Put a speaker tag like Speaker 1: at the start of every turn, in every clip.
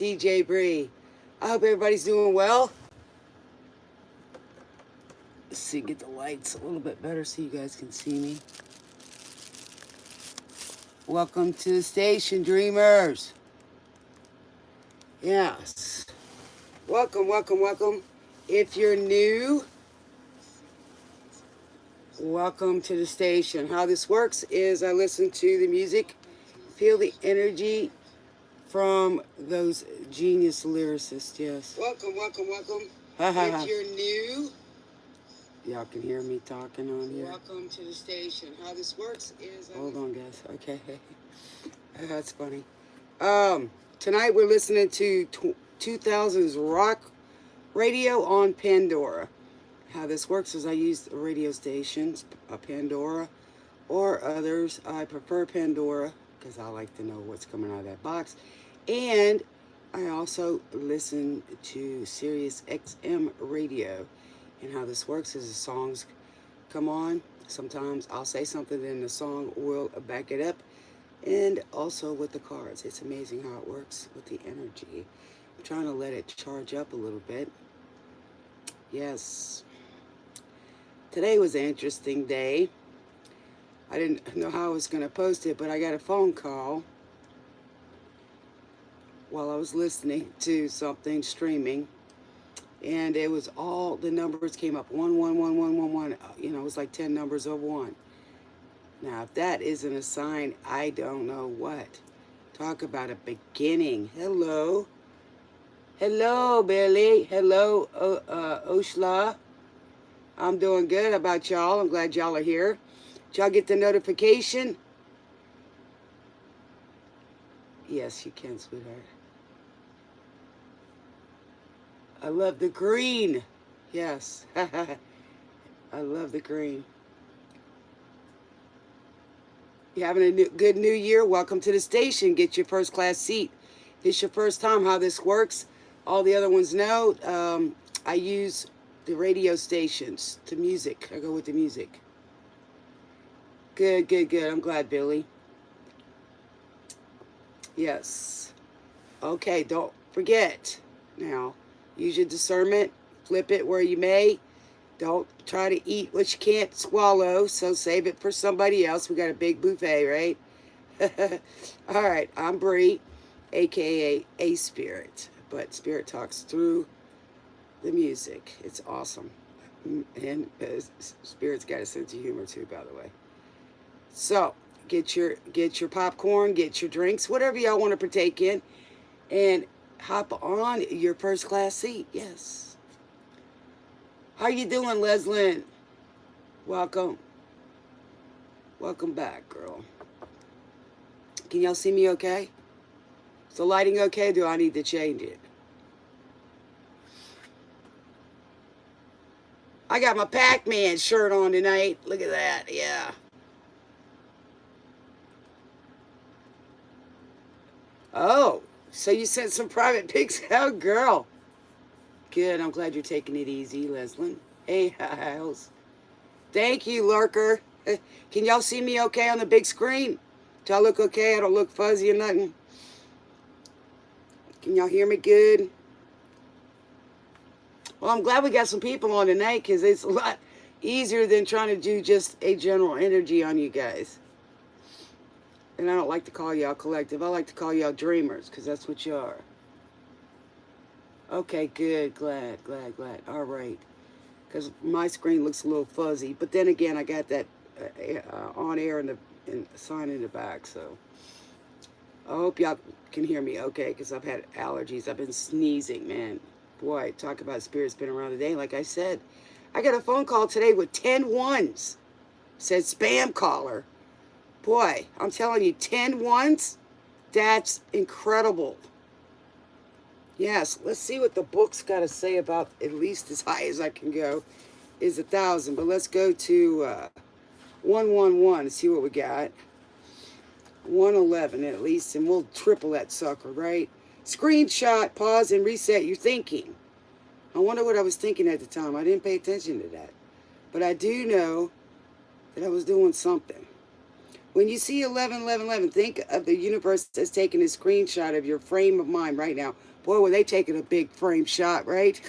Speaker 1: DJ Brie. I hope everybody's doing well. Let's see, get the lights a little bit better so you guys can see me. Welcome to the station, dreamers. Yes. Welcome, welcome, welcome. If you're new, welcome to the station. How this works is I listen to the music, feel the energy from those genius lyricists, yes. Welcome, welcome, welcome. If you're new, y'all can hear me talking on here. Welcome to the station. How this works is... Hold on, guys. Okay. That's funny. Tonight we're listening to 2000s rock radio on Pandora. How this works is I use the radio stations, Pandora or others. I prefer Pandora because I like to know what's coming out of that box. And I also listen to Sirius XM radio. And how this works is the songs come on. Sometimes I'll say something, then the song will back it up. And also with the cards. It's amazing how it works with the energy. I'm trying to let it charge up a little bit. Yes. Today was an interesting day. I didn't know how I was going to post it, but I got a phone call while I was listening to something streaming. And it was all the numbers came up 11111. You know, it was like 10 numbers of one. Now, if that isn't a sign, I don't know what. Talk about a beginning. Hello. Hello, Billy. Hello, Oshla. I'm doing good. How about y'all? I'm glad y'all are here. Did y'all get the notification? Yes, you can, sweetheart. I love the green. Yes. I love the green. You having a good new year? Welcome to the station. Get your first class seat. If it's your first time, how this works, all the other ones know. I use the radio stations to music. I go with the music. Good, good, good. I'm glad, Billy. Yes. Okay, don't forget. Now, use your discernment. Flip it where you may. Don't try to eat what you can't swallow, so save it for somebody else. We got a big buffet, right? All right, I'm Brie, a.k.a. A Spirit. But Spirit talks through the music. It's awesome. And Spirit's got a sense of humor, too, by the way. So, get your popcorn, get your drinks, whatever y'all want to partake in, and hop on your first class seat. Yes. How you doing, Leslyn? Welcome. Welcome back, girl. Can y'all see me okay? Is the lighting okay? Do I need to change it? I got my Pac-Man shirt on tonight. Look at that. Yeah. Oh, so you sent some private pics out, girl. Good. I'm glad you're taking it easy, Leslyn. Hey, Hiles. Thank you, Lurker. Can y'all see me okay on the big screen? Do I look okay? I don't look fuzzy or nothing. Can y'all hear me good? Well, I'm glad we got some people on tonight because it's a lot easier than trying to do just a general energy on you guys. And I don't like to call y'all collective. I like to call y'all dreamers because that's what you are. Okay, good. Glad. All right. Because my screen looks a little fuzzy. But then again, I got that on air and sign in the back. So I hope y'all can hear me okay because I've had allergies. I've been sneezing, man. Boy, talk about spirits been around today. Like I said, I got a phone call today with 10 ones. Said spam caller. Boy, I'm telling you, 10 ones? That's incredible. Yes, let's see what the book's got to say about, at least as high as I can go, is 1,000. But let's go to 111 and see what we got. 111 at least, and we'll triple that sucker, right? Screenshot, pause, and reset your thinking. I wonder what I was thinking at the time. I didn't pay attention to that. But I do know that I was doing something. When you see 11, 11, 11, think of the universe as taking a screenshot of your frame of mind right now. Boy, were they taking a big frame shot, right?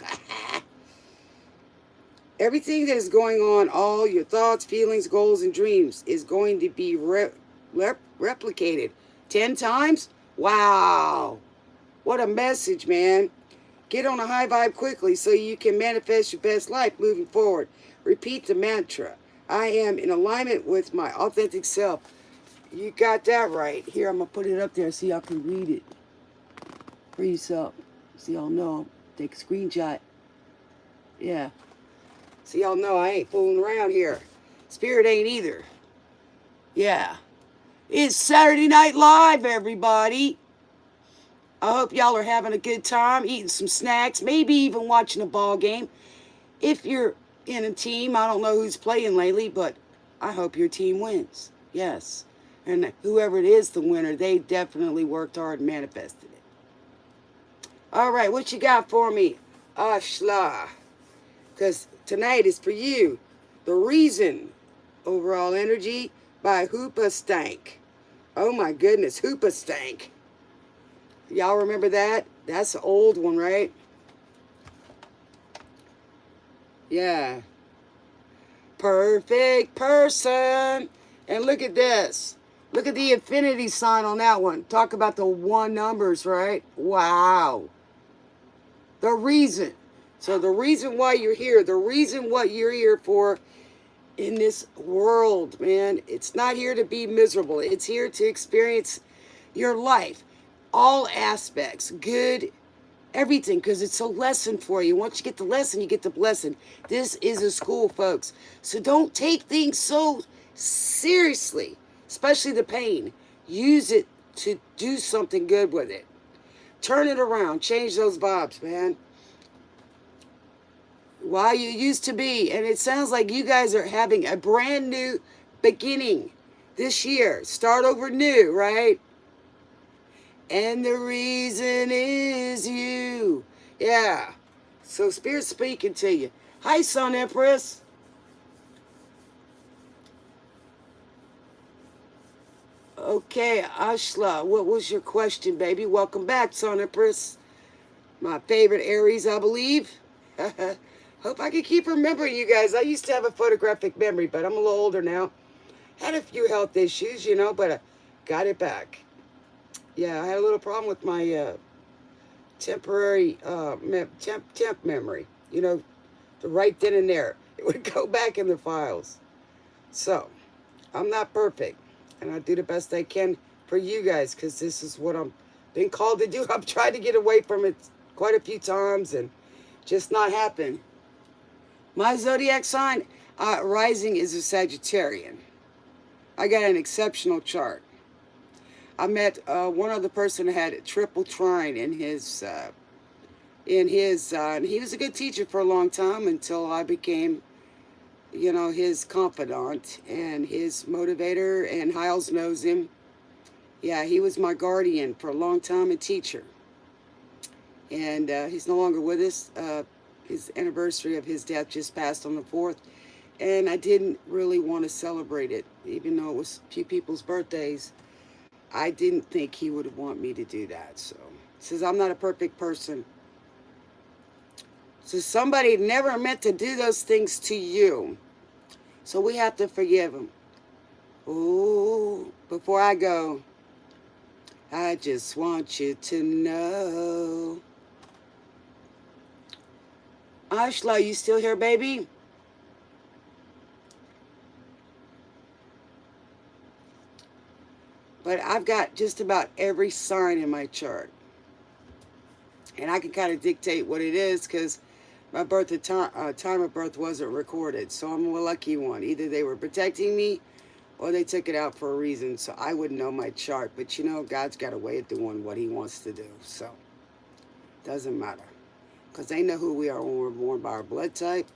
Speaker 1: Everything that is going on, all your thoughts, feelings, goals, and dreams is going to be replicated 10 times? Wow. What a message, man. Get on a high vibe quickly so you can manifest your best life moving forward. Repeat the mantra. I am in alignment with my authentic self. You got that right. Here, I'm going to put it up there so y'all can read it for yourself. So y'all know. Take a screenshot. Yeah. So y'all know I ain't fooling around here. Spirit ain't either. Yeah. It's Saturday Night Live, everybody. I hope y'all are having a good time, eating some snacks, maybe even watching a ball game. If you're in a team, I don't know who's playing lately, but I hope your team wins. Yes. And whoever it is, the winner, they definitely worked hard and manifested it. All right, what you got for me, Ashla? Because tonight is for you. The Reason, Overall Energy by Hoopa Stank. Oh my goodness, Hoopa Stank. Y'all remember that? That's an old one, right? Yeah. Perfect person. And look at this. Look at the infinity sign on that one. Talk about the one numbers, right? Wow. The reason. So the reason why you're here, the reason what you're here for in this world, man, it's not here to be miserable. It's here to experience your life. All aspects, good, everything, because it's a lesson for you. Once you get the lesson, you get the blessing. This is a school, folks. So don't take things so seriously, especially the pain. Use it to do something good with it. Turn it around. Change those vibes, man. While you used to be, and it sounds like you guys are having a brand new beginning this year. Start over new, right? And the reason is you. Yeah. So Spirit's speaking to you. Hi, Sun Empress. Okay, Ashla, what was your question, baby? Welcome back, Sun Empress. My favorite Aries, I believe. Hope I can keep remembering you guys. I used to have a photographic memory, but I'm a little older now. Had a few health issues, you know, but I got it back. Yeah, I had a little problem with my temporary temp memory. You know, the right then and there. It would go back in the files. So, I'm not perfect. And I do the best I can for you guys because this is what I'm been called to do. I've tried to get away from it quite a few times and just not happen. My zodiac sign, rising is a Sagittarian. I got an exceptional chart. I met one other person that had a triple trine in his, and he was a good teacher for a long time until I became, you know, his confidant and his motivator, and Hiles knows him. Yeah, he was my guardian for a long time and teacher. And he's no longer with us. His anniversary of his death just passed on the 4th. And I didn't really want to celebrate it, even though it was a few people's birthdays. I didn't think he would want me to do that. So, he says, I'm not a perfect person. So somebody never meant to do those things to you. So we have to forgive him. Ooh, before I go, I just want you to know. Ashla, you still here, baby? But I've got just about every sign in my chart. And I can kind of dictate what it is because my time of birth wasn't recorded. So I'm a lucky one. Either they were protecting me or they took it out for a reason. So I wouldn't know my chart. But you know, God's got a way of doing what he wants to do. So doesn't matter. Because they know who we are when we're born by our blood type.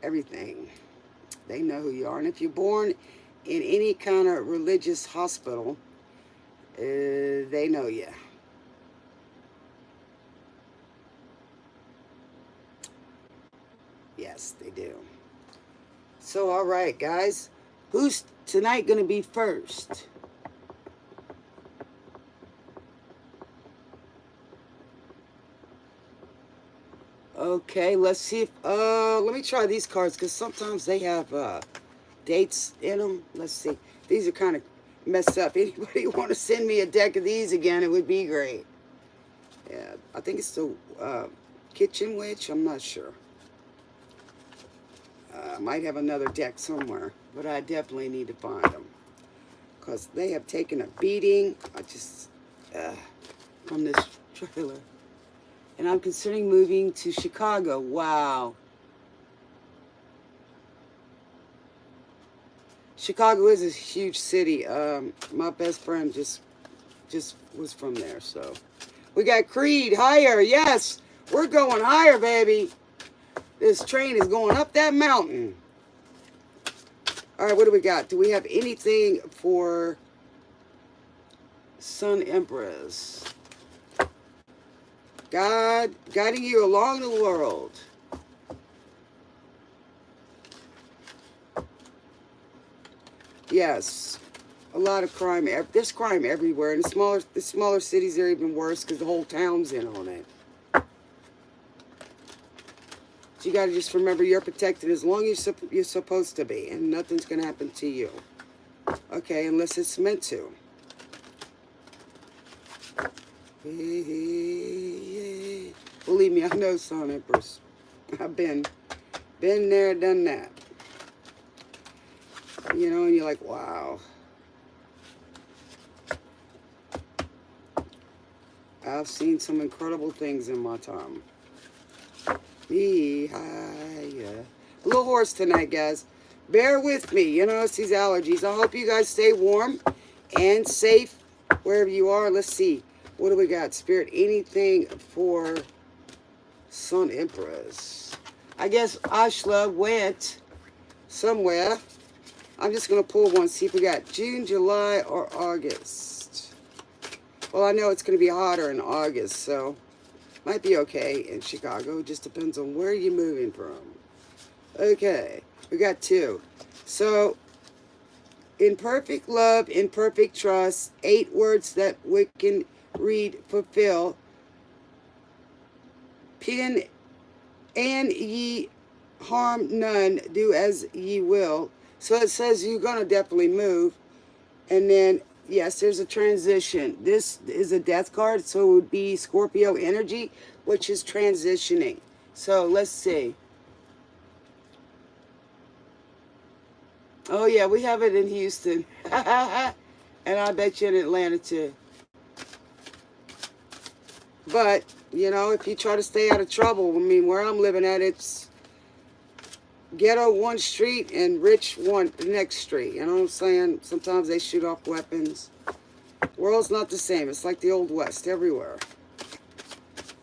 Speaker 1: Everything. They know who you are. And if you're born in any kind of religious hospital, they know you. Yes, they do. So, all right, guys. Who's tonight going to be first? Okay, let's see if, let me try these cards, because sometimes they have, dates in them. Let's see. These are kind of messed up. Anybody want to send me a deck of these again, it would be great. Yeah, I think it's the, Kitchen Witch. I'm not sure. I might have another deck somewhere, but I definitely need to find them, because they have taken a beating. I just, from this trailer. And I'm considering moving to Chicago. Wow. Chicago is a huge city. My best friend just was from there, so. We got Creed, higher. Yes, we're going higher, baby. This train is going up that mountain. All right, what do we got? Do we have anything for Sun Empress? God guiding you along the world. Yes, a lot of crime. There's crime everywhere. In the smaller cities, they're even worse because the whole town's in on it. So you got to just remember you're protected as long as you're supposed to be, and nothing's going to happen to you. Okay, unless it's meant to. Believe me, I know Sun Empress. I've been there, done that. You know, and you're like, wow. I've seen some incredible things in my time. A little hoarse tonight, guys. Bear with me. You know, it's these allergies. I hope you guys stay warm and safe wherever you are. Let's see. What do we got? Spirit, anything for Sun Empress? I guess Ashla went somewhere. I'm just going to pull one, see if we got June, July, or August. Well, I know it's going to be hotter in August, so might be okay in Chicago. It just depends on where you're moving from. Okay, we got two. So, in perfect love, in perfect trust, 8 words that we can read, fulfill. Pin and ye harm none, do as ye will. So it says you're going to definitely move. And then, yes, there's a transition. This is a death card, so it would be Scorpio energy, which is transitioning. So let's see. Oh, yeah, we have it in Houston. And I bet you in Atlanta, too. But, you know, if you try to stay out of trouble, I mean, where I'm living at, it's ghetto one street and rich one the next street. You know what I'm saying? Sometimes they shoot off weapons. World's not the same. It's like the Old West everywhere.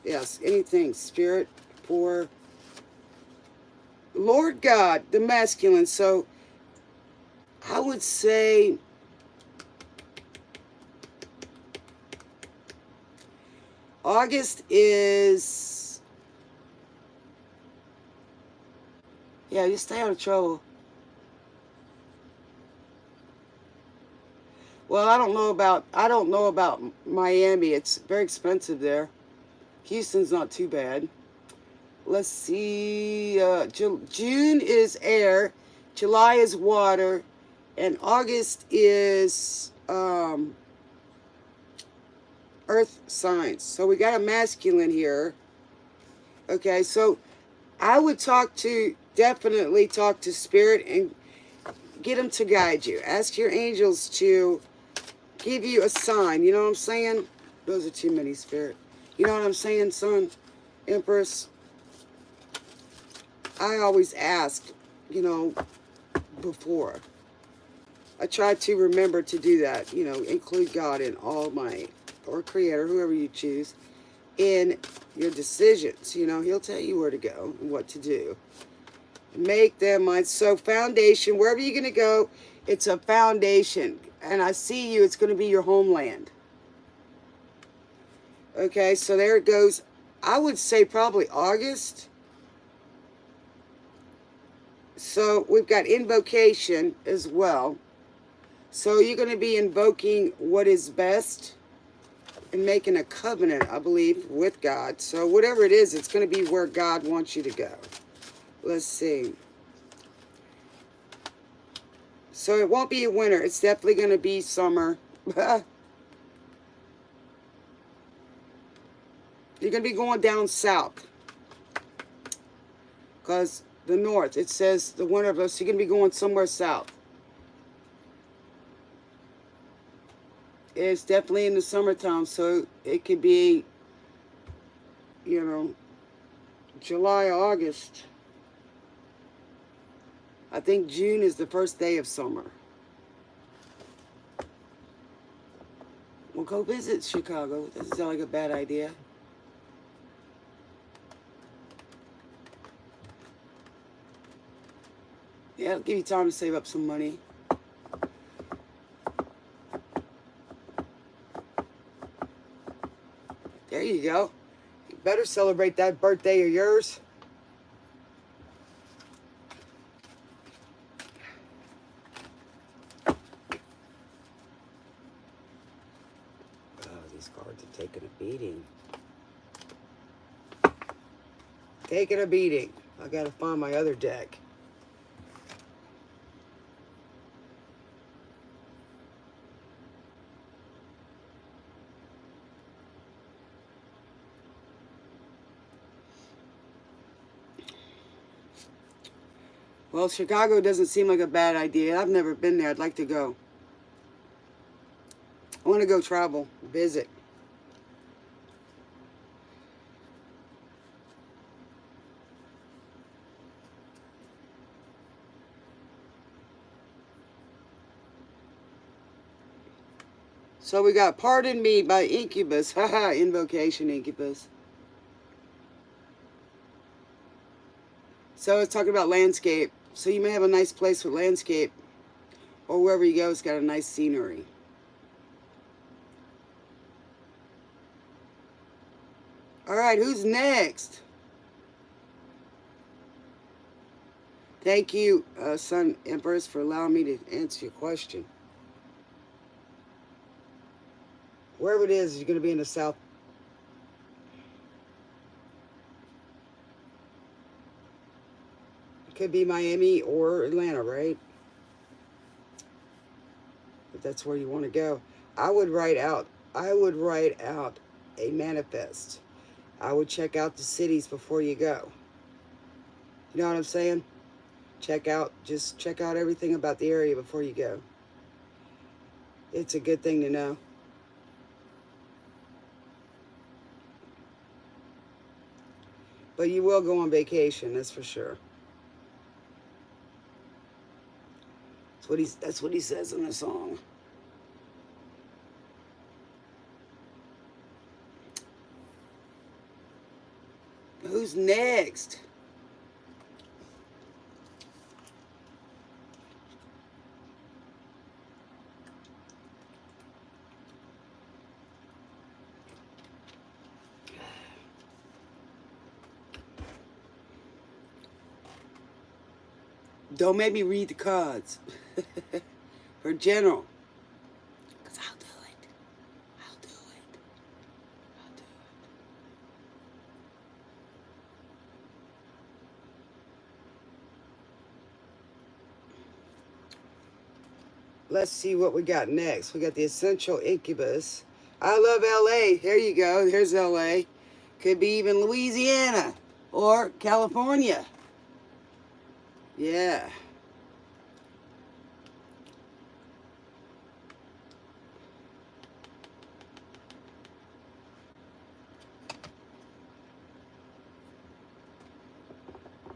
Speaker 1: Yes, anything. Spirit for Lord God, the masculine. So I would say August is, yeah, you stay out of trouble. Well, I don't know about Miami. It's very expensive there. Houston's not too bad. Let's see. June is air, July is water, and August is earth signs. So we got a masculine here. Okay, so I would definitely talk to Spirit and get them to guide you. Ask your angels to give you a sign. You know what I'm saying? Those are too many, Spirit. You know what I'm saying, Sun Empress? I always ask, you know, before. I try to remember to do that, you know, include God in all my, or Creator, whoever you choose, in your decisions. You know, He'll tell you where to go and what to do. Make them mine. So foundation, wherever you're going to go, it's a foundation. And I see you, it's going to be your homeland. Okay, so there it goes. I would say probably August. So we've got invocation as well. So you're going to be invoking what is best and making a covenant, I believe, with God. So whatever it is, it's going to be where God wants you to go. Let's see. So it won't be a winter. It's definitely going to be summer. You're going to be going down south. Because the north, it says the winter, so you're going to be going somewhere south. It's definitely in the summertime, so it could be, you know, July, August. I think June is the first day of summer. Well, go visit Chicago. Doesn't sound like a bad idea. Yeah, it'll give you time to save up some money. There you go. You better celebrate that birthday of yours. Oh, these cards are taking a beating. Taking a beating. I gotta find my other deck. Well, Chicago doesn't seem like a bad idea. I've never been there. I'd like to go. I want to go travel, visit. So we got Pardon Me by Incubus. Haha, Invocation Incubus. So it's talking about landscape. So you may have a nice place with landscape. Or wherever you go, it's got a nice scenery. All right, who's next? Thank you, Sun Empress, for allowing me to answer your question. Wherever it is, you're going to be in the south. It could be Miami or Atlanta, right? If that's where you want to go. I would write out a manifest. I would check out the cities before you go. You know what I'm saying? Just check out everything about the area before you go. It's a good thing to know. But you will go on vacation, that's for sure. That's what he says in the song. Who's next? Don't make me read the cards. For general. Because I'll do it. I'll do it. I'll do it. Let's see what we got next. We got the Essential Incubus. I love LA. Here you go. Here's LA. Could be even Louisiana or California. Yeah.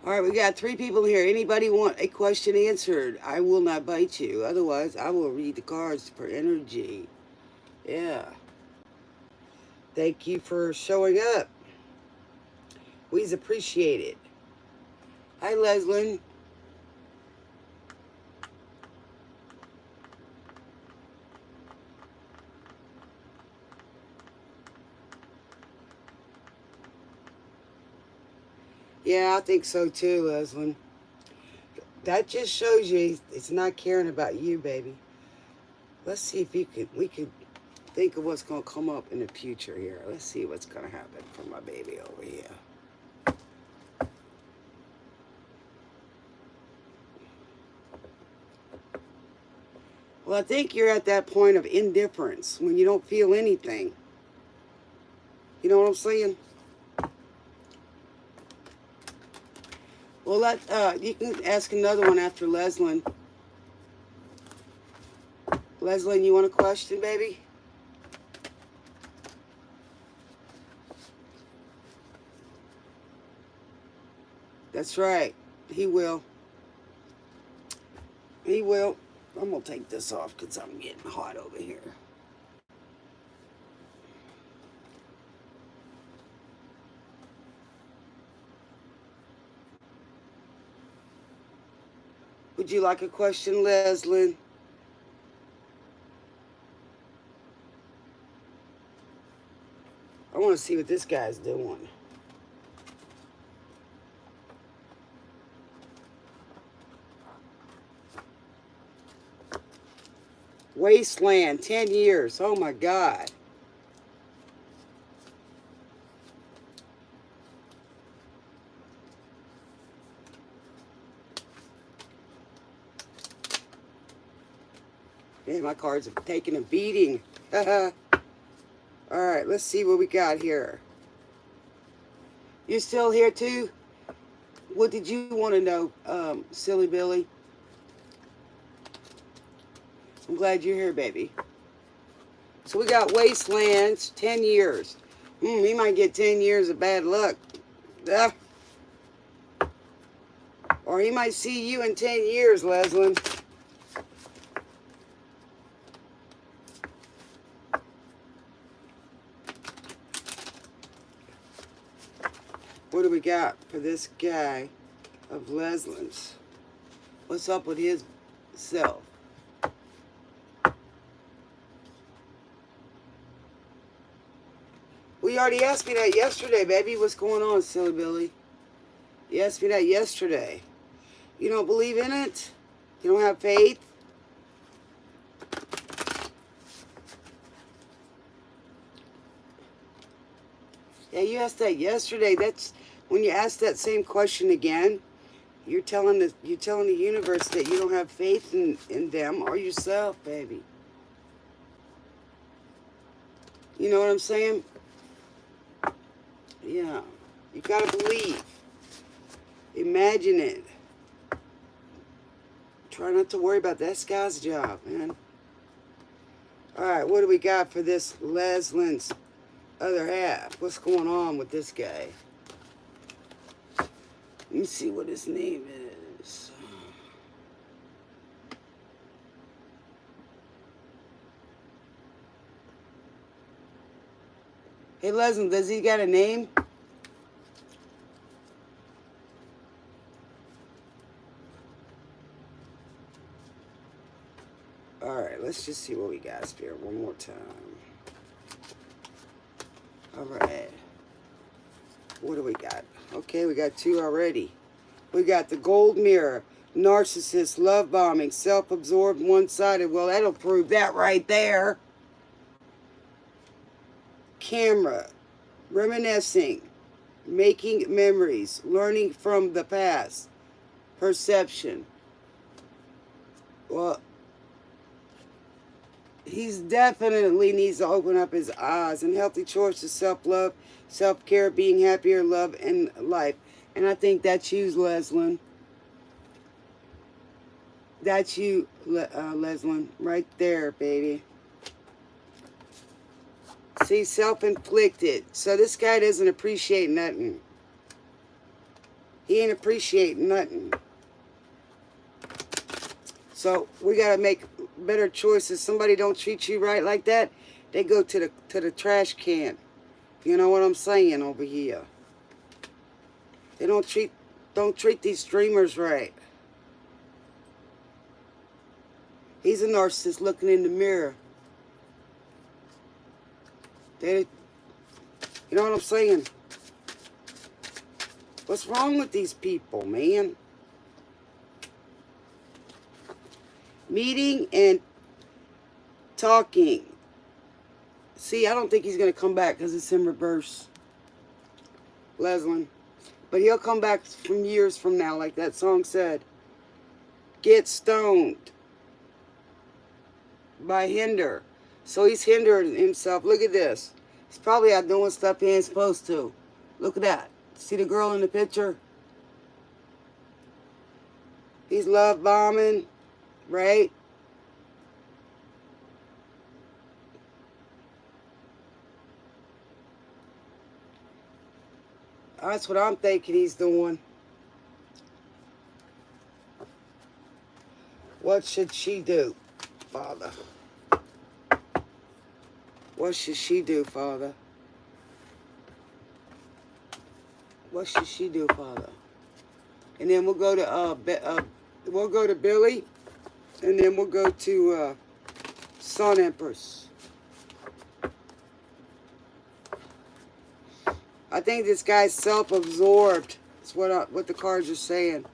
Speaker 1: All right, we got 3 people here. Anybody want a question answered? I will not bite you. Otherwise, I will read the cards for energy. Yeah. Thank you for showing up. We appreciate it. Hi, Leslie. Yeah, I think so too, Leslie. That just shows you it's not caring about you, baby. Let's see if we could think of what's going to come up in the future here. Let's see what's going to happen for my baby over here. Well, I think you're at that point of indifference when you don't feel anything. You know what I'm saying? Well, you can ask another one after Leslyn. Leslyn, you want a question, baby? That's right. He will. He will. I'm going to take this off because I'm getting hot over here. Would you like a question, Leslyn? I want to see what this guy's doing. Wasteland, 10 years. Oh my God. Man, my cards have taken a beating. All right, let's see what we got here. You still here too? What did you want to know, Silly Billy? I'm glad you're here, baby. So we got Wastelands, 10 years. He might get 10 years of bad luck. Or he might see you in 10 years, Leslyn. What do we got for this guy of Leslyn's? What's up with his self? Well, you already asked me that yesterday, baby. What's going on, Silly Billy? You asked me that yesterday. You don't believe in it? You don't have faith? Yeah, you asked that yesterday. That's when you ask that same question again. You're telling the universe that you don't have faith in them or yourself, baby. You know what I'm saying? Yeah. You gotta believe. Imagine it. Try not to worry about that guy's job, man. Alright, what do we got for this Leslyn's other half? What's going on with this guy? Let me see what his name is. Hey, Leslie, does he got a name? All right, let's just see what we got here one more time. All right. What do we got? Okay, we got two already. We got the gold mirror, narcissist, love bombing, self-absorbed, one-sided. Well, that'll prove that right there. Camera, reminiscing, making memories, learning from the past, perception. Well, he's definitely needs to open up his eyes and healthy choices, self-love, self-care, being happier, love, and life. And I think that's you, Leslyn. That's you, Leslyn, right there, baby. See, self-inflicted. So this guy doesn't appreciate nothing. He ain't appreciating nothing. So we gotta make better choices. Somebody don't treat you right like that, they go to the trash can. You know what I'm saying over here? They don't treat these streamers right. He's a narcissist looking in the mirror. You know what I'm saying? What's wrong with these people, man? Meeting and talking. See, I don't think he's going to come back because it's in reverse, Leslin. But he'll come back from years from now, like that song said. Get stoned by hinder. So he's hindering himself. Look at this. He's probably out doing stuff he ain't supposed to. Look at that. See the girl in the picture? He's love bombing, right? That's what I'm thinking he's doing. What should she do, Father? What should she do, Father? What should she do, Father? And then we'll go to Billy, and then we'll go to Sun Empress. I think this guy's self-absorbed. That's what the cards are saying,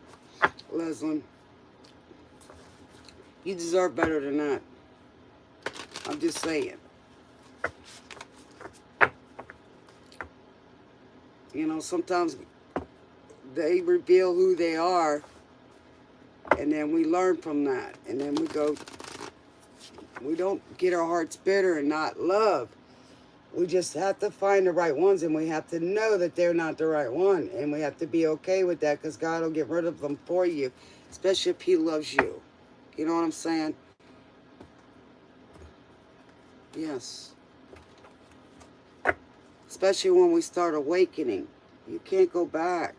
Speaker 1: Leslin. You deserve better than that. I'm just saying. You know, sometimes they reveal who they are, and then we learn from that. And then we don't get our hearts bitter and not love. We just have to find the right ones, and we have to know that they're not the right one. And we have to be okay with that, because God will get rid of them for you, especially if he loves you. You know what I'm saying? Yes. Especially when we start awakening. You can't go back.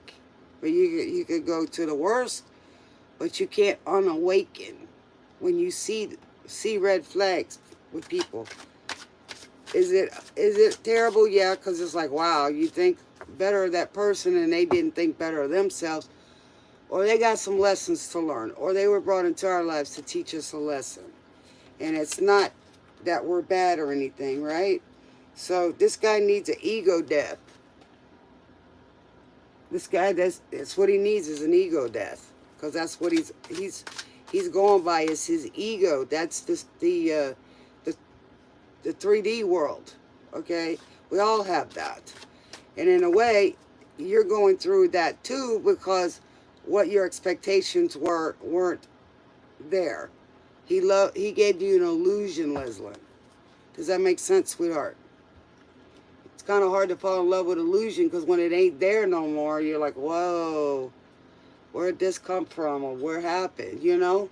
Speaker 1: But you could go to the worst, but you can't unawaken when you see red flags with people. Is it terrible? Yeah, because it's like, wow, you think better of that person and they didn't think better of themselves. Or they got some lessons to learn. Or they were brought into our lives to teach us a lesson. And it's not that we're bad or anything, right? So this guy needs an ego death. This guy, that's what he needs, is an ego death. Because that's what he's going by, is his ego. That's the 3D world, okay? We all have that. And in a way, you're going through that too, because what your expectations weren't there. He gave you an illusion, Leslin. Does that make sense, sweetheart? It's kind of hard to fall in love with illusion, because when it ain't there no more, you're like, whoa, where'd this come from, or where happened, you know?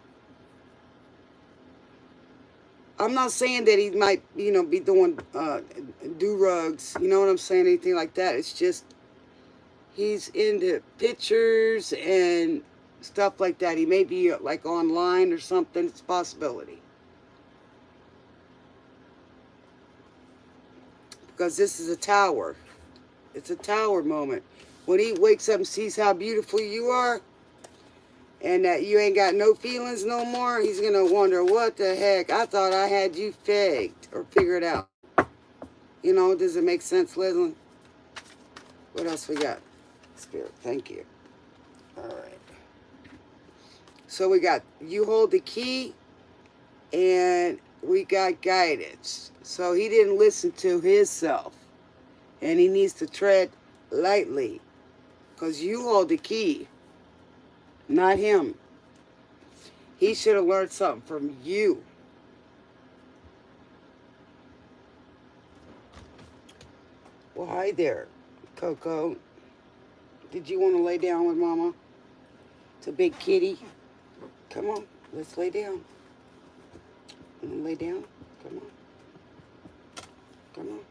Speaker 1: I'm not saying that he might, you know, be doing do-rugs, you know what I'm saying, anything like that. It's just he's into pictures and stuff like that. He may be like online or something. It's a possibility. Because this is a tower. It's a tower moment. When he wakes up and sees how beautiful you are, and that you ain't got no feelings no more, he's going to wonder, what the heck? I thought I had you fagged or figured out. You know, does it make sense, Leslin? What else we got? Spirit, thank you. All right. So we got, you hold the key, and we got guidance. So he didn't listen to himself, and he needs to tread lightly, because you hold the key, not him. He should have learned something from you. Well, hi there, Coco. Did you want to lay down with Mama? It's a big kitty. Come on, let's lay down. You want to lay down? Come on. Come on.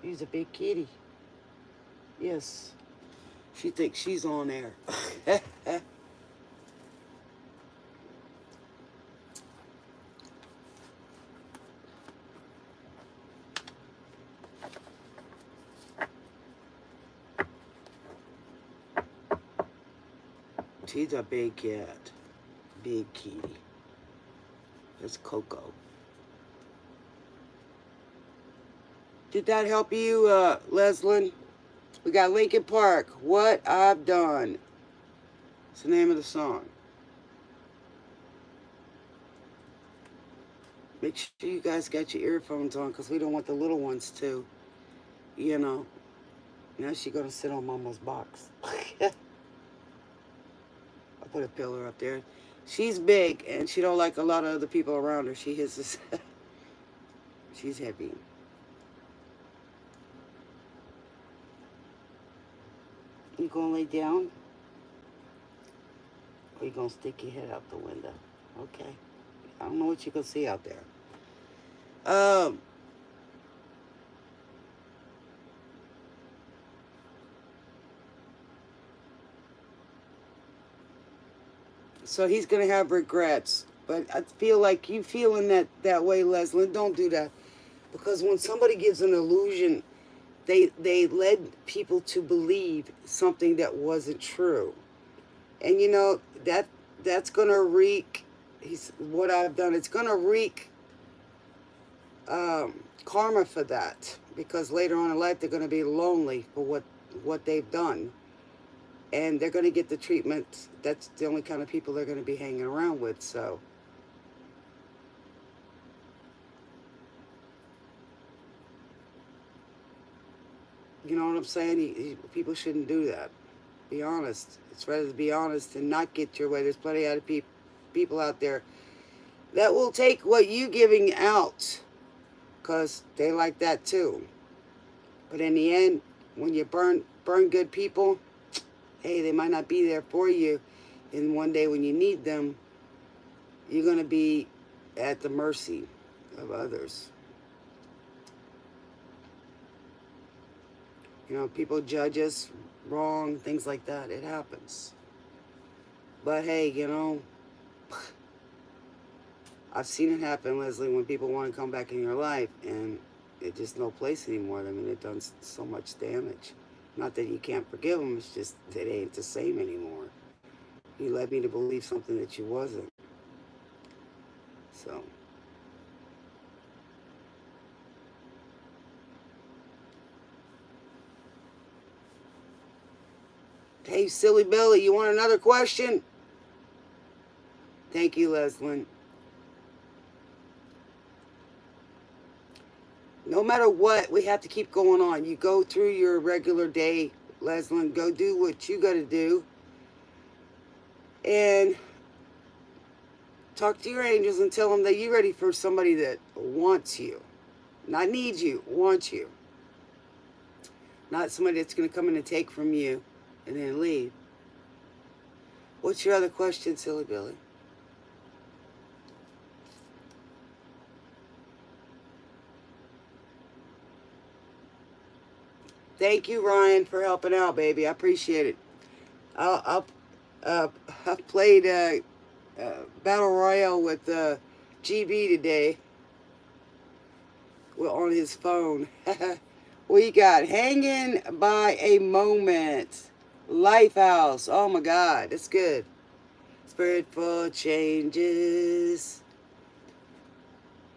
Speaker 1: He's a big kitty. Yes. She thinks she's on air. She's a big cat. Big kitty. That's Coco. Did that help you, Leslin? We got Linkin Park, What I've Done. It's the name of the song. Make sure you guys got your earphones on because we don't want the little ones to, you know. Now she's going to sit on Mama's box. I'll put a pillar up there. She's big and she don't like a lot of other people around her. She is this. She's heavy. You going to lay down? Or you going to stick your head out the window? Okay. I don't know what you can see out there. So he's going to have regrets. But I feel like you feeling that way, Leslie. Don't do that. Because when somebody gives an illusion, they led people to believe something that wasn't true. And you know, that's going to wreak, what I've done, it's going to wreak karma for that. Because later on in life, they're going to be lonely for what they've done. And they're going to get the treatment. That's the only kind of people they're going to be hanging around with, so. You know what I'm saying? People shouldn't do that. Be honest. It's better to be honest and not get your way. There's plenty of people out there that will take what you giving out because they like that too. But in the end, when you burn good people, hey, they might not be there for you. And one day when you need them, you're going to be at the mercy of others. You know, people judge us wrong, things like that. It happens. But hey, you know, I've seen it happen, Leslie, when people want to come back in your life and it's just no place anymore. I mean, it done so much damage. Not that you can't forgive them, it's just it ain't the same anymore. You led me to believe something that you wasn't. So. Hey, Silly Billy, you want another question? Thank you, Leslin. No matter what, we have to keep going on. You go through your regular day, Leslin. Go do what you got to do. And talk to your angels and tell them that you're ready for somebody that wants you. Not needs you, wants you. Not somebody that's going to come in and take from you and then leave. What's your other question, Silly Billy? Thank you, Ryan, for helping out, baby. I appreciate it. I've played Battle Royale with GB today. We're on his phone. We got Hanging by a Moment. Lifehouse. Oh my God, that's good. Spiritful Changes.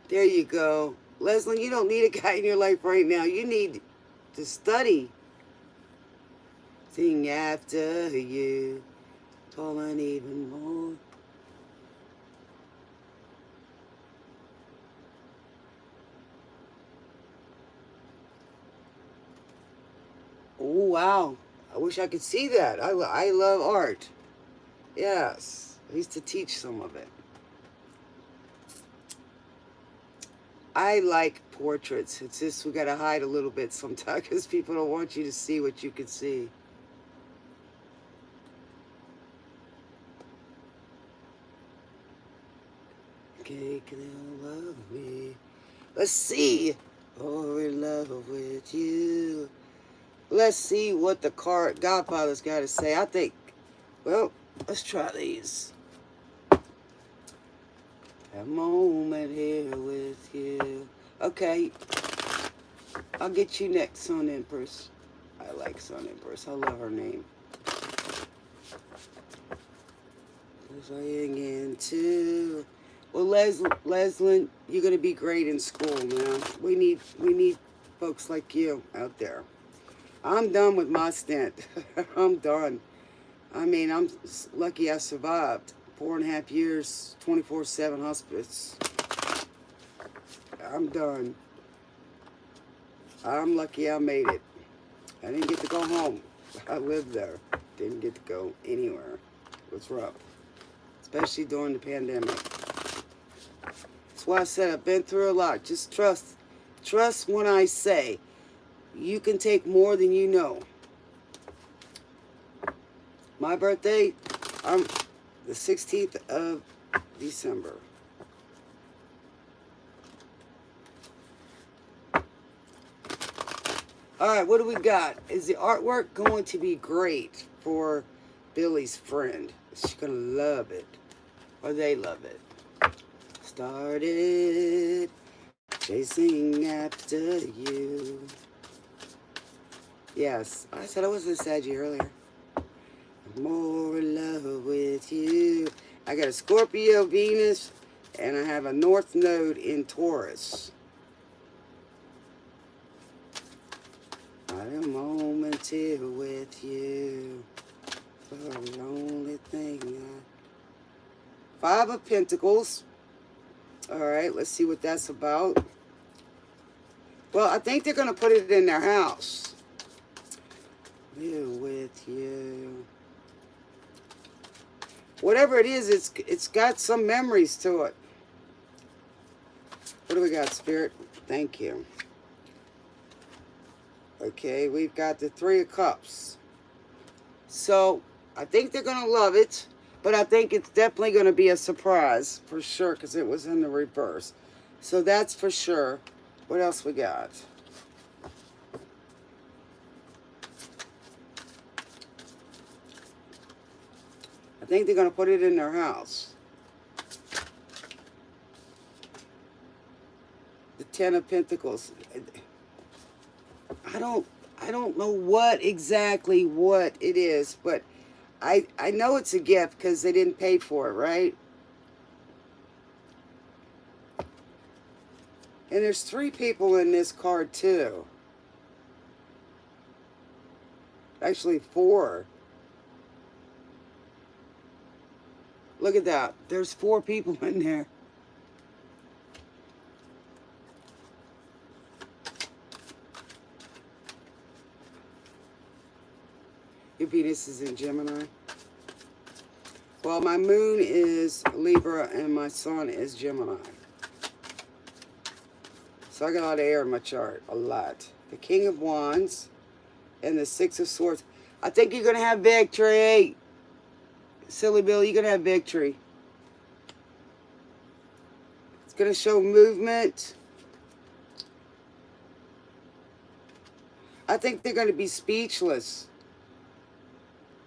Speaker 1: There you go. Leslie, you don't need a guy in your life right now. You need to study. Sing after you. Falling even more. Oh, wow. I wish I could see that. I love art. Yes. I used to teach some of it. I like portraits. It's just we got to hide a little bit sometimes because people don't want you to see what you can see. Okay, can you love me? Let's see. Oh, in love with you. Let's see what the Godfather's got to say. I think, well, let's try these. A moment here with you. Okay. I'll get you next, Sun Empress. I like Sun Empress. I love her name. Playing into. Well, Leslin, you're gonna be great in school, man. We need folks like you out there. I'm done with my stint. I'm done. I mean, I'm lucky I survived 4.5 years, 24/7 hospice. I'm done. I'm lucky I made it. I didn't get to go home. I lived there. Didn't get to go anywhere. It was rough. Especially during the pandemic. That's why I said I've been through a lot. Just trust. Trust when I say you can take more than you know. My birthday, I'm the 16th of December. Alright, what do we got? Is the artwork going to be great for Billy's friend? She's going to love it. Or they love it. Started chasing after you. Yes, I said I wasn't a Saggy earlier. I'm more in love with you. I got a Scorpio Venus, and I have a North Node in Taurus. Not a moment here with you. For the only thing. Five of Pentacles. Alright, let's see what that's about. Well, I think they're going to put it in their house. Here with you. Whatever it is, it's got some memories to it. What do we got, Spirit? Thank you. Okay, we've got the Three of Cups. So, I think they're going to love it. But I think it's definitely going to be a surprise. For sure, because it was in the reverse. So, that's for sure. What else we got? I think they're going to put it in their house. The Ten of Pentacles. I don't know what exactly what it is, but I know it's a gift because they didn't pay for it, right? And there's three people in this card too. Actually, four. Look at that. There's four people in there. Your Venus is in Gemini. Well, my moon is Libra and my sun is Gemini. So I got a lot of air in my chart. A lot. The King of Wands and the Six of Swords. I think you're going to have victory. Silly Bill, you're going to have victory. It's going to show movement. I think they're going to be speechless.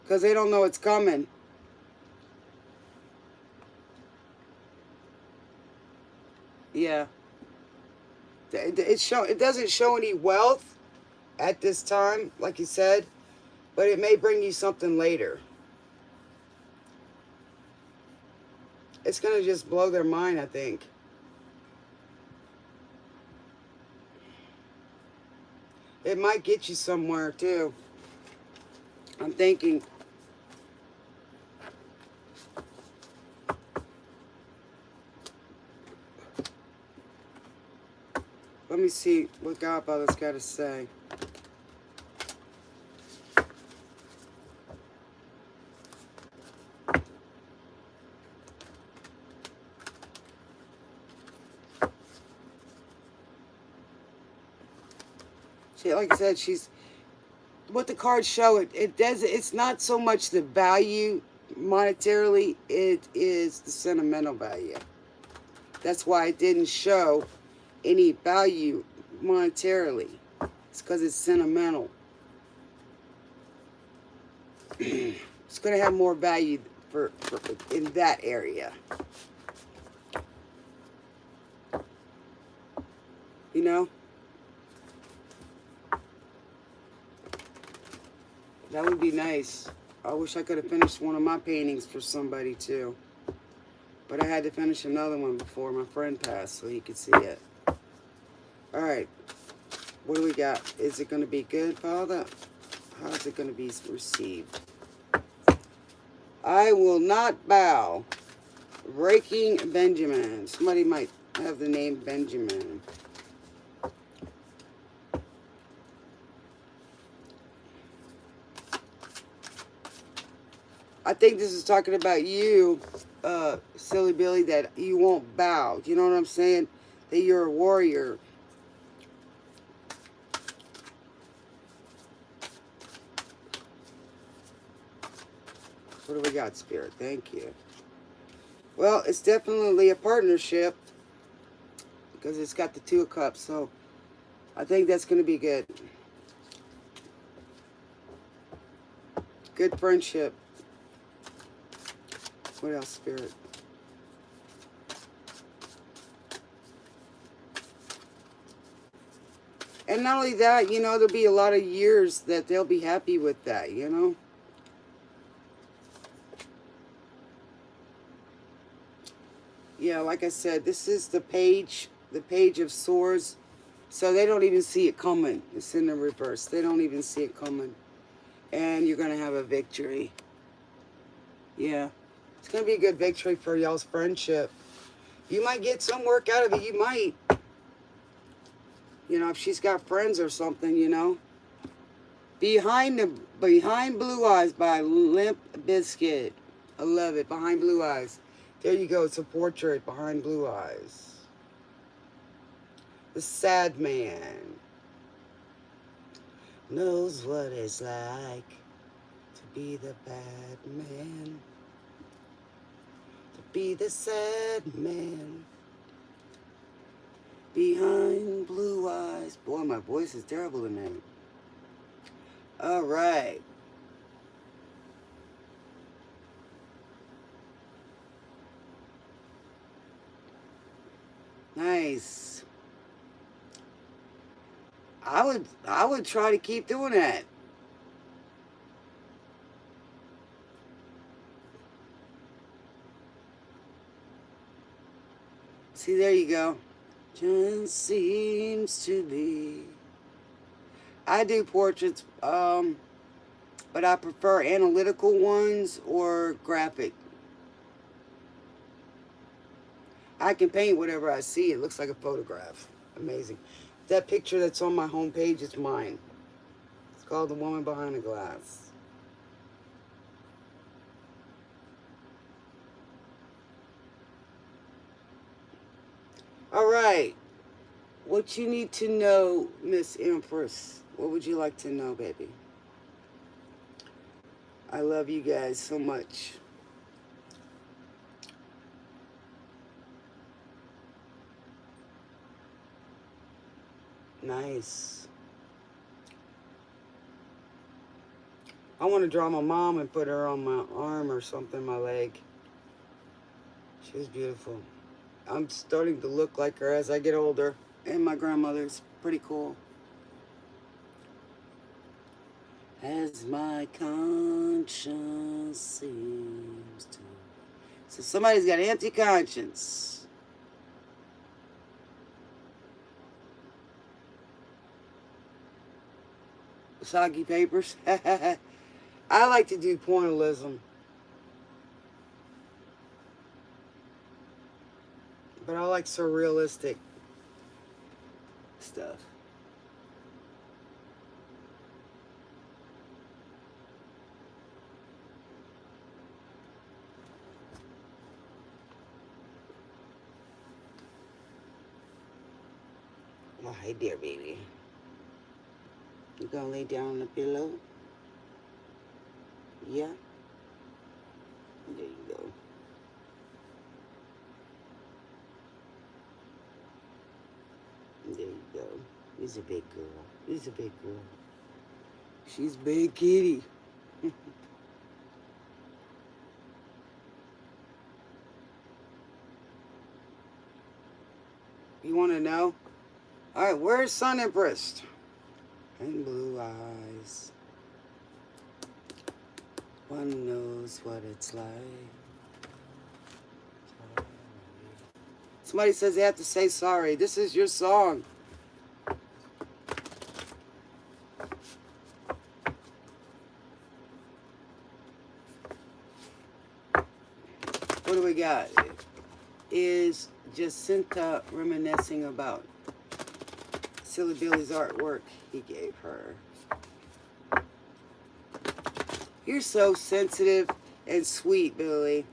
Speaker 1: Because they don't know it's coming. Yeah. It doesn't show any wealth at this time, like you said. But it may bring you something later. It's going to just blow their mind, I think. It might get you somewhere, too. I'm thinking. Let me see what Godfather's got to say. Like I said, she's what the cards show. It's not so much the value monetarily. It is the sentimental value. That's why it didn't show any value monetarily. It's because it's sentimental. It's going to have more value for in that area. You know? That would be nice. I wish I could have finished one of my paintings for somebody too. But I had to finish another one before my friend passed so he could see it. Alright. What do we got? Is it going to be good, Father? How is it going to be received? I will not bow. Breaking Benjamin. Somebody might I have the name Benjamin. I think this is talking about you, Silly Billy, that you won't bow. You know what I'm saying? That you're a warrior. What do we got, Spirit? Thank you. Well, it's definitely a partnership because it's got the 2 of Cups, so I think that's going to be good. Good friendship. What else, Spirit? And not only that, you know, there'll be a lot of years that they'll be happy with that, you know? Yeah, like I said, this is the Page of Swords. So they don't even see it coming. It's in the reverse. They don't even see it coming. And you're going to have a victory. Yeah. It's going to be a good victory for y'all's friendship. You might get some work out of it. You might. You know, if she's got friends or something, you know. Behind Blue Eyes by Limp Bizkit. I love it. Behind Blue Eyes. There you go. It's a portrait behind Blue Eyes. The sad man knows what it's like to be the bad man. To be the sad man. Behind Blue Eyes. Boy, my voice is terrible tonight. All right. Nice. I would try to keep doing that. See, there you go. Just seems to be. I do portraits, but I prefer analytical ones or graphic. I can paint whatever I see. It looks like a photograph. Amazing. That picture that's on my homepage is mine. It's called The Woman Behind the Glass. All right. What you need to know, Miss Empress. What would you like to know, baby? I love you guys so much. Nice. I want to draw my mom and put her on my arm or something, my leg. She was beautiful. I'm starting to look like her as I get older. And my grandmother's pretty cool. As my conscience seems to. So somebody's got an empty conscience. Soggy papers. I like to do pointillism. But I like surrealistic stuff. Oh, hey there, baby. You gonna lay down on the pillow? Yeah? There you go. There you go. He's a big girl. He's a big girl. She's big kitty. You want to know? All right, where's Sun Empress? And Blue Eyes. One knows what it's like. Somebody says they have to say sorry. This is your song. What do we got? Is Jacinta reminiscing about Silly Billy's artwork he gave her. You're so sensitive and sweet, Billy.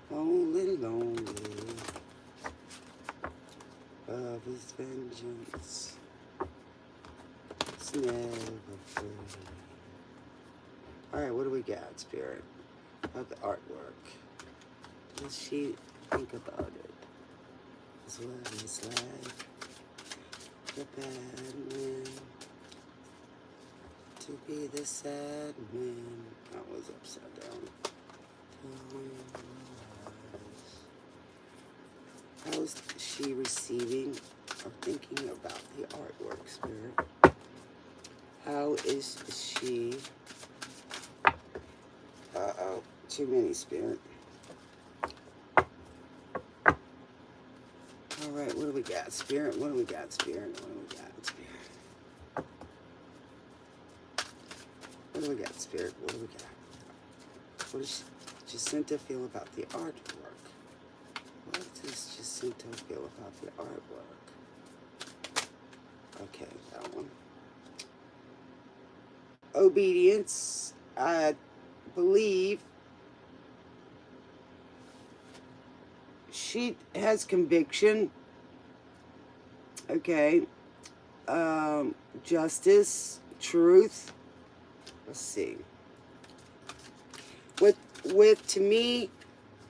Speaker 1: Lonely, lonely. Love is vengeance. It's never free. Alright, what do we got, Spirit? About the artwork. Does she think about it? Is what it's like. The bad man. To be the sad man. That was upside down. How is she receiving or thinking about the artwork, Spirit? How is she? Uh-oh, too many, Spirit. All right, what do we got, Spirit? What do we got, Spirit? What do we got, Spirit? What do we got, Spirit? What do we got? What does Jacinta feel about the artwork? What does Jacinta feel about the artwork? Okay, that one. Obedience. I believe she has conviction. Okay. Justice, truth. Let's see. With to me,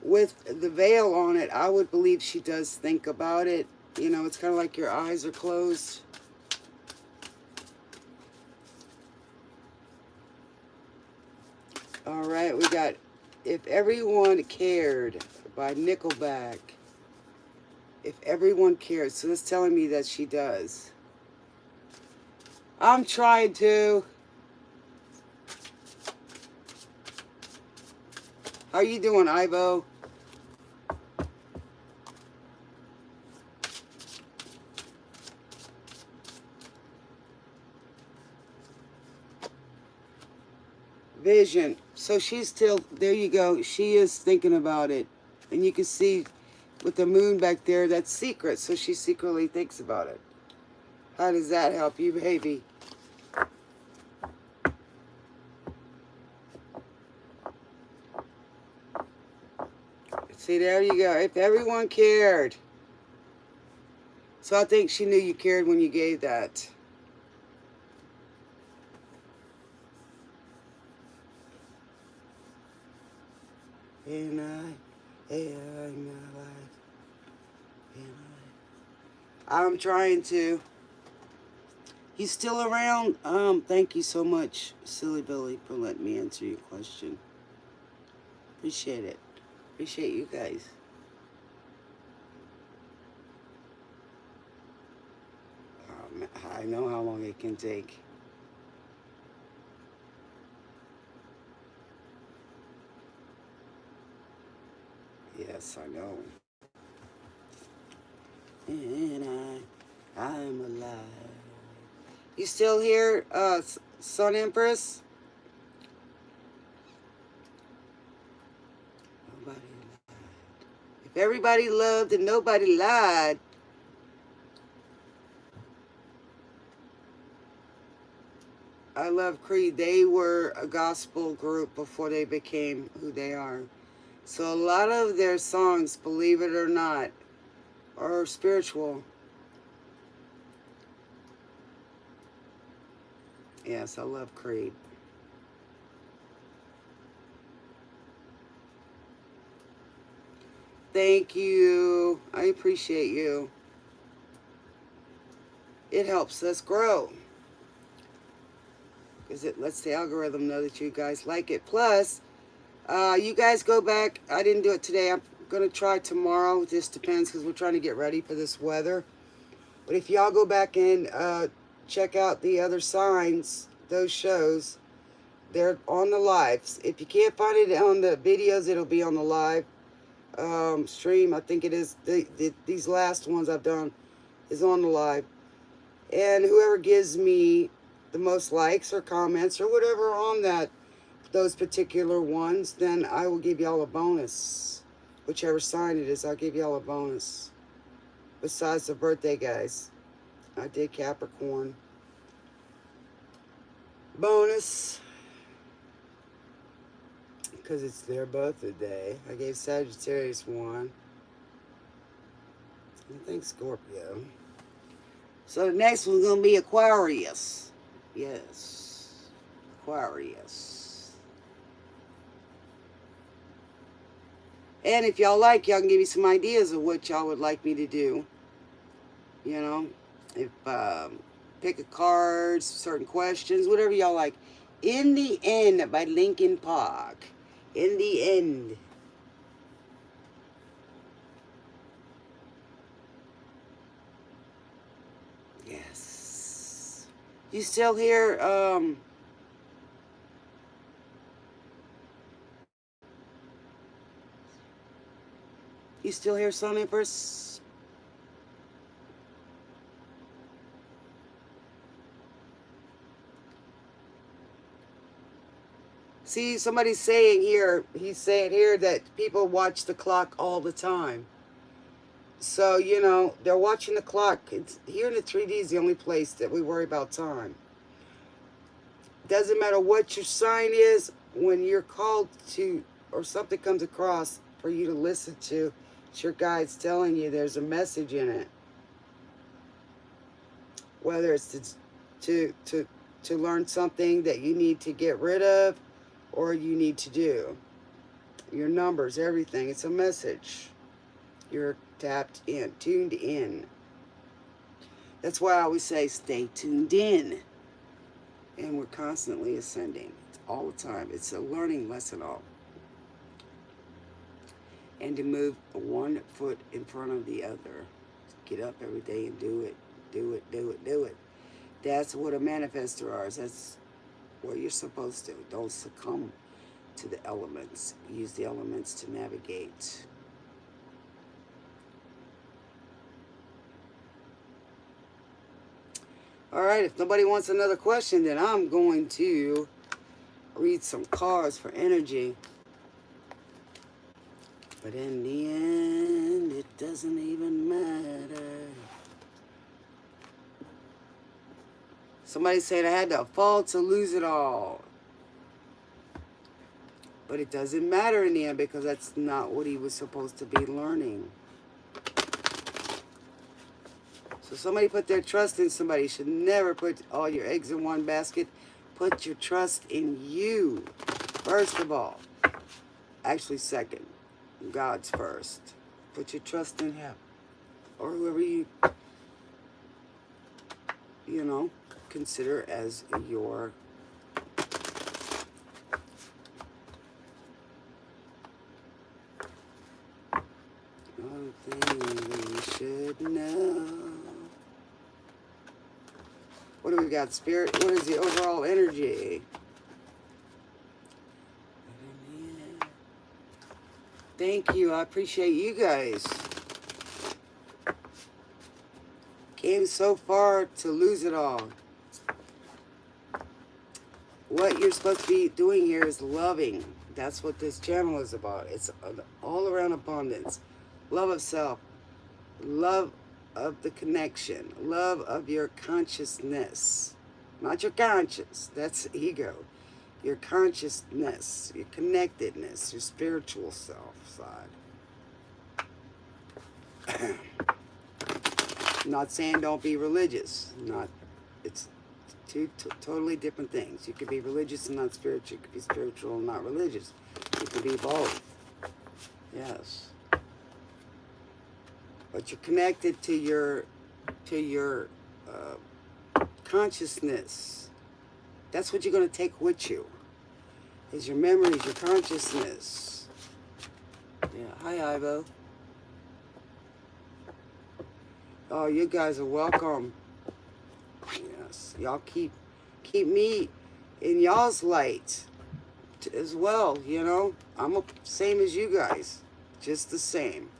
Speaker 1: with the veil on it, I would believe she does think about it. You know, it's kind of like your eyes are closed. All right, we got If Everyone Cared by Nickelback. If Everyone Cared. So that's telling me that she does. I'm trying to. How you doing, Ivo? Vision. So she's still, there you go. She is thinking about it. And you can see with the moon back there, that's secret. So she secretly thinks about it. How does that help you, baby? See, there you go. If everyone cared. So I think she knew you cared when you gave that. And in my life. I'm trying to. You still around? Thank you so much, Silly Billy, for letting me answer your question. Appreciate it. Appreciate you guys. I know how long it can take. Yes, I know. And I'm alive. You still here, Sun Empress? Nobody lied. If everybody loved and nobody lied. I love Creed. They were a gospel group before they became who they are. So a lot of their songs, believe it or not, are spiritual. Yes, I love Creed. Thank you. I appreciate you. It helps us grow. Because it lets the algorithm know that you guys like it. Plus, you guys go back. I didn't do it today. I'm going to try tomorrow. It just depends because we're trying to get ready for this weather. But if y'all go back and check out the other signs, those shows, they're on the lives. If you can't find it on the videos, it'll be on the live stream. I think it is. These last ones I've done is on the live. And whoever gives me the most likes or comments or whatever on those particular ones, then I will give y'all a bonus. Whichever sign it is, I'll give y'all a bonus. Besides the birthday guys. I did Capricorn. Bonus. Because it's their birthday. I gave Sagittarius one. I think Scorpio. So the next one's going to be Aquarius. Yes. Aquarius. And if y'all like, y'all can give me some ideas of what y'all would like me to do. You know, if pick a card, certain questions, whatever y'all like. In the End by Linkin Park. In the End. Yes. You still hear you still hear Sun Empress? See, somebody's saying here, he's saying here that people watch the clock all the time. So, you know, they're watching the clock. It's, here in the 3D is the only place that we worry about time. Doesn't matter what your sign is, when you're called to, or something comes across for you to listen to, it's your guides telling you there's a message in it. Whether it's to learn something that you need to get rid of, or you need to do. Your numbers, everything, it's a message. You're tapped in, tuned in. That's why I always say stay tuned in. And we're constantly ascending. It's all the time. It's a learning lesson all. And to move one foot in front of the other. Get up every day and do it. Do it, do it, do it. That's what a manifestor is. That's what you're supposed to. Don't succumb to the elements. Use the elements to navigate. All right, if nobody wants another question, then I'm going to read some cards for energy. But in the end, it doesn't even matter. Somebody said I had to fall to lose it all. But it doesn't matter in the end because that's not what he was supposed to be learning. So somebody put their trust in somebody. You should never put all your eggs in one basket. Put your trust in you, first of all. Actually, second. God's first. Put your trust in Him. Or whoever you know, consider as your one thing you should know. What do we got, Spirit? What is the overall energy? Thank you. I appreciate you guys. Came so far to lose it all. What you're supposed to be doing here is loving. That's what this channel is about. It's all around abundance. Love of self. Love of the connection. Love of your consciousness. Not your conscience. That's ego. Your consciousness. Your connectedness. Your spiritual self side. Not saying don't be religious. It's two totally different things. You could be religious and not spiritual. You could be spiritual and not religious. You could be both. Yes. But you're connected to your consciousness. That's what you're going to take with you. Is your memories, your consciousness. Yeah. Hi, Ivo. Oh, you guys are welcome. Yes, y'all keep me in y'all's light as well. You know, I'm same as you guys, just the same.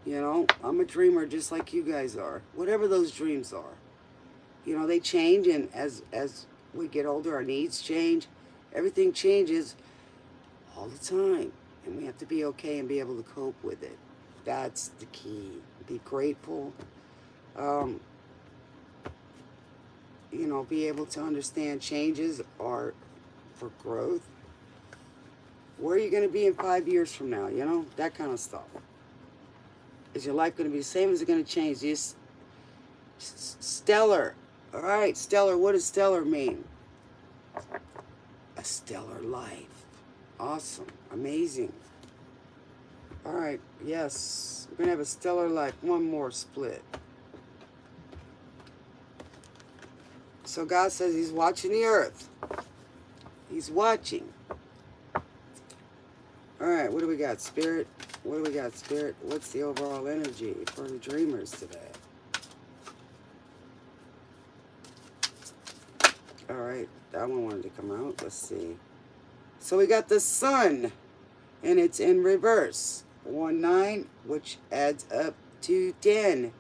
Speaker 1: You know, I'm a dreamer just like you guys are. Whatever those dreams are, you know, they change, and as we get older, our needs change. Everything changes all the time. And we have to be okay and be able to cope with it. That's the key. Be grateful. You know, be able to understand changes are for growth. Where are you going to be in 5 years from now? You know, that kind of stuff. Is your life going to be the same? Is it going to change? Just stellar. All right, stellar. What does stellar mean? A stellar life. Awesome. Amazing. All right. Yes. We're going to have a stellar life. One more split. So God says he's watching the earth. He's watching. All right. What do we got, Spirit? What do we got, Spirit? What's the overall energy for the dreamers today? All right. That one wanted to come out. Let's see. So we got the sun, and it's in reverse. 1, 9, which adds up to 10.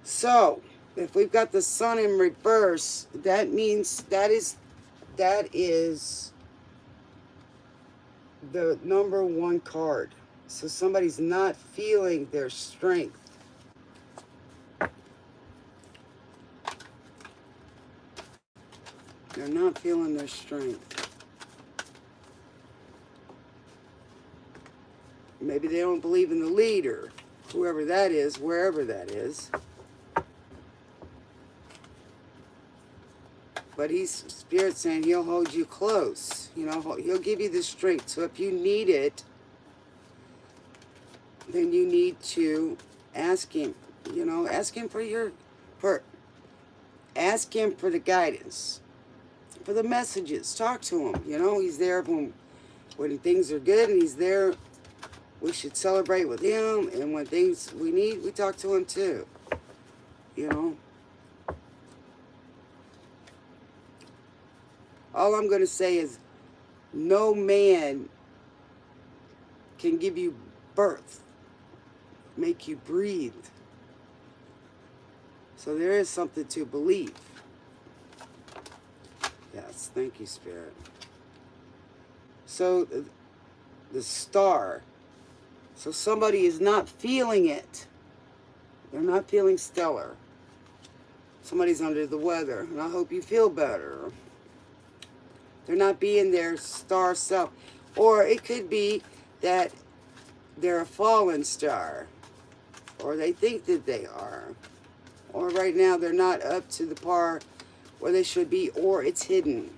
Speaker 1: So, if we've got the sun in reverse, that means that is the number 1 card. So somebody's not feeling their strength. They're not feeling their strength. Maybe they don't believe in the leader, whoever that is, wherever that is. But he's, Spirit saying he'll hold you close. You know, he'll give you the strength. So if you need it, then you need to ask him. You know, ask him ask him for the guidance, for the messages. Talk to him. You know, he's there when things are good, and he's there. We should celebrate with him, and when things we need, we talk to him too. You know. All I'm going to say is no man can give you birth, make you breathe. So there is something to believe. Yes, thank you, Spirit. So the star. So somebody is not feeling it. They're not feeling stellar. Somebody's under the weather, and I hope you feel better. They're not being their star self. Or it could be that they're a fallen star. Or they think that they are. Or right now they're not up to the par where they should be. Or it's hidden.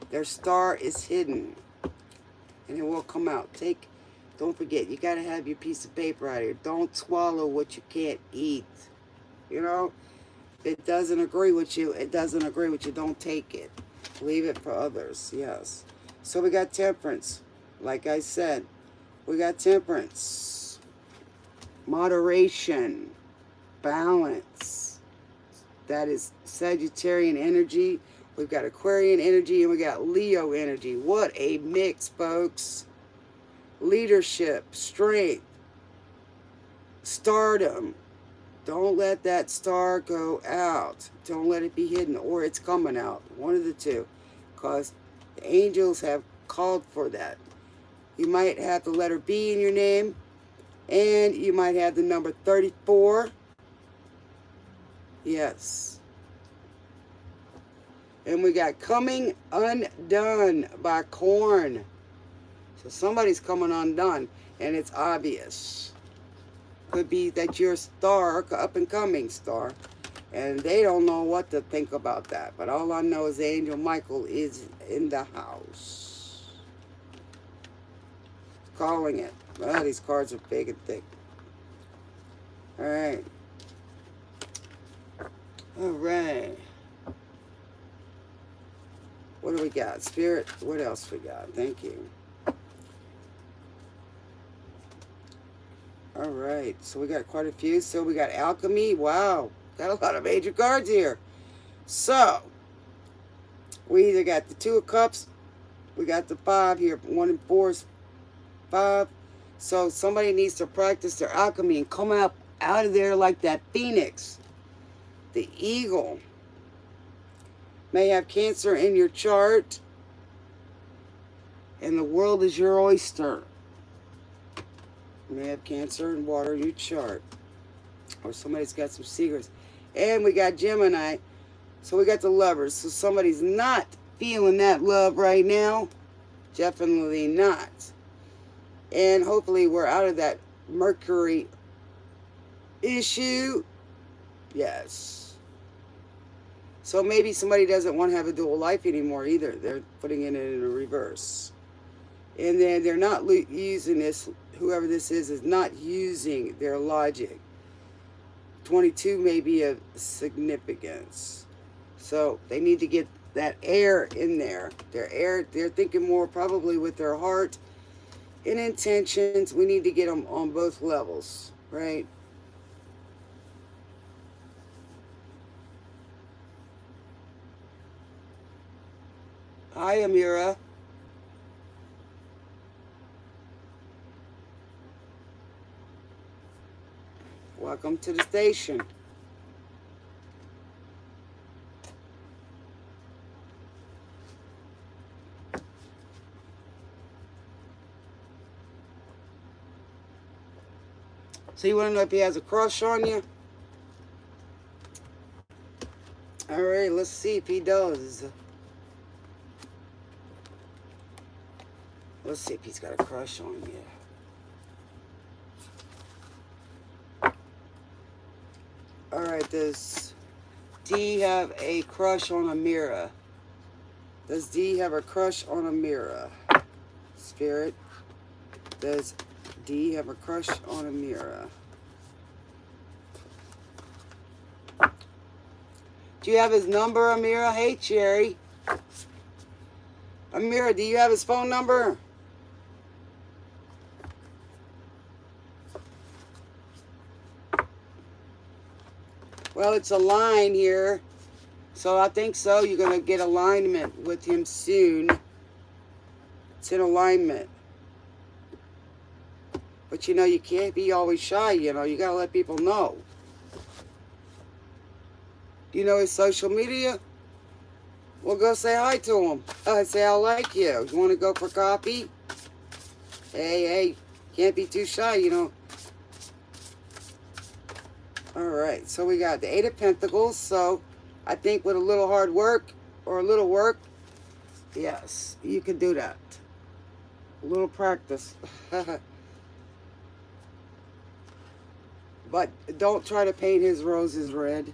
Speaker 1: Their star is hidden. And it will come out. Don't forget, you got to have your piece of paper out here. Don't swallow what you can't eat. You know? If it doesn't agree with you, it doesn't agree with you. Don't take it. Leave it for others, yes. So we got temperance. Like I said, we got temperance. Moderation. Balance. That is Sagittarian energy. We've got Aquarian energy, and we got Leo energy. What a mix, folks. Leadership, strength, stardom. Don't let that star go out. Don't let it be hidden, or it's coming out. One of the two. Because the angels have called for that. You might have the letter B in your name, and you might have the number 34. Yes. And we got Coming Undone by Korn. So somebody's coming undone, and it's obvious. Could be that you're a star, up and coming star, and they don't know what to think about that. But all I know is Angel Michael is in the house. Calling it. Well, these cards are big and thick. All right. All right. What do we got? Spirit, what else we got? Thank you. All right, so we got quite a few. So we got alchemy. Wow, got a lot of major cards here. So we either got the 2 of cups, we got the 5 here. 1 and 4 is 5. So somebody needs to practice their alchemy and come out of there like that phoenix, the eagle. May have Cancer in your chart. And the world is your oyster. You may have Cancer and water in your chart. Or somebody's got some secrets. And we got Gemini. So we got the Lovers. So somebody's not feeling that love right now. Definitely not. And hopefully we're out of that Mercury issue. Yes. So maybe somebody doesn't want to have a dual life anymore either. They're putting it in a reverse. And then they're not using this, whoever this is not using their logic. 22 may be of significance. So they need to get that air in there. They're thinking more probably with their heart and intentions. We need to get them on both levels, right? Hi, Amira. Welcome to the station. So you want to know if he has a crush on you? All right, let's see if he does. Let's see if he's got a crush on you. All right, does D have a crush on Amira? Does D have a crush on Amira? Spirit, does D have a crush on Amira? Do you have his number, Amira? Hey, Cherry. Amira, do you have his phone number? Well, it's a line here. So I think so. You're going to get alignment with him soon. It's in alignment. But you know, you can't be always shy, you know. You got to let people know. Do you know his social media? Well, go say hi to him. Say I like you. You want to go for coffee? Hey, can't be too shy, you know. All right, so we got the Eight of Pentacles. So I think with a little hard work or a little work, yes, you can do that. A little practice. But don't try to paint his roses red.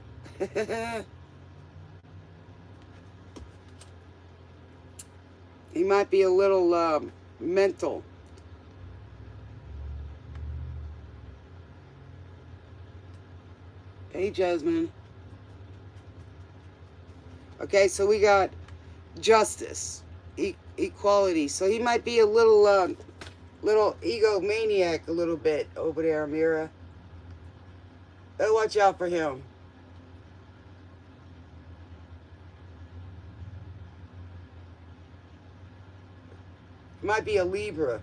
Speaker 1: He might be a little mental. Hey, Jasmine. Okay, so we got justice, equality. So he might be a little egomaniac a little bit over there, Amira. Oh, watch out for him. Might be a Libra.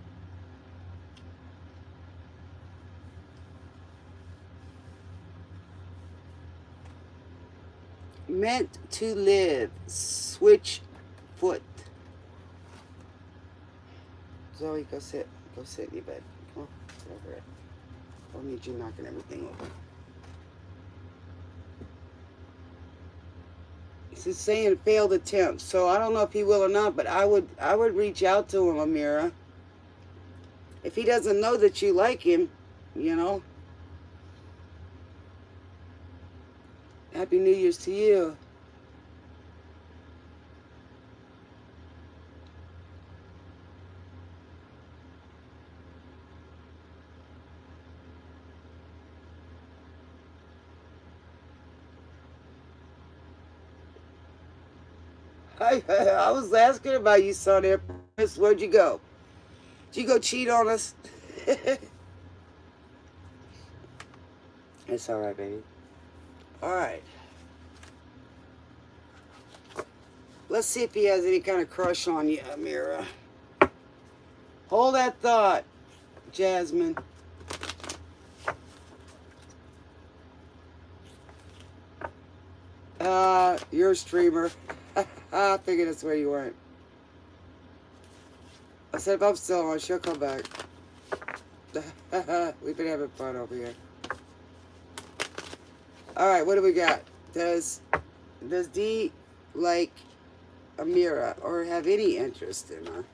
Speaker 1: Meant to live. Switch foot. Zoe, go sit. Go sit in your bed. Come on, sit over there. Don't need you knocking everything over. It's saying failed attempt, so I don't know if he will or not, but I would reach out to him, Amira. If he doesn't know that you like him, you know. Happy New Year's to you. I was asking about you, son. Where'd you go? Did you go cheat on us? It's all right, baby. All right. Let's see if he has any kind of crush on you, Amira. Hold that thought, Jasmine. You're a streamer. I figured that's where you weren't. said if I'm still on, she'll come back. We've been having fun over here. Alright, what do we got? Does D like Amira or have any interest in her?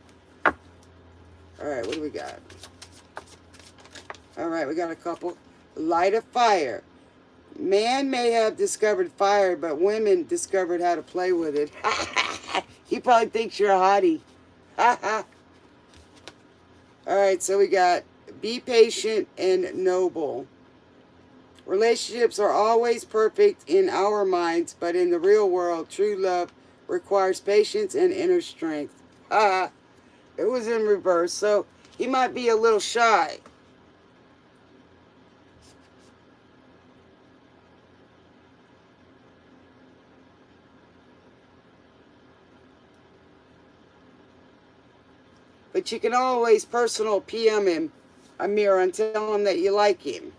Speaker 1: Alright, what do we got? Alright, we got a couple. Light a fire. Man may have discovered fire, but women discovered how to play with it. He probably thinks you're a hottie. Alright, so we got be patient and noble. Relationships are always perfect in our minds, but in the real world, true love requires patience and inner strength. It was in reverse, so he might be a little shy. But you can always personal PM him, Amira, and tell him that you like him.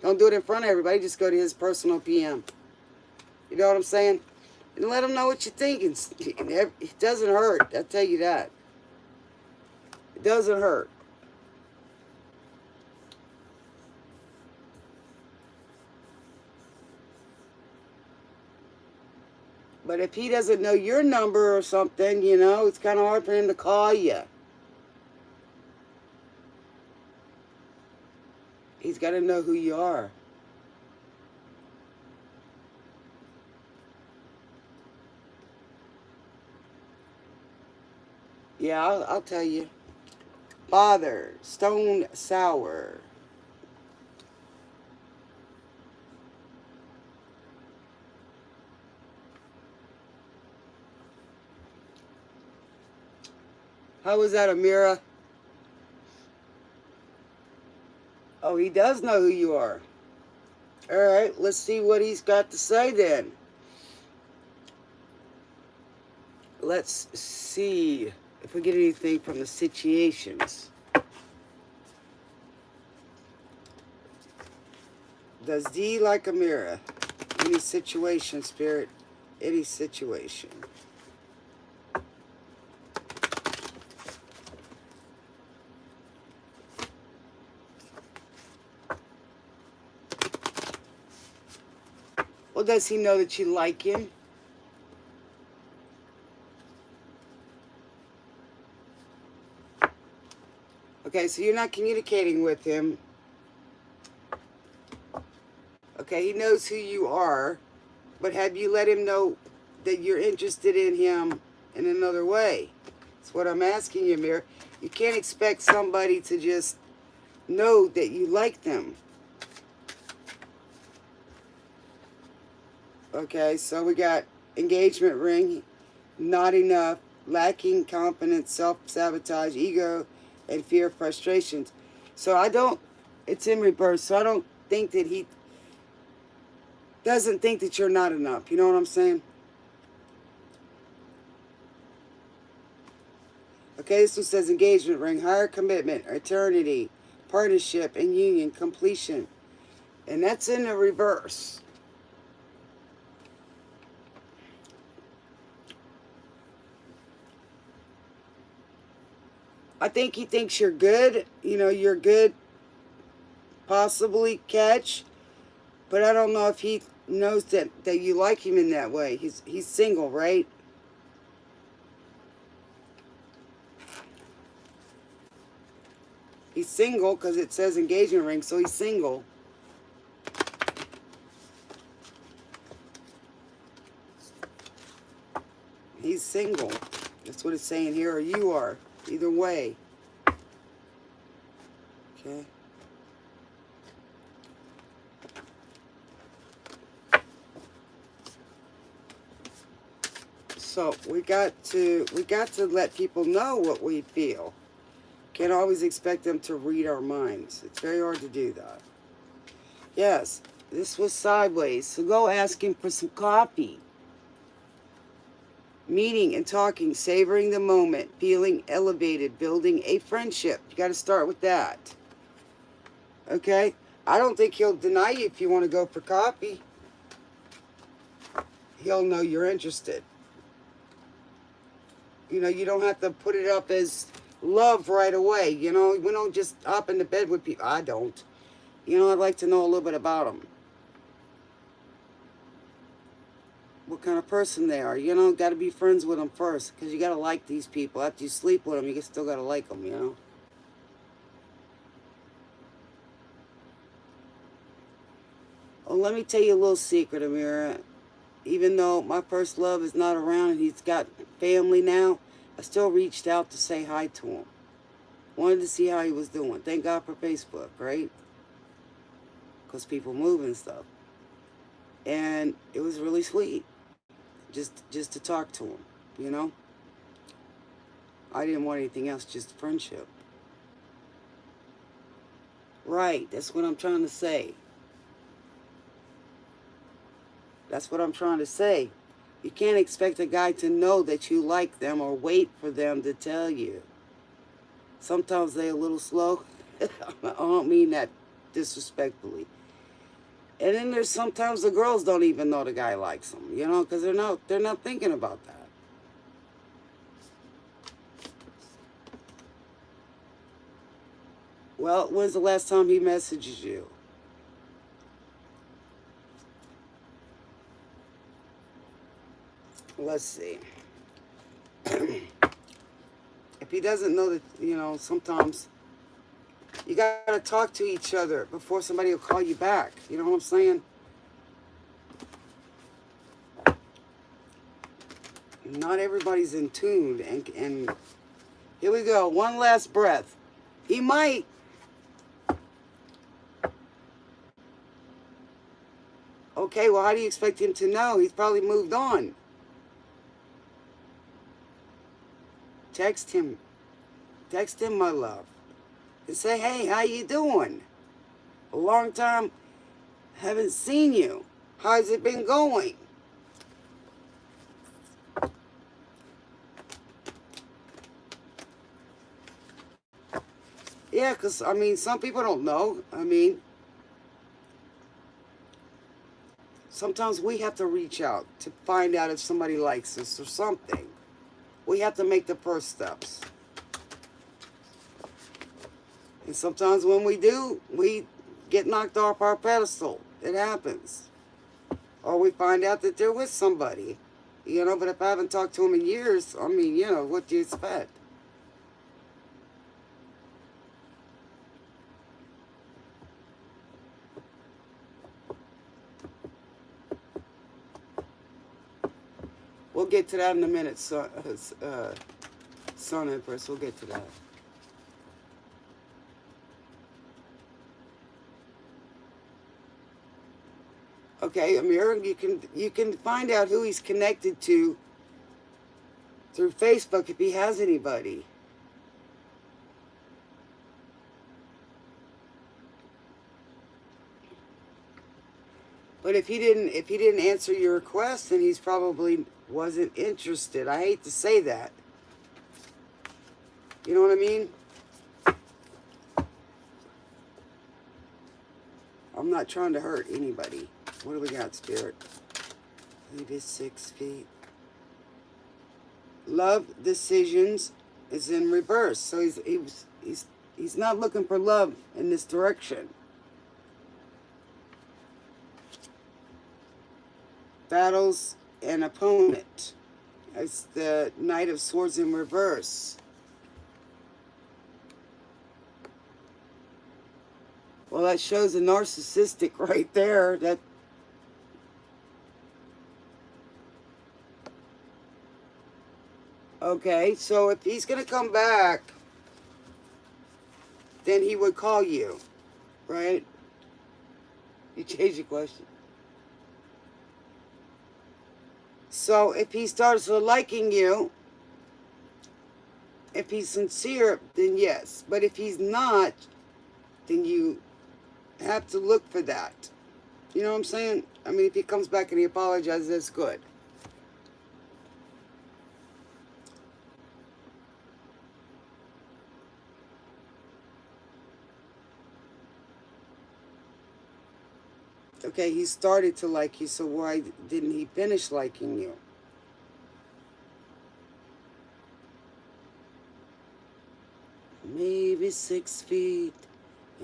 Speaker 1: Don't do it in front of everybody. Just go to his personal PM. You know what I'm saying? And let him know what you're thinking. It doesn't hurt. I'll tell you that. It doesn't hurt. But if he doesn't know your number or something, you know, it's kind of hard for him to call you. He's got to know who you are. Yeah, I'll tell you. Father, stone sour. How was that, Amira? Oh, he does know who you are. All right, let's see what he's got to say then. Let's see if we get anything from the situations. Does D like Amira? Any situation, Spirit? Any situation. Well, does he know that you like him? Okay, so you're not communicating with him. Okay, he knows who you are, but have you let him know that you're interested in him in another way? That's what I'm asking you, Amir. You can't expect somebody to just know that you like them. Okay, so we got engagement ring, not enough, lacking confidence, self-sabotage, ego, and fear, frustrations. So it's in reverse, so I don't think that he doesn't think that you're not enough. You know what I'm saying? Okay, this one says engagement ring, higher commitment, eternity, partnership, and union, completion. And that's in the reverse. I think he thinks you're good. You know, you're good, possibly catch. But I don't know if he knows that you like him in that way. He's single, right? He's single because it says engagement ring, so he's single. He's single. That's what it's saying here, or you are. Either way. Okay. So we got to let people know what we feel. Can't always expect them to read our minds. It's very hard to do that. Yes, this was sideways. So go ask him for some coffee. Meeting and talking, savoring the moment, feeling elevated, building a friendship. You got to start with that. Okay? I don't think he'll deny you if you want to go for coffee. He'll know you're interested. You know, you don't have to put it up as, love right away. You know, we don't just hop into bed with people. I don't. You know, I'd like to know a little bit about them. What kind of person they are. You know, got to be friends with them first. Because you got to like these people. After you sleep with them, you still got to like them, you know. Well, let me tell you a little secret, Amira. Even though my first love is not around and he's got family now, I still reached out to say hi to him. Wanted to see how he was doing. Thank God for Facebook, right? Because people move and stuff. And it was really sweet. Just to talk to him, you know? I didn't want anything else, just friendship. Right, that's what I'm trying to say. That's what I'm trying to say. You can't expect a guy to know that you like them or wait for them to tell you. Sometimes they're a little slow. I don't mean that disrespectfully. And then there's sometimes the girls don't even know the guy likes them, you know, because they're not thinking about that. Well, when's the last time he messaged you? Let's see. If he doesn't know that, you know, sometimes you got to talk to each other before somebody will call you back. You know what I'm saying? Not everybody's in tune. And here we go. One last breath. He might. Okay, well, how do you expect him to know? He's probably moved on. Text him. Text him, my love. And say, hey, how you doing? A long time, haven't seen you. How's it been going? Yeah, because, I mean, some people don't know. I mean, sometimes we have to reach out to find out if somebody likes us or something. We have to make the first steps. And sometimes when we do, we get knocked off our pedestal. It happens. Or we find out that they're with somebody. You know, but if I haven't talked to them in years, I mean, you know, what do you expect? We'll get to that in a minute, Son Empress. We'll get to that. Okay, Amir, you can find out who he's connected to through Facebook if he has anybody. But if he didn't answer your request, then he's probably wasn't interested. I hate to say that. You know what I mean? I'm not trying to hurt anybody. What do we got, Spirit? 3 to 6 feet. Love decisions is in reverse. So he's not looking for love in this direction. Battles an opponent. It's the Knight of Swords in reverse. Well, that shows a narcissistic right there. That okay, so if he's going to come back, then he would call you, right? You changed your question. So if he starts liking you, if he's sincere, then yes. But if he's not, then you have to look for that. You know what I'm saying? I mean, if he comes back and he apologizes, that's good. Okay, he started to like you, so why didn't he finish liking you? Maybe 6 feet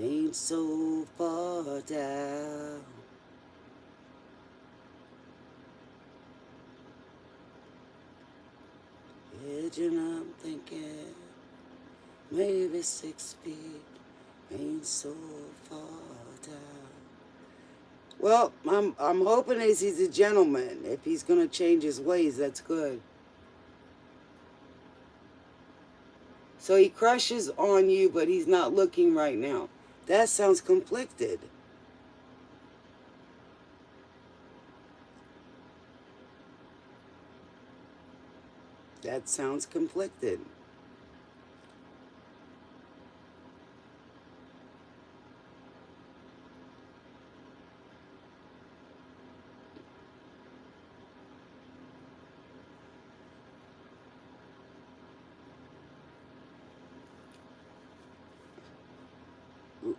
Speaker 1: ain't so far down. Edging, I'm thinking, maybe 6 feet ain't so far down. Well, I'm hoping he's a gentleman. If he's gonna change his ways, that's good. So he crushes on you, but he's not looking right now. That sounds conflicted. That sounds conflicted.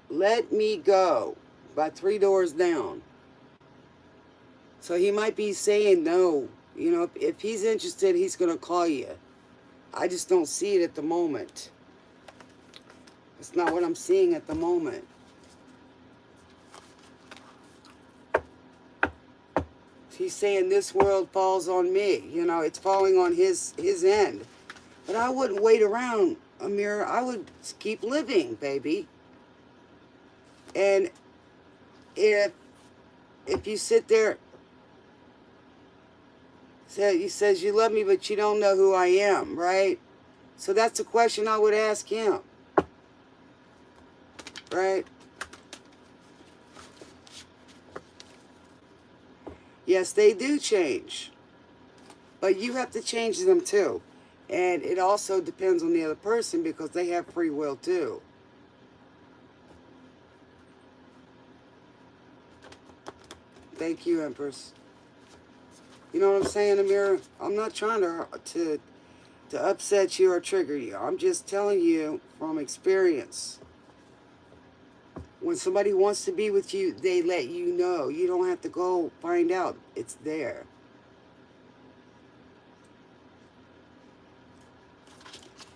Speaker 1: Let me go by 3 doors down. So he might be saying no. You know, if he's interested, he's going to call you. I just don't see it at the moment. It's not what I'm seeing at the moment. He's saying this world falls on me. You know, it's falling on his end. But I wouldn't wait around, Amira. I would keep living, baby. And if you sit there, he says you love me, but you don't know who I am, right? So that's a question I would ask him, right? Yes, they do change, but you have to change them too. And it also depends on the other person because they have free will too. Thank you, Empress. You know what I'm saying, Amira? I'm not trying to upset you or trigger you. I'm just telling you from experience. When somebody wants to be with you, they let you know. You don't have to go find out. It's there.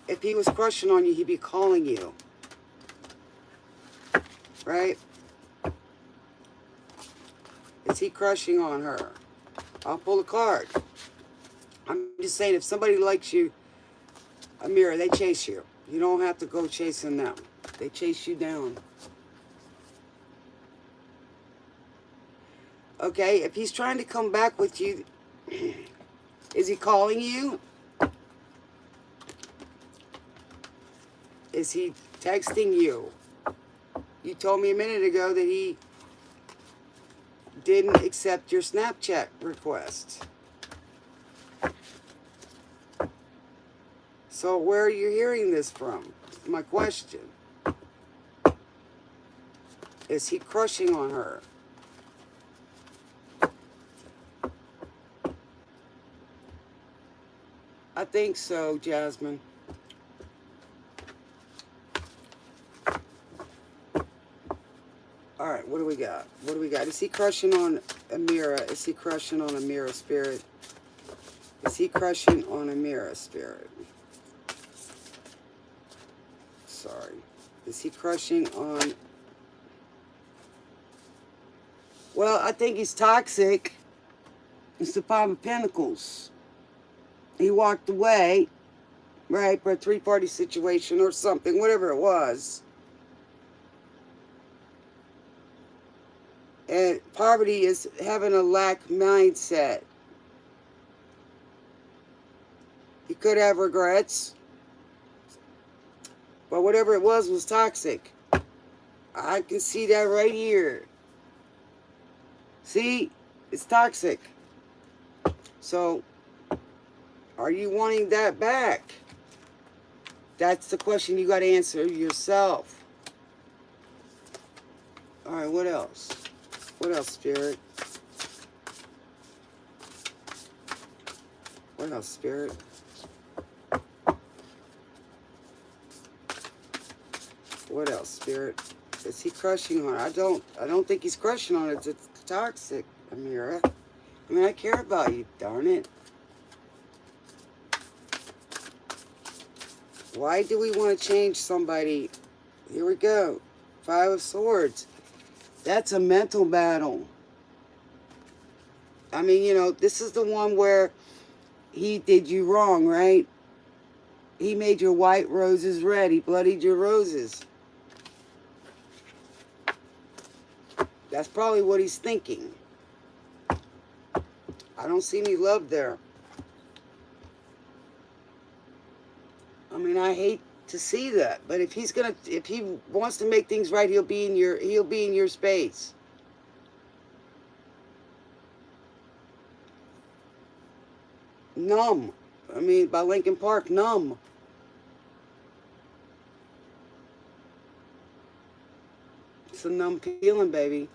Speaker 1: If he was crushing on you, he'd be calling you. Right? Is he crushing on her? I'll pull a card. I'm just saying, if somebody likes you, Amira, they chase you. You don't have to go chasing them. They chase you down. Okay, if he's trying to come back with you, is he calling you? Is he texting you? You told me a minute ago that he didn't accept your Snapchat request. So where are you hearing this from? My question. Is he crushing on her? I think so, Jasmine. All right, what do we got? What do we got? Is he crushing on Amira? Is he crushing on Amira spirit? Is he crushing on Amira spirit? Sorry. Is he crushing on... Well, I think he's toxic. It's the Five of Pentacles. He walked away, right, for a 3-party situation or something, whatever it was. And poverty is having a lack mindset. He could have regrets. But whatever it was toxic. I can see that right here. See? It's toxic. So, are you wanting that back? That's the question you got to answer yourself. All right, what else? What else, Spirit? What else, Spirit? What else, Spirit? Is he crushing on it? I don't think he's crushing on it. It's toxic, Amira. I mean, I care about you, darn it. Why do we want to change somebody? Here we go. 5 of Swords. That's a mental battle. I mean, you know, this is the one where he did you wrong, right? He made your white roses red. He bloodied your roses. That's probably what he's thinking. I don't see any love there. I mean, I hate to see that, but if he wants to make things right, he'll be in your space. Numb. I mean, by Linkin Park, numb. It's a numb feeling, baby.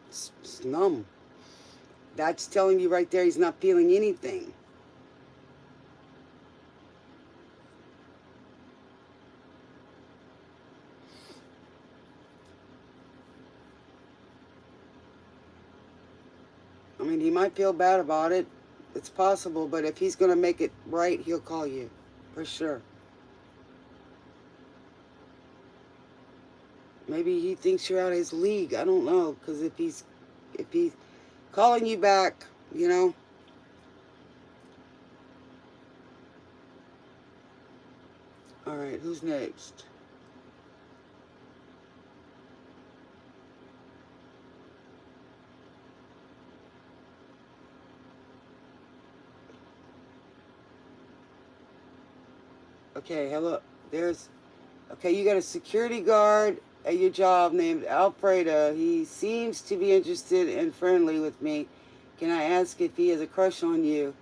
Speaker 1: It's numb. That's telling you right there he's not feeling anything. I mean, he might feel bad about it. It's possible, but if he's going to make it right, he'll call you. For sure. Maybe he thinks you're out of his league. I don't know. Because if he's calling you back, you know. Alright, who's next? Okay, hello. Okay, you got a security guard at your job named Alfredo. He seems to be interested and friendly with me. Can I ask if he has a crush on you?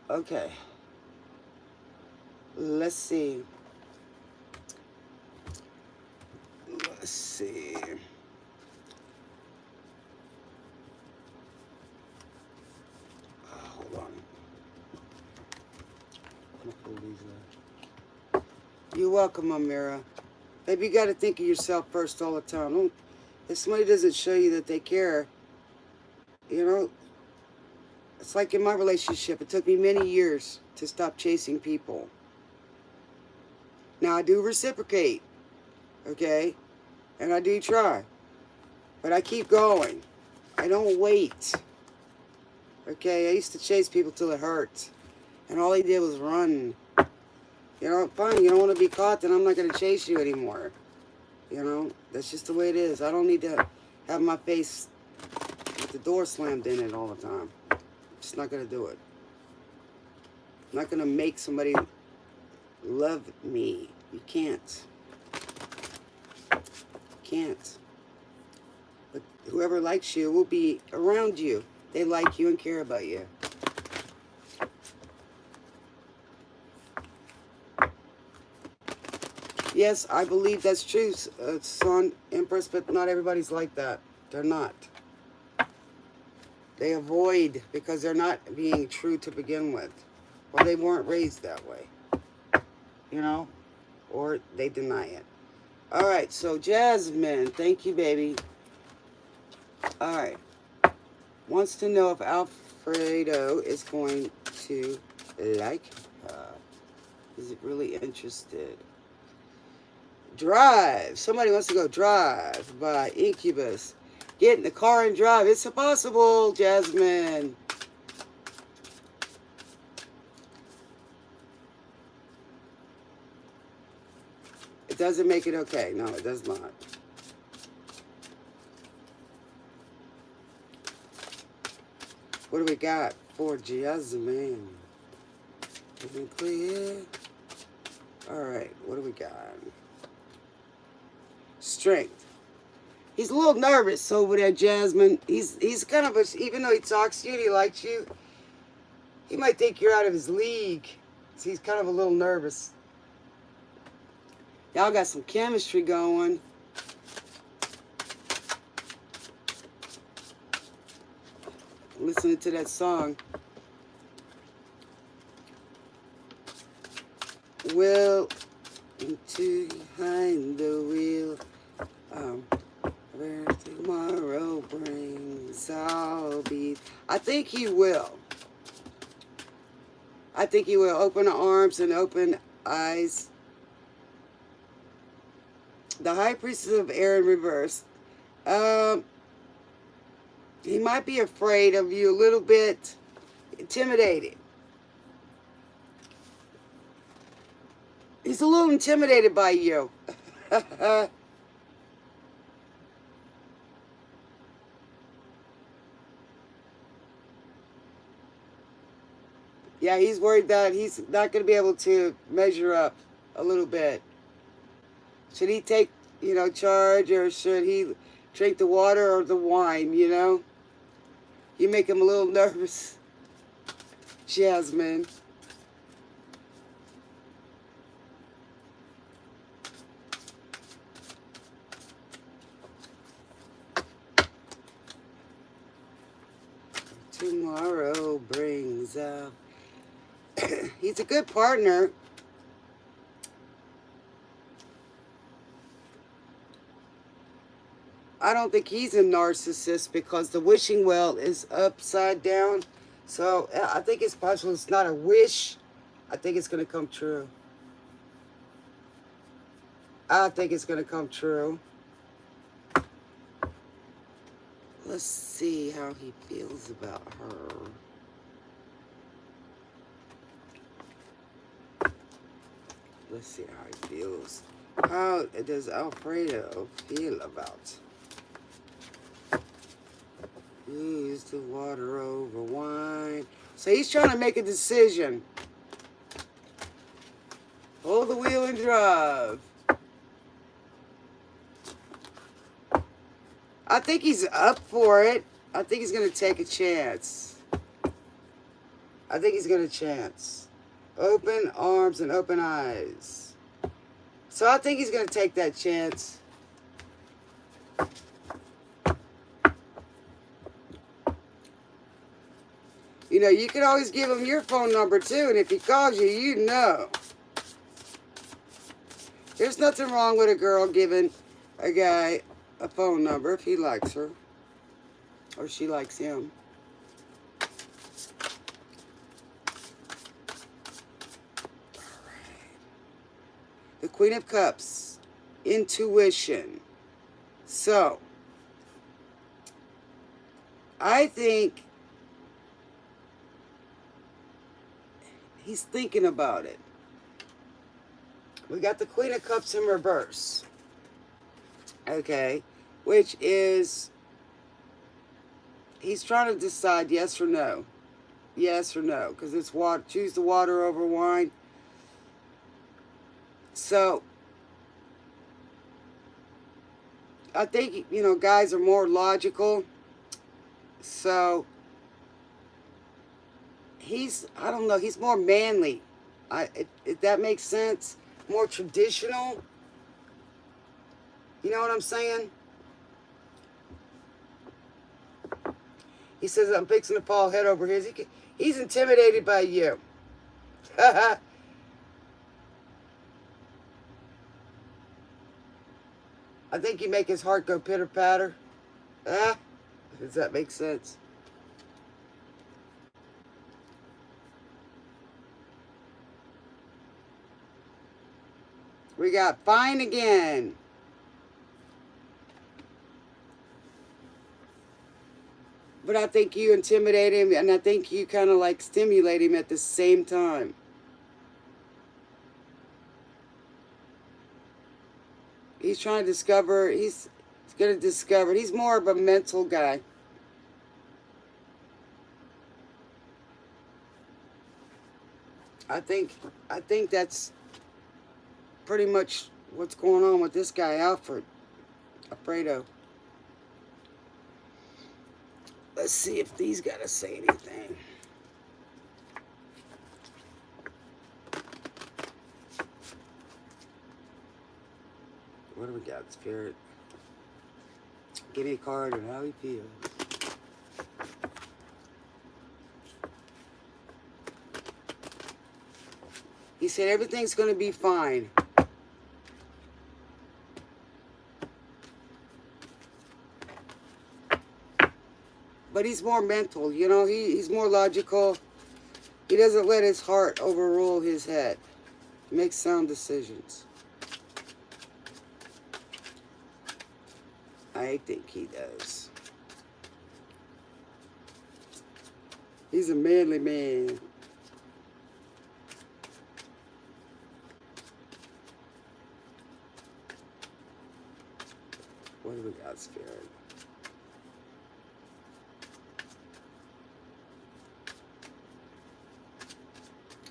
Speaker 1: Okay. Let's see. Let's see. Hold on. You're welcome, Amira. Baby, you got to think of yourself first all the time. If somebody doesn't show you that they care, you know, it's like in my relationship. It took me many years to stop chasing people. Now, I do reciprocate, okay? And I do try. But I keep going. I don't wait. Okay? I used to chase people till it hurt. And all he did was run. You know, fine, you don't want to be caught, then I'm not going to chase you anymore. You know, that's just the way it is. I don't need to have my face with the door slammed in it all the time. I'm just not going to do it. I'm not going to make somebody love me. You can't. You can't. But whoever likes you will be around you. They like you and care about you. Yes, I believe that's true, son, Empress, but not everybody's like that. They're not. They avoid because they're not being true to begin with. Or they weren't raised that way. You know? Or they deny it. Alright, so Jasmine, thank you, baby. Alright. Wants to know if Alfredo is going to like her. Is it really interested? Drive. Somebody wants to go Drive by Incubus. Get in the car and drive. It's impossible, Jasmine. It doesn't make it okay. No, it does not. What do we got for Jasmine? Isn't clear. All right, what do we got? Strength. He's a little nervous over there, Jasmine. He's kind of even though he talks to you and he likes you, he might think you're out of his league. So he's kind of a little nervous. Y'all got some chemistry going. Listening to that song. Will into behind the wheel. Where tomorrow brings, I'll be. I think he will. I think he will open arms and open eyes. The High Priestess of Air in reverse. He might be afraid of you, a little bit intimidated. He's a little intimidated by you. Yeah, he's worried that he's not going to be able to measure up a little bit. Should he take, charge, or should he drink the water or the wine, You make him a little nervous. Jasmine. Tomorrow brings up. He's a good partner. I don't think he's a narcissist because the wishing well is upside down. So I think it's possible it's not a wish. I think it's going to come true. I think it's going to come true. Let's see how he feels about her. Let's see how he feels. How does Alfredo feel about? Use the water over wine. So he's trying to make a decision. Hold the wheel and drive. I think he's up for it. I think he's going to take a chance. I think he's going to chance. Open arms and open eyes. So I think he's going to take that chance. You can always give him your phone number too, and if he calls you, you know. There's nothing wrong with a girl giving a guy a phone number if he likes her or she likes him. The Queen of Cups, intuition. So, I think he's thinking about it. We got the Queen of Cups in reverse. Okay, which is, he's trying to decide yes or no. Yes or no, because it's water. Choose the water over wine. So, I think, guys are more logical. So, I don't know, he's more manly. If that makes sense. More traditional. You know what I'm saying? He says, I'm fixing to fall head over heels. He's intimidated by you. I think you make his heart go pitter-patter. Does that make sense? We got fine again. But I think you intimidate him, and I think you kind of like stimulate him at the same time. He's trying to discover, he's going to discover, he's more of a mental guy. I think that's pretty much what's going on with this guy, Alfredo. Let's see if these got to say anything. What do we got, Spirit? Give me a card and how he feels. He said everything's going to be fine. But he's more mental, he's more logical. He doesn't let his heart overrule his head. He makes sound decisions. I think he does. He's a manly man. What do we got, Spirit?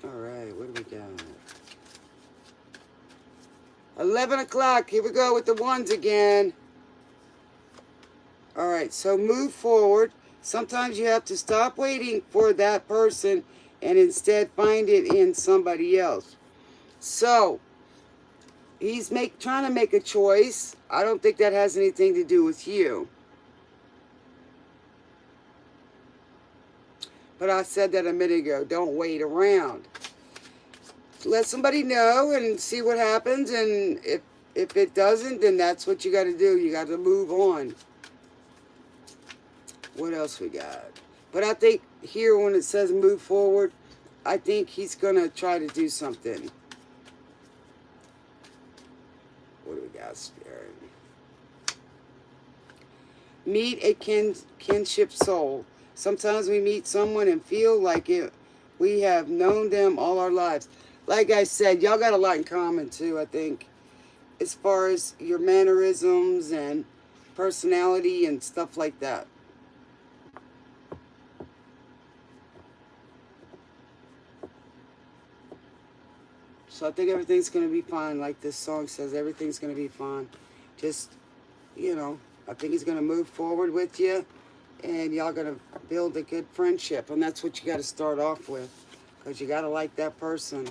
Speaker 1: All right, what do we got? 11 o'clock. Here we go with the ones again. All right, so move forward. Sometimes you have to stop waiting for that person and instead find it in somebody else. So he's trying to make a choice. I don't think that has anything to do with you. But I said that a minute ago. Don't wait around. Let somebody know and see what happens. And if it doesn't, then that's what you got to do. You got to move on. What else we got? But I think here when it says move forward, I think he's going to try to do something. What do we got, Spirit? Meet a kinship soul. Sometimes we meet someone and feel like we have known them all our lives. Like I said, y'all got a lot in common too, I think, as far as your mannerisms and personality and stuff like that. So I think everything's going to be fine. Like this song says, everything's going to be fine. Just, you know, I think he's going to move forward with you. And y'all going to build a good friendship. And that's what you got to start off with. Because you got to like that person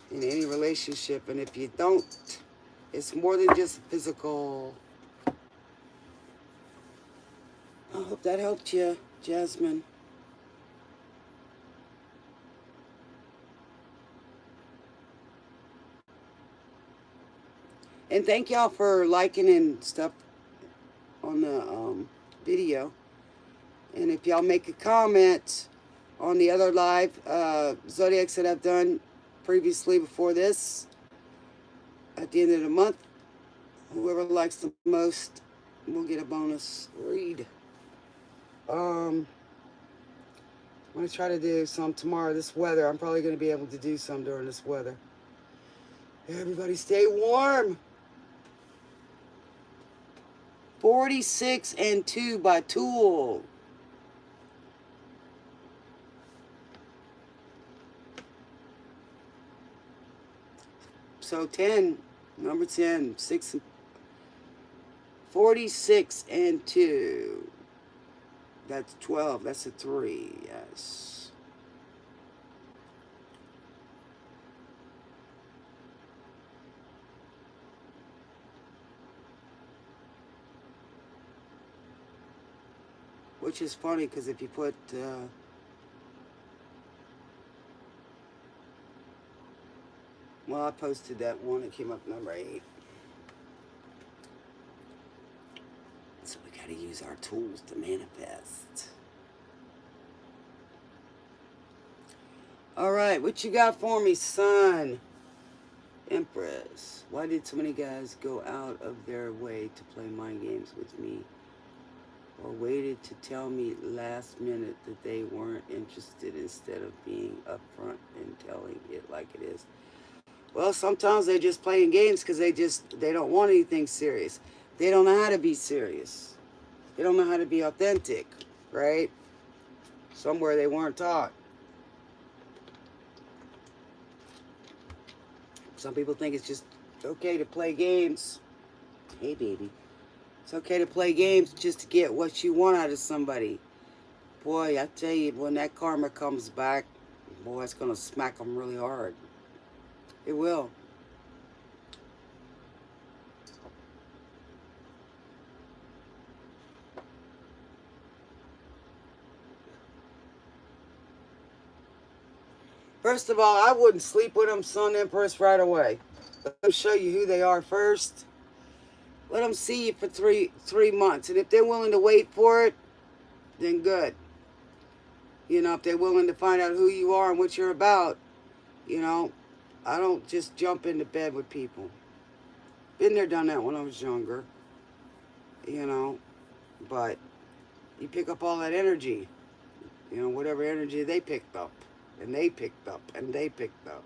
Speaker 1: in any relationship. And if you don't, it's more than just physical. I hope that helped you, Jasmine. And thank y'all for liking and stuff on the video. And if y'all make a comment on the other live Zodiacs that I've done previously before this, at the end of the month, whoever likes the most will get a bonus read. I'm going to try to do some tomorrow. This weather, I'm probably going to be able to do some during this weather. Everybody stay warm. 46 and 2 by Tool. So 10, number 10, 46 and 2. That's 12. That's a 3, yes. Which is funny because if you put well, I posted that one that came up number 8. So we got to use our tools to manifest. All right, what you got for me, son? Empress. Why did so many guys go out of their way to play mind games with me? Or waited to tell me last minute that they weren't interested instead of being upfront and telling it like it is? Well, sometimes they're just playing games because they don't want anything serious. They don't know how to be serious. They don't know how to be authentic, right? Somewhere they weren't taught. Some people think it's just okay to play games. Hey, baby. It's okay to play games just to get what you want out of somebody. Boy, I tell you, when that karma comes back, boy, it's going to smack them really hard. It will. First of all, I wouldn't sleep with them, Sun Empress, right away. Let them show you who they are first. Let them see you for three months. And if they're willing to wait for it, then good. You know, if they're willing to find out who you are and what you're about, you know, I don't just jump into bed with people. Been there, done that when I was younger, you know, but you pick up all that energy, you know, whatever energy they picked up, and they picked up, and they picked up.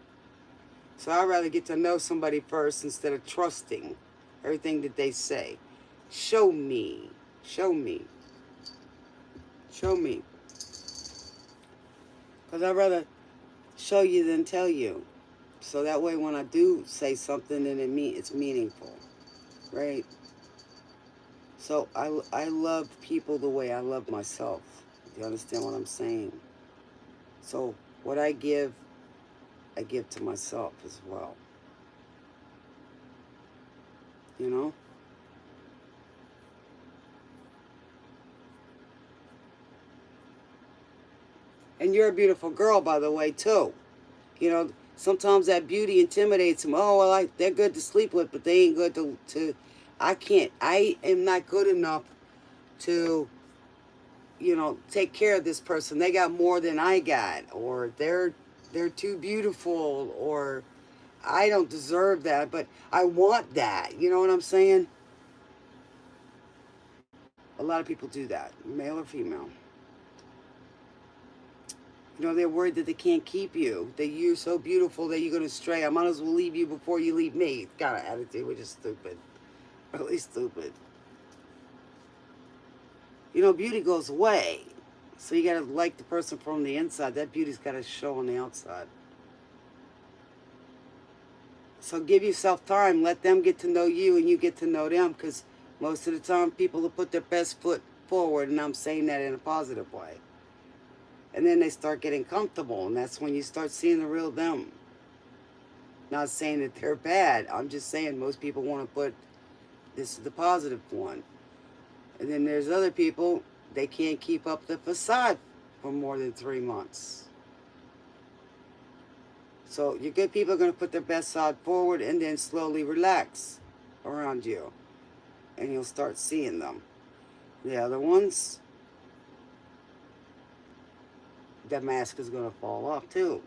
Speaker 1: So I'd rather get to know somebody first instead of trusting everything that they say. Show me. Show me. Show me. Because I'd rather show you than tell you. So that way when I do say something, then it's meaningful. Right? So I love people the way I love myself. Do you understand what I'm saying? So what I give to myself as well. You know? And you're a beautiful girl, by the way, too. You know, sometimes that beauty intimidates them. Oh, well, they're good to sleep with, but they ain't good to I am not good enough to, you know, take care of this person. They got more than I got, or they're too beautiful, or I don't deserve that, but I want that. You know what I'm saying? A lot of people do that, male or female. You know, they're worried that they can't keep you, that you're so beautiful that you're going to stray. I might as well leave you before you leave me. Kind of attitude, which is stupid. Really stupid. You know, beauty goes away. So you got to like the person from the inside. That beauty's got to show on the outside. So give yourself time. Let them get to know you and you get to know them. Because most of the time people will put their best foot forward. And I'm saying that in a positive way. And then they start getting comfortable. And that's when you start seeing the real them. Not saying that they're bad. I'm just saying most people want to put, this is the positive one. And then there's other people, they can't keep up the facade for more than 3 months. So your good people are going to put their best side forward and then slowly relax around you. And you'll start seeing them. The other ones, that mask is going to fall off too.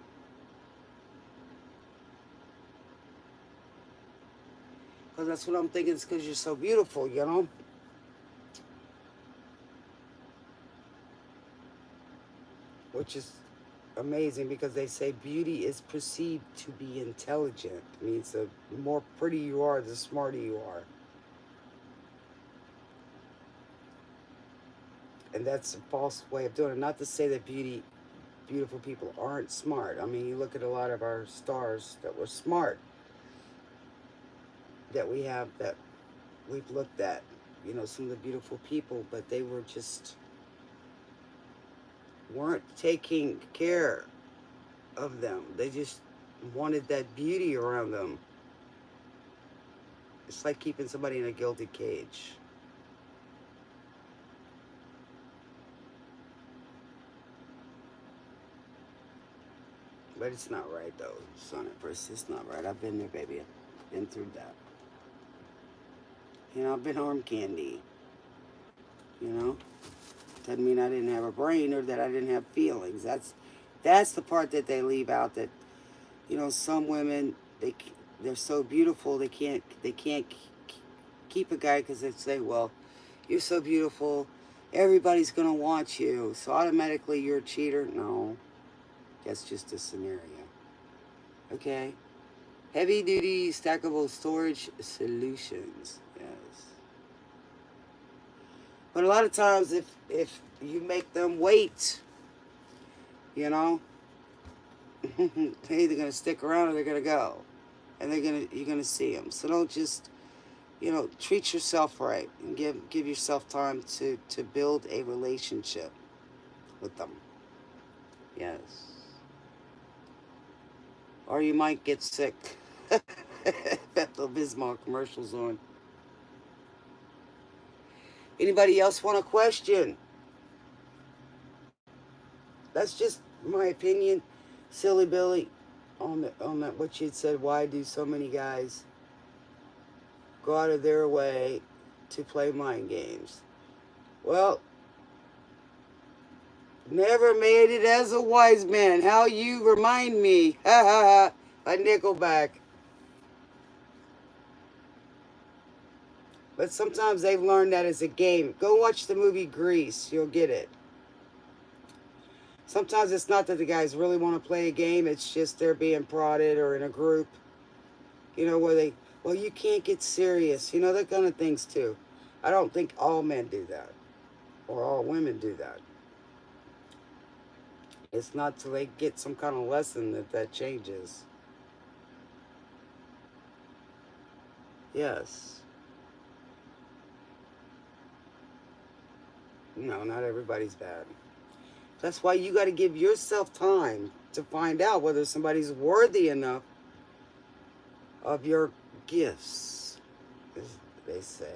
Speaker 1: Because that's what I'm thinking, it's because you're so beautiful, you know? Which is amazing because they say beauty is perceived to be intelligent. I mean, the more pretty you are, the smarter you are. And that's a false way of doing it. Not to say that beautiful people aren't smart. I mean, you look at a lot of our stars that were smart, that we have, that we've looked at, you know, some of the beautiful people, but they were just weren't taking care of them. They just wanted that beauty around them. It's like keeping somebody in a gilded cage. But it's not right, though, son. At first, it's not right. I've been there, baby. I've been through that. You know, I've been arm candy. You know? Doesn't mean I didn't have a brain or that I didn't have feelings. That's the part that they leave out, that, you know, some women, they're so beautiful, they can't keep a guy because they say, well, you're so beautiful, everybody's going to want you, so automatically you're a cheater. No. That's just a scenario. Okay? Heavy duty stackable storage solutions. Yes. But a lot of times if you make them wait, you know, they're either gonna stick around or they're gonna go. And you're gonna see them. So don't just, you know, treat yourself right and give yourself time to build a relationship with them. Yes. Or you might get sick. Pepto-Bismol commercials on. Anybody else want a question? That's just my opinion, silly Billy, on that what you had said. Why do so many guys go out of their way to play mind games? Well, Never made it as a wise man. How you remind me. Ha ha ha. A Nickelback. But sometimes they've learned that as a game. Go watch the movie Grease. You'll get it. Sometimes it's not that the guys really want to play a game. It's just they're being prodded or in a group. You know, where they, well, you can't get serious. You know, that kind of things too. I don't think all men do that. Or all women do that. It's not till they get some kind of lesson that changes. Yes. No, not everybody's bad. That's why you got to give yourself time to find out whether somebody's worthy enough of your gifts, as they say.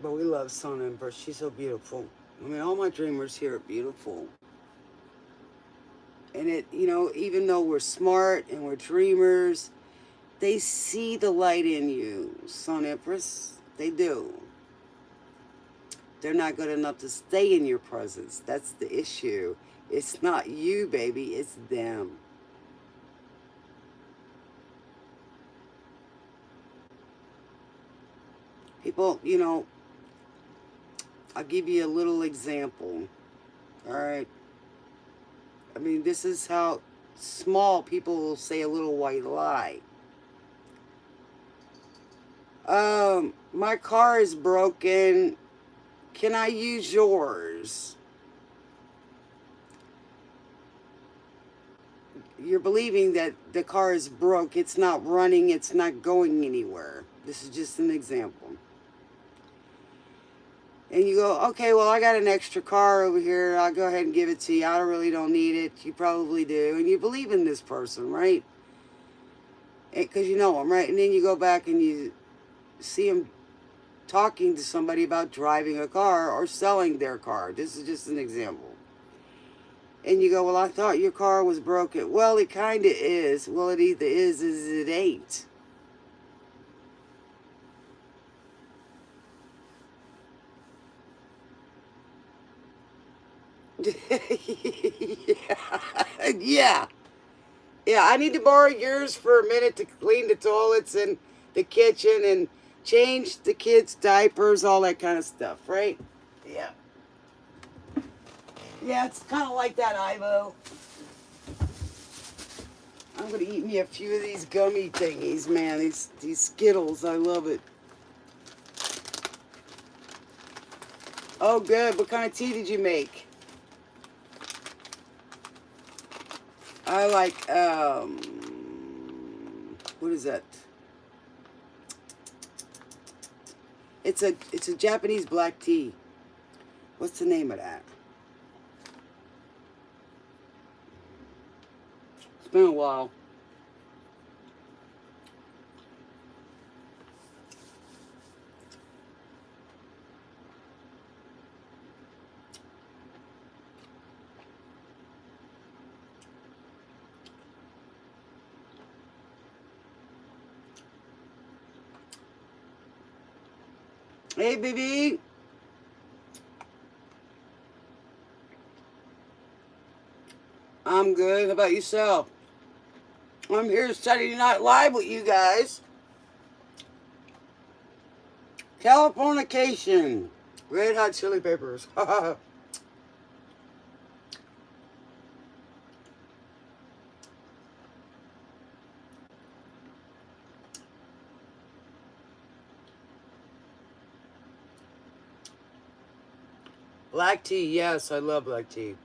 Speaker 1: But we love Sun Empress. She's so beautiful. I mean, all my dreamers here are beautiful. And it, you know, even though we're smart and we're dreamers, they see the light in you, Sun Empress. They do. They're not good enough to stay in your presence. That's the issue. It's not you, baby. It's them. People, you know, I'll give you a little example. All right. I mean, this is how small people will say a little white lie. My car is broken. Can I use yours? You're believing that the car is broke. It's not running. It's not going anywhere. This is just an example. And you go, okay, well, I got an extra car over here. I'll go ahead and give it to you. I really don't need it. You probably do. And you believe in this person, right? Because you know them, right? And then you go back and you see them talking to somebody about driving a car or selling their car. This is just an example. And you go, well, I thought your car was broken. Well, it kind of is. Well, it either is or it ain't. Yeah. Yeah, I need to borrow yours for a minute to clean the toilets and the kitchen and change the kids' diapers, all that kind of stuff, right? Yeah. Yeah, it's kind of like that, Ivo. I'm going to eat me a few of these gummy thingies, man. These Skittles, I love it. Oh, good. What kind of tea did you make? I like, what is that? It's a Japanese black tea. What's the name of that? It's been a while. Hey, baby. I'm good. How about yourself? I'm here Saturday Night Live with you guys. Californication. Red Hot Chili Peppers. Black tea. Yes, I love black tea.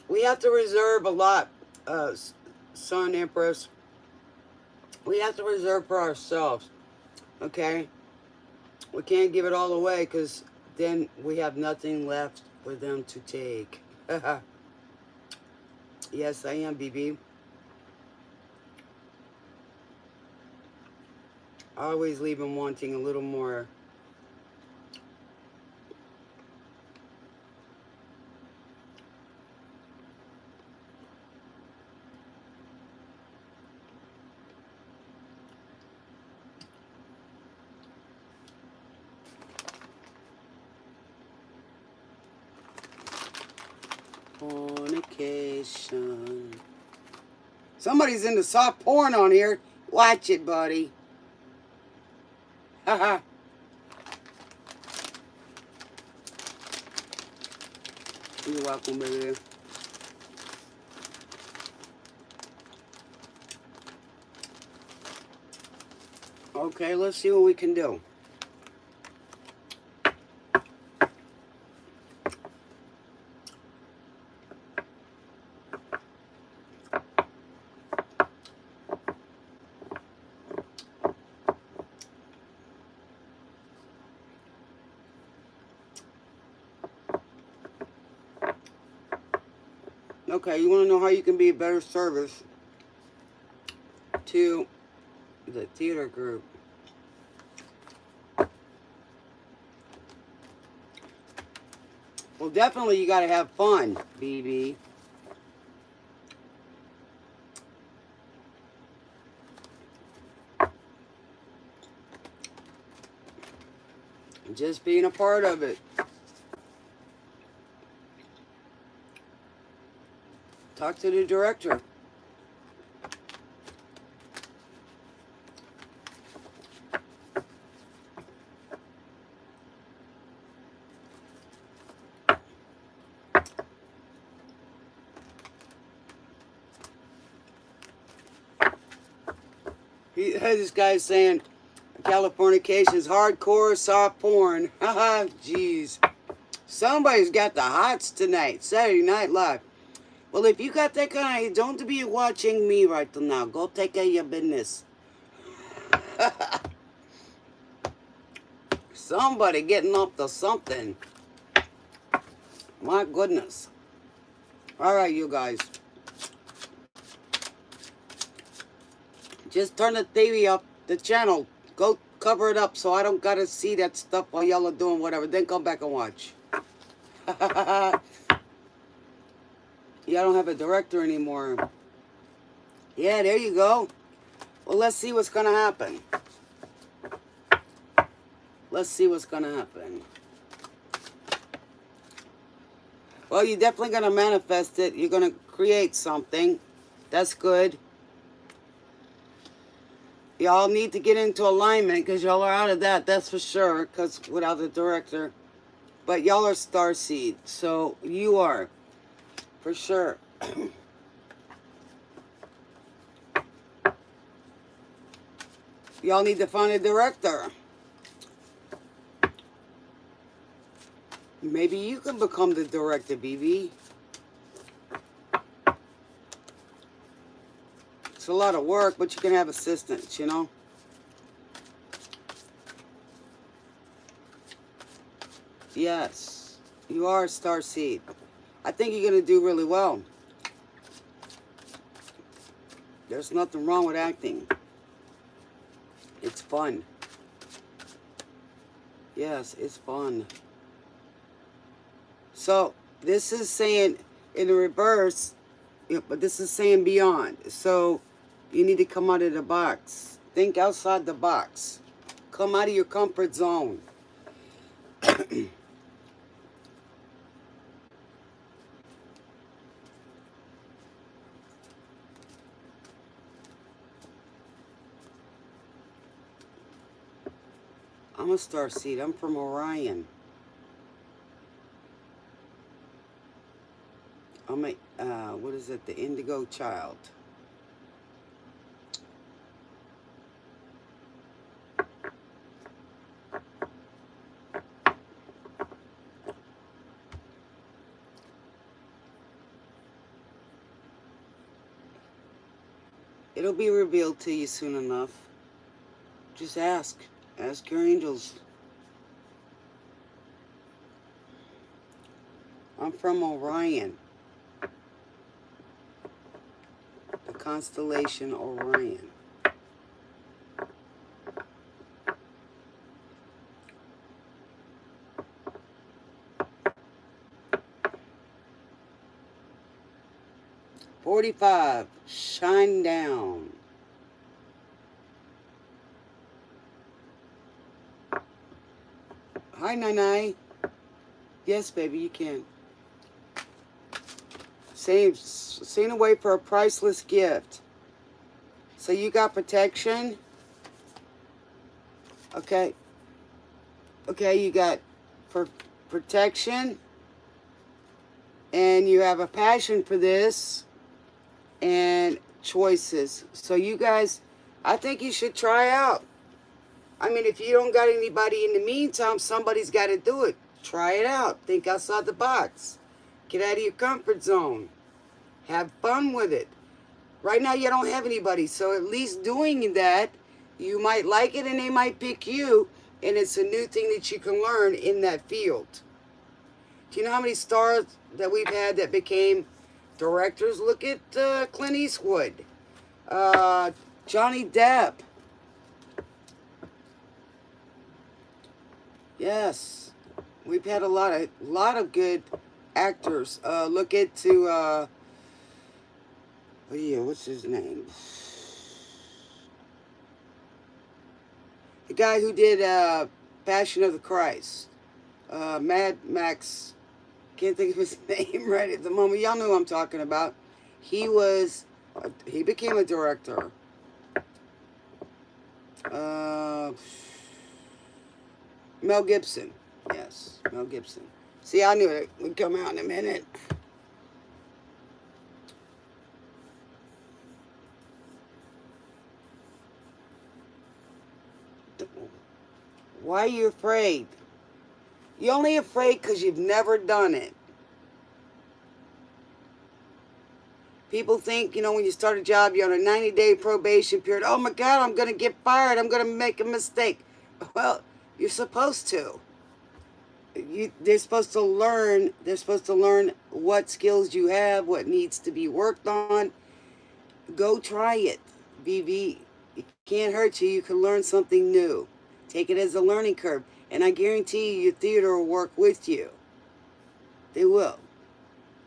Speaker 1: We have to reserve a lot, Sun Empress. We have to reserve for ourselves, okay? We can't give it all away because then we have nothing left for them to take. Yes, I am, BB. I always leave them wanting a little more. Fornication. Somebody's into soft porn on here. Watch it, buddy. Haha. You're welcome, baby. Okay, let's see what we can do. Okay, you want to know how you can be a better service to the theater group? Well, definitely you got to have fun, BB. Just being a part of it. Talk to the director. He had this guy saying Californication is hardcore soft porn. Haha, jeez. Somebody's got the hots tonight. Saturday Night Live. Well, if you got that kind of, don't be watching me right now. Go take care of your business. Somebody getting up to something. My goodness. All right, you guys. Just turn the TV up, the channel. Go cover it up so I don't got to see that stuff while y'all are doing whatever. Then come back and watch. Y'all don't have a director anymore. Yeah, there you go. Well, let's see what's going to happen. Let's see what's going to happen. Well, you're definitely going to manifest it. You're going to create something. That's good. Y'all need to get into alignment because y'all are out of that. That's for sure. Because without the director. But y'all are starseed. So you are. For sure. Y'all need to find a director. Maybe you can become the director, BB. It's a lot of work, but you can have assistants, you know? Yes. You are a starseed. I think you're going to do really well. There's nothing wrong with acting. It's fun. Yes, it's fun. So, this is saying in the reverse, but this is saying beyond. So, you need to come out of the box. Think outside the box. Come out of your comfort zone. I'm a starseed. I'm from Orion. I'm a, what is it? The indigo child. It'll be revealed to you soon enough. Just ask. Ask your angels. I'm from Orion. The constellation Orion. $45. Shine down. Hi, Nai. Yes, baby, you can. Seen away for a priceless gift. So you got protection. Okay. Okay, you got for protection. And you have a passion for this. And choices. So you guys, I think you should try out. I mean, if you don't got anybody in the meantime, somebody's got to do it. Try it out. Think outside the box. Get out of your comfort zone. Have fun with it. Right now, you don't have anybody. So at least doing that, you might like it and they might pick you. And it's a new thing that you can learn in that field. Do you know how many stars that we've had that became directors? Look at Clint Eastwood. Johnny Depp. Yes. We've had a lot of good actors. Look at oh yeah, what's his name? The guy who did Passion of the Christ. Mad Max. Can't think of his name right at the moment. Y'all know who I'm talking about. He became a director. Mel Gibson. Yes, Mel Gibson. See, I knew it would come out in a minute. Why are you afraid? You're only afraid because you've never done it. People think, you know, when you start a job, you're on a 90-day probation period. Oh my God, I'm going to get fired. I'm going to make a mistake. Well, you're supposed to. They're supposed to learn. They're supposed to learn what skills you have, what needs to be worked on. Go try it, BB. It can't hurt you. You can learn something new. Take it as a learning curve. And I guarantee you, your theater will work with you. They will.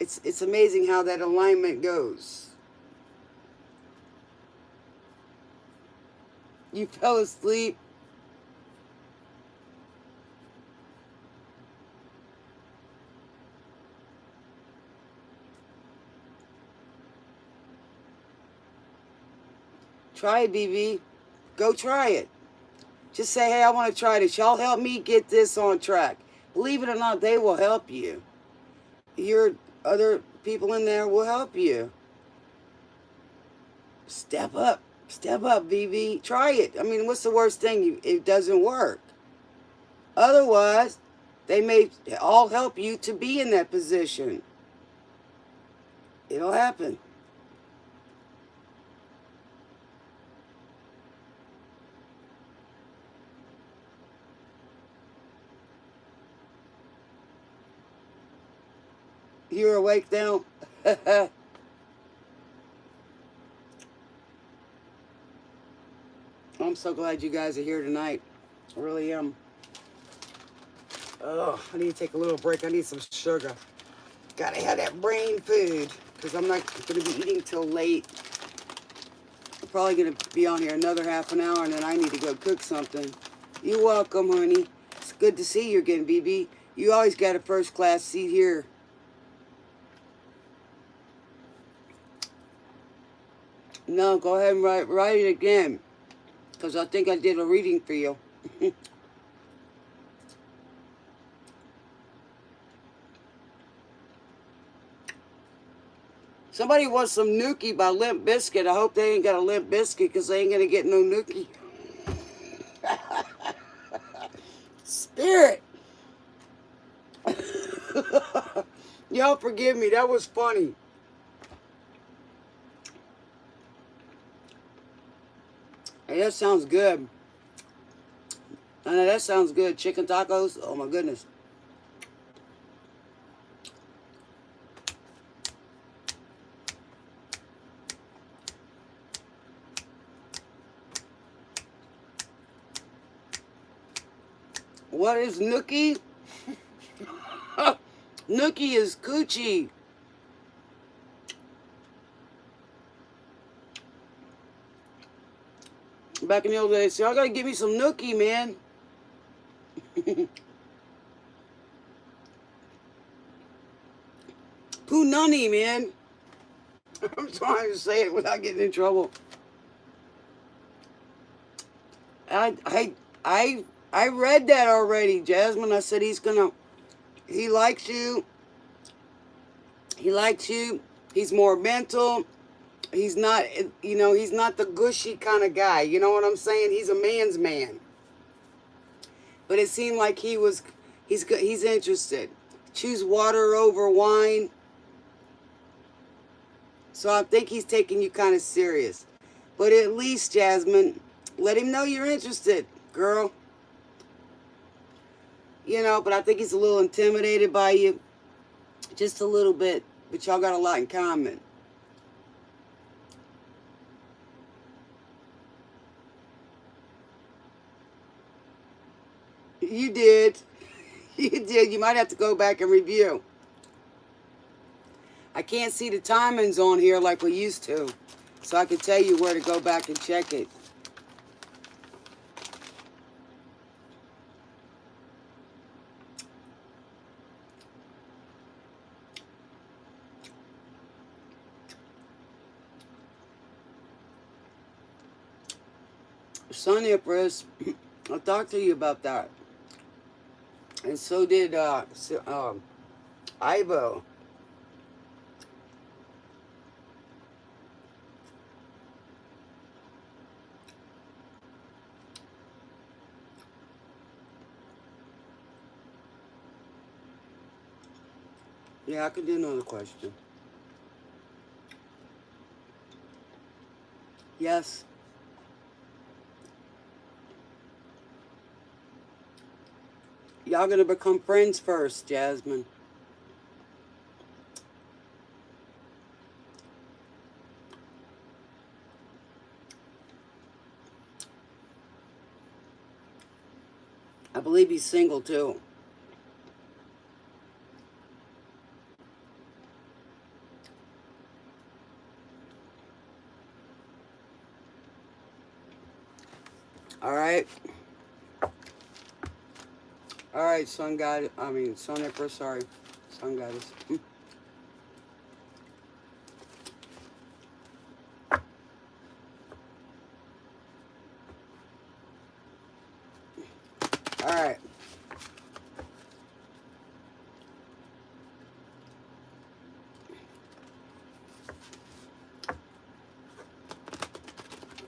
Speaker 1: It's amazing how that alignment goes. You fell asleep. Try it, BB. Go try it. Just say, hey, I want to try this. Y'all help me get this on track. Believe it or not, they will help you. Your other people in there will help you. Step up. Step up, BB. Try it. I mean, what's the worst thing? It doesn't work. Otherwise, they may all help you to be in that position. It'll happen. You're awake now? I'm so glad you guys are here tonight. I really am. Oh, I need to take a little break. I need some sugar. Gotta have that brain food because I'm not going to be eating till late. I'm probably going to be on here another half an hour and then I need to go cook something. You're welcome, honey. It's good to see you again, BB. You always got a first class seat here. No, go ahead and write it again. Because I think I did a reading for you. Somebody wants some Nookie by Limp Bizkit. I hope they ain't got a Limp Bizkit because they ain't going to get no Nookie. Spirit. Y'all forgive me. That was funny. Hey, that sounds good. I know that sounds good. Chicken tacos. Oh my goodness. What is Nookie? Nookie is coochie. Back in the old days, y'all gotta give me some Nookie, man. Punani, man. I'm trying to say it without getting in trouble. I read that already, Jasmine. I said he likes you. He likes you. He's more mental. He's not, he's not the gushy kind of guy. You know what I'm saying? He's a man's man. But it seemed like he's interested. Choose water over wine. So I think he's taking you kind of serious. But at least, Jasmine, let him know you're interested, girl. But I think he's a little intimidated by you. Just a little bit. But y'all got a lot in common. You did. You did. You might have to go back and review. I can't see the timings on here like we used to. So I can tell you where to go back and check it. Sun Empress, I'll talk to you about that. And so did Ivo. Yeah, I could do another question. Yes. Y'all gonna become friends first, Jasmine. I believe he's single too. All right. All right, Sun Emperor, sorry. Sun Goddess. All right.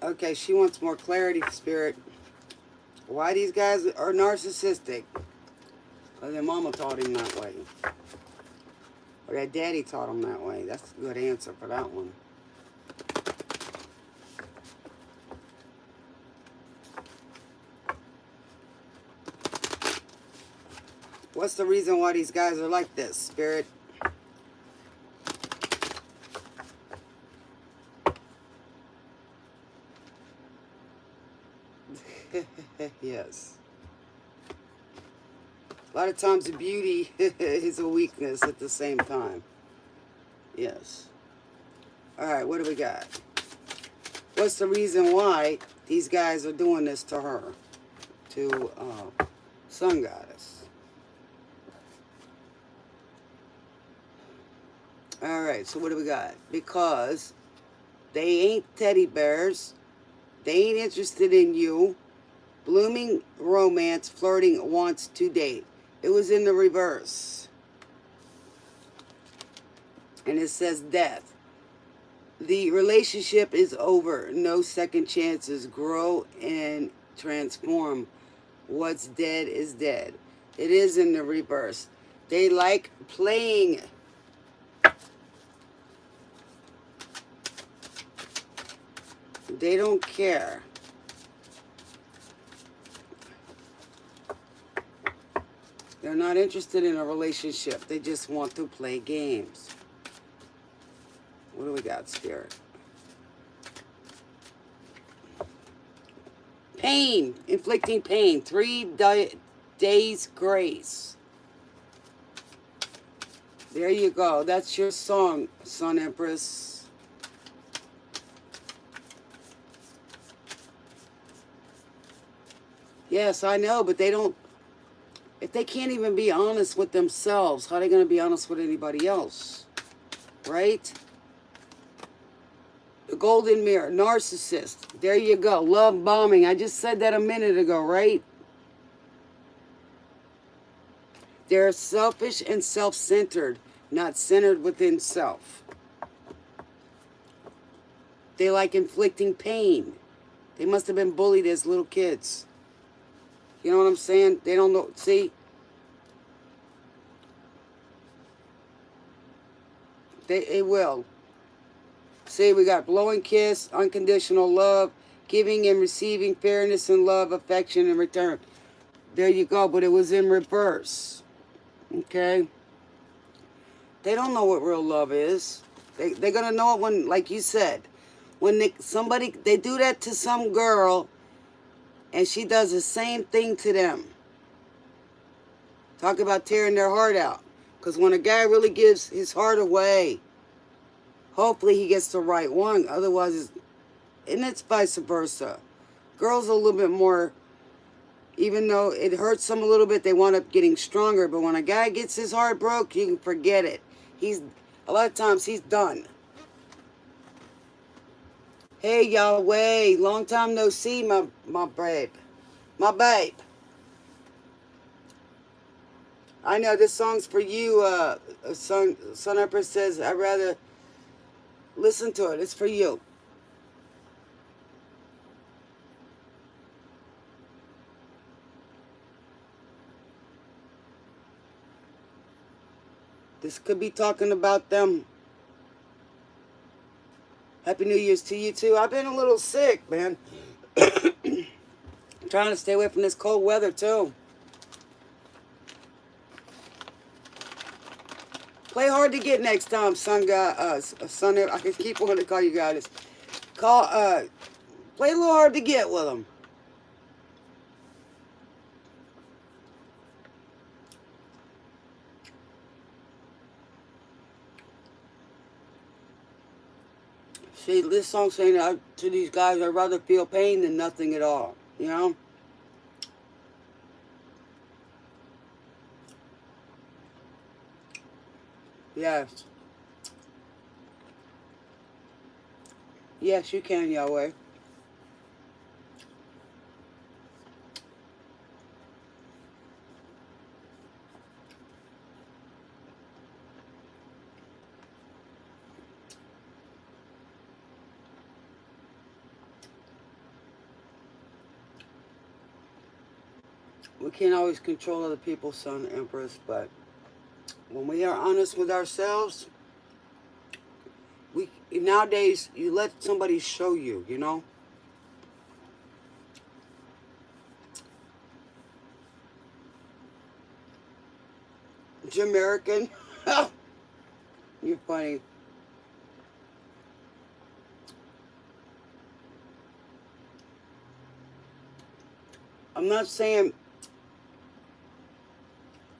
Speaker 1: Okay, she wants more clarity, Spirit. Why these guys are narcissistic? Because their mama taught him that way. Or that daddy taught him that way. That's a good answer for that one. What's the reason why these guys are like this, Spirit? Yes. A lot of times the beauty is a weakness at the same time. Yes. All right, what do we got? What's the reason why these guys are doing this to her? To Sun Goddess. All right, so what do we got? Because they ain't teddy bears. They ain't interested in you. Blooming romance, flirting, wants to date. It was in the reverse. And it says death. The relationship is over. No second chances. Grow and transform. What's dead is dead. It is in the reverse. They like playing. They don't care. They're not interested in a relationship. They just want to play games. What do we got, Spirit? Pain. Inflicting pain. 3 days grace. There you go. That's your song, Sun Empress. Yes, I know, but they don't... If they can't even be honest with themselves, how are they going to be honest with anybody else? Right? The golden mirror, narcissist. There you go. Love bombing. I just said that a minute ago, right? They're selfish and self-centered, not centered within self. They like inflicting pain. They must have been bullied as little kids. You know what I'm saying? They don't know. See? They will. See, we got blow and kiss, unconditional love, giving and receiving, fairness and love, affection in return. There you go, but it was in reverse. Okay? They don't know what real love is. They're going to know it when, like you said, when they do that to some girl and she does the same thing to them. Talk about tearing their heart out. Because when a guy really gives his heart away, hopefully he gets the right one. Otherwise, and it's vice versa. Girls are a little bit more, even though it hurts them a little bit, they wind up getting stronger. But when a guy gets his heart broke, you can forget it. A lot of times he's done. Hey, Yahweh, long time no see, my babe. My babe. I know this song's for you, Sun Empress says, I'd rather listen to it. It's for you. This could be talking about them. Happy New Year's to you too. I've been a little sick, man. Trying to stay away from this cold weather too. Play hard to get next time, Sun. I can keep wanting to call you guys. Play a little hard to get with them. See, this song's saying to these guys, I'd rather feel pain than nothing at all. You know? Yes. Yes, you can, Yahweh. We can't always control other people, Sun Empress, but when we are honest with ourselves, nowadays you let somebody show you, you know. Jamaican, you're funny. I'm not saying.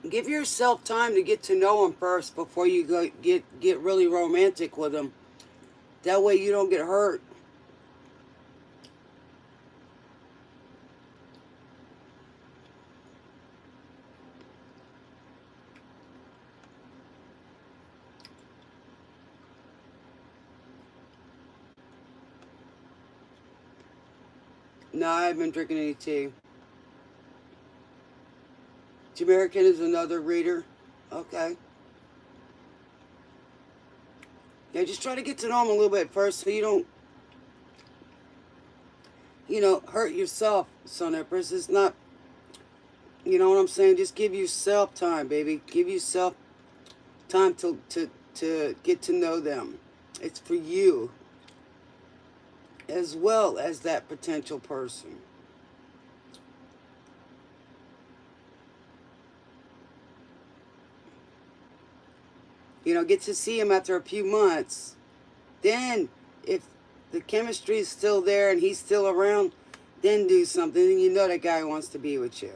Speaker 1: Give yourself time to get to know them first before you go get really romantic with them. That way you don't get hurt. No, I haven't been drinking any tea. Jamaican is another reader. Okay. Yeah, just try to get to know them a little bit first so you don't, hurt yourself, Sun Empress. It's not, you know what I'm saying? Just give yourself time, baby. Give yourself time to get to know them. It's for you as well as that potential person. Get to see him after a few months. Then, if the chemistry is still there and he's still around, then do something. And you know that guy wants to be with you.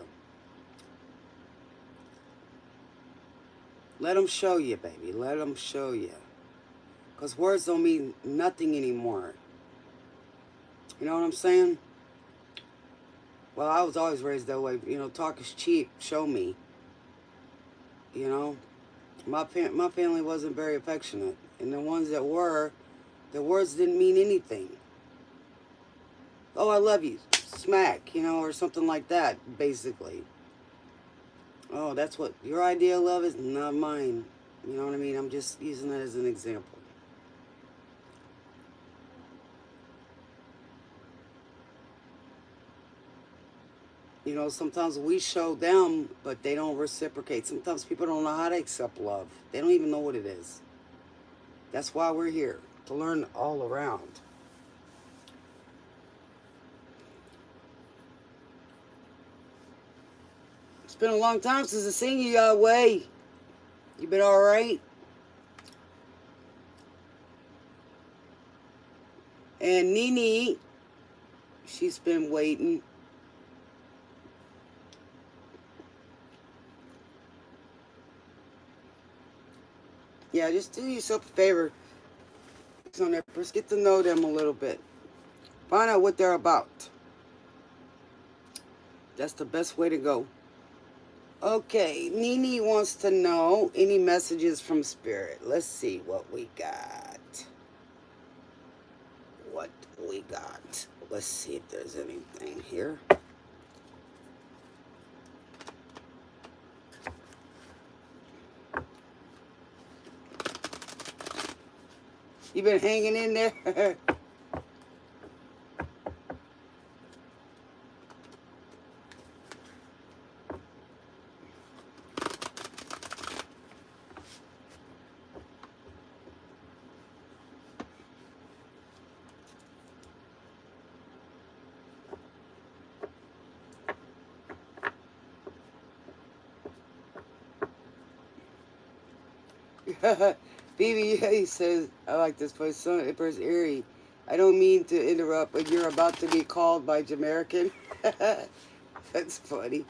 Speaker 1: Let him show you, baby. Let him show you. Because words don't mean nothing anymore. You know what I'm saying? Well, I was always raised that way. Talk is cheap. Show me. My family wasn't very affectionate. And the ones that were, The words didn't mean anything. Oh, I love you. Smack, you know, or something like that, basically. Oh, that's what your idea of love is, not mine. You know what I mean? I'm just using that as an example. You know, sometimes we show them, but they don't reciprocate. Sometimes people don't know how to accept love. They don't even know what it is. That's why we're here, to learn all around. It's been a long time since I've seen you, Yahweh. You been all right? And Nene, she's been waiting. Yeah, just do yourself a favor. On there, first get to know them a little bit. Find out what they're about. That's the best way to go. Okay, Nene wants to know any messages from Spirit. Let's see what we got. What we got. Let's see if there's anything here. You been hanging in there? BB says, I like this place. Son, Empress Erie. I don't mean to interrupt, but you're about to be called by Jamaican. That's funny.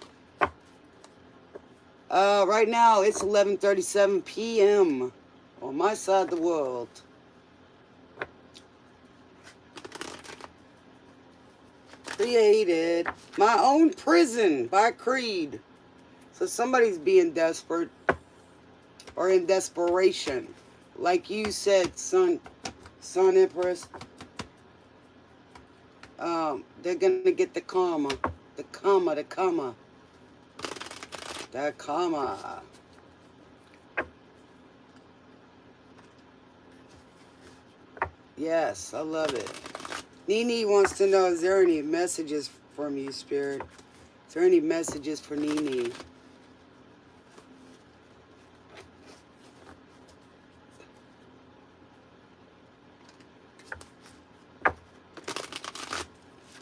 Speaker 1: Right now, it's 11:37 p.m. on my side of the world. Created my own prison by Creed. So somebody's being desperate or in desperation. Like you said, son Empress. They're going to get the karma. The karma. The karma. Yes, I love it. Nene wants to know, is there any messages from you, Spirit? Is there any messages for Nene?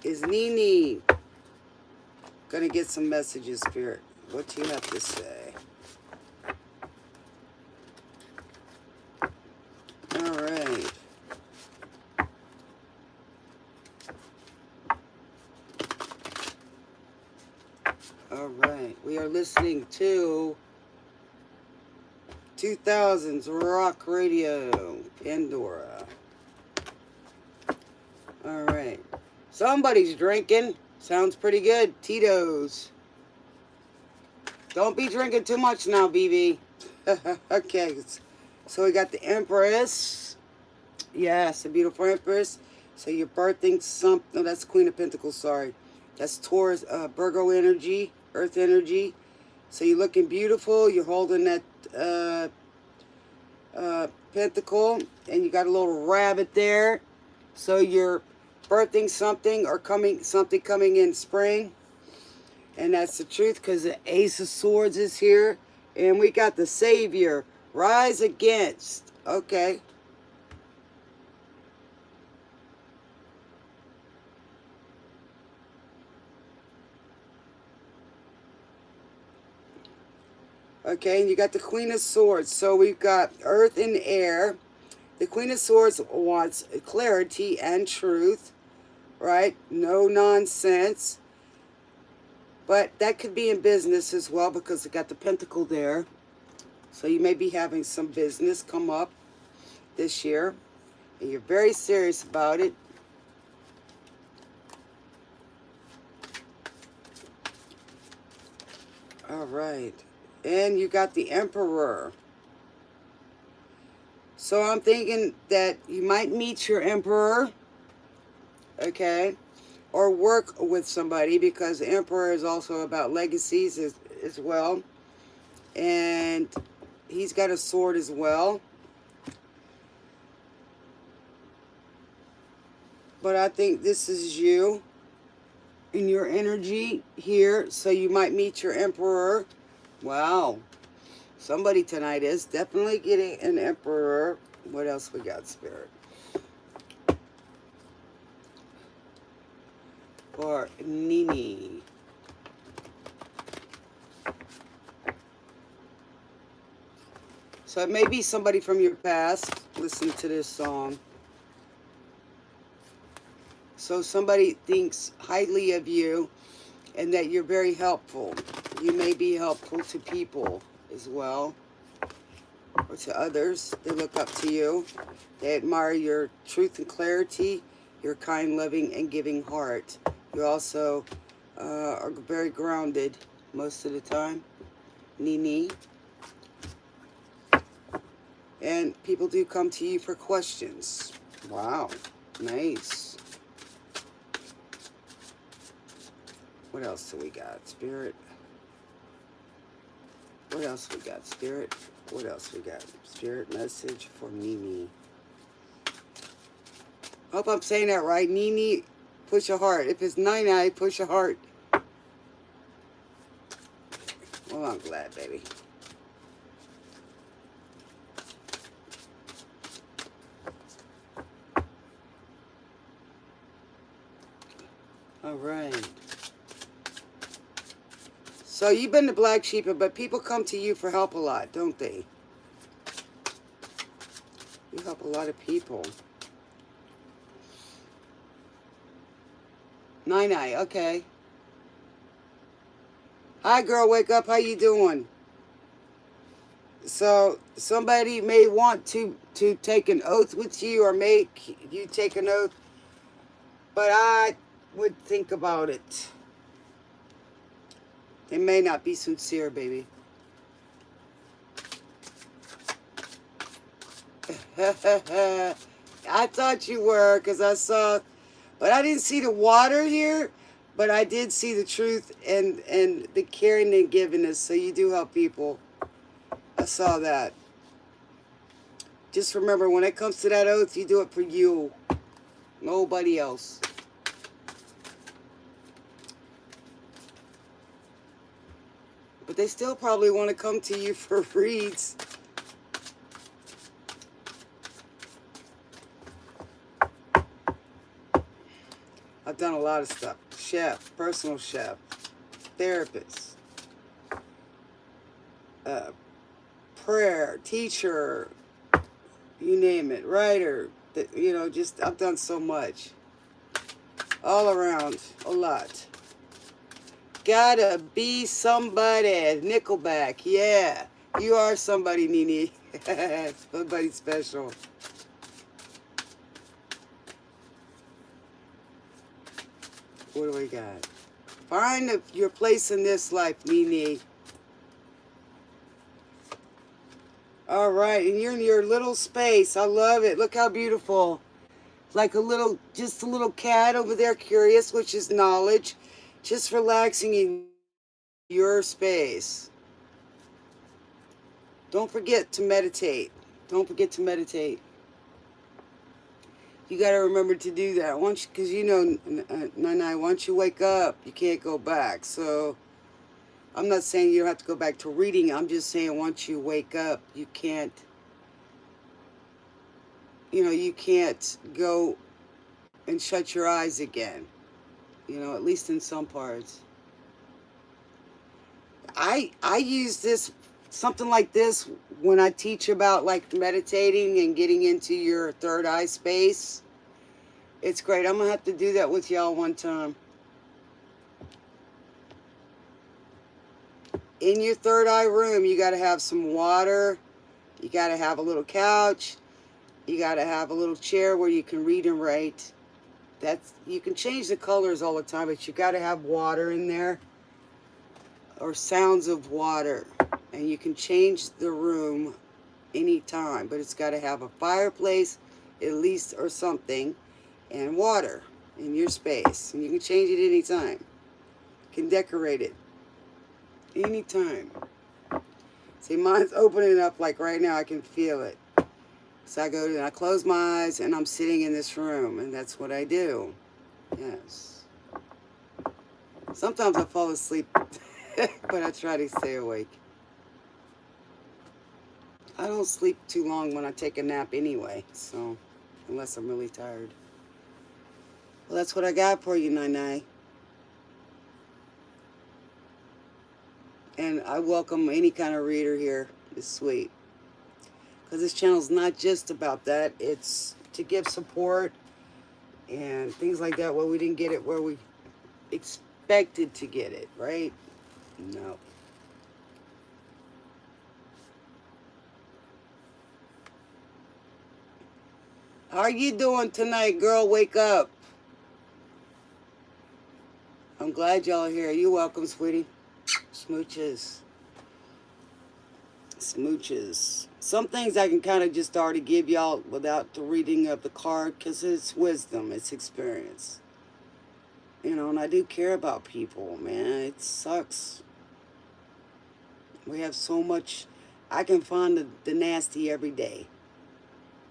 Speaker 1: Is Nene gonna get some messages, Spirit? What do you have to say? All right. All right. We are listening to 2000s Rock Radio, Pandora. All right. Somebody's drinking. Sounds pretty good. Tito's. Don't be drinking too much now, BB. Okay. So we got the Empress. Yes, a beautiful Empress. So you're birthing something. No, that's Queen of Pentacles, sorry. That's Taurus, Virgo energy, Earth energy. So you're looking beautiful. You're holding that pentacle. And you got a little rabbit there. So you're birthing something or something coming in spring. And that's the truth, because the Ace of Swords is here. And we got the Savior. Rise against. Okay. Okay, and you got the Queen of Swords. So we've got Earth and Air. The Queen of Swords wants clarity and truth, right? No nonsense. But that could be in business as well, because it got the Pentacle there. So you may be having some business come up this year. And you're very serious about it. All right. And you got the Emperor. So I'm thinking that you might meet your emperor, okay, or work with somebody, because the emperor is also about legacies as well. And he's got a sword as well. But I think this is you in your energy here. So you might meet your emperor. Wow. Somebody tonight is definitely getting an emperor. What else we got, Spirit? For Nini. So it may be somebody from your past. Listen to this song. So somebody thinks highly of you and that you're very helpful. You may be helpful to people as well, or to others. They look up to you. They admire your truth and clarity, your kind, loving, and giving heart. You also are very grounded most of the time. Nini. And people do come to you for questions. Wow. Nice. What else do we got, Spirit? What else we got, Spirit? What else we got? Spirit message for Nini. Hope I'm saying that right. Nini, push a heart. If it's Nine, push a heart. Well, I'm glad, baby. All right. So you've been the black sheep, but people come to you for help a lot, don't they? You help a lot of people. Nine, okay. Hi, girl, wake up. How you doing? So somebody may want to take an oath with you or make you take an oath, but I would think about it. It may not be sincere, baby. I thought you were, because I saw, but I didn't see the water here, but I did see the truth and the caring and givingness. So you do help people. I saw that. Just remember, when it comes to that oath, you do it for you. Nobody else. But they still probably want to come to you for reads. I've done a lot of stuff. Chef, personal chef, therapist, prayer, teacher, you name it, writer. You know, just I've done so much. All around, a lot. Gotta be somebody. Nickelback, yeah. You are somebody, Nini. Somebody special. What do we got? Find your place in this life, Nini. All right, and you're in your little space. I love it. Look how beautiful. Like a little, just a little cat over there, curious, which is knowledge. Just relaxing in your space. Don't forget to meditate. Don't forget to meditate. You got to remember to do that. Once, because you know, Nana, once you wake up, you can't go back. So I'm not saying you don't have to go back to reading. I'm just saying once you wake up, you can't, you know, you can't go and shut your eyes again. You know, at least in some parts. I use this, something like this, when I teach about like meditating and getting into your third eye space. It's great. I'm gonna have to do that with y'all one time. In your third eye room, you got to have some water. You got to have a little couch. You got to have a little chair where you can read and write. That's, you can change the colors all the time, but you got to have water in there, or sounds of water, and you can change the room anytime, but it's got to have a fireplace at least or something, and water in your space. And you can change it anytime. You can decorate it anytime. See, mine's opening up like right now. I can feel it. So I go and I close my eyes and I'm sitting in this room, and that's what I do. Yes. Sometimes I fall asleep, but I try to stay awake. I don't sleep too long when I take a nap anyway, so unless I'm really tired. Well, that's what I got for you, Nai. And I welcome any kind of reader here. It's sweet. Because this channel's not just about that. It's to give support and things like that. Well, we didn't get it where we expected to get it, right? No. How are you doing tonight, girl? Wake up. I'm glad y'all are here. You're welcome, sweetie. Smooches. Smooches. Some things I can kind of just already give y'all without the reading of the card, because it's wisdom, it's experience. You know, and I do care about people, man. It sucks. We have so much. I can find the nasty every day.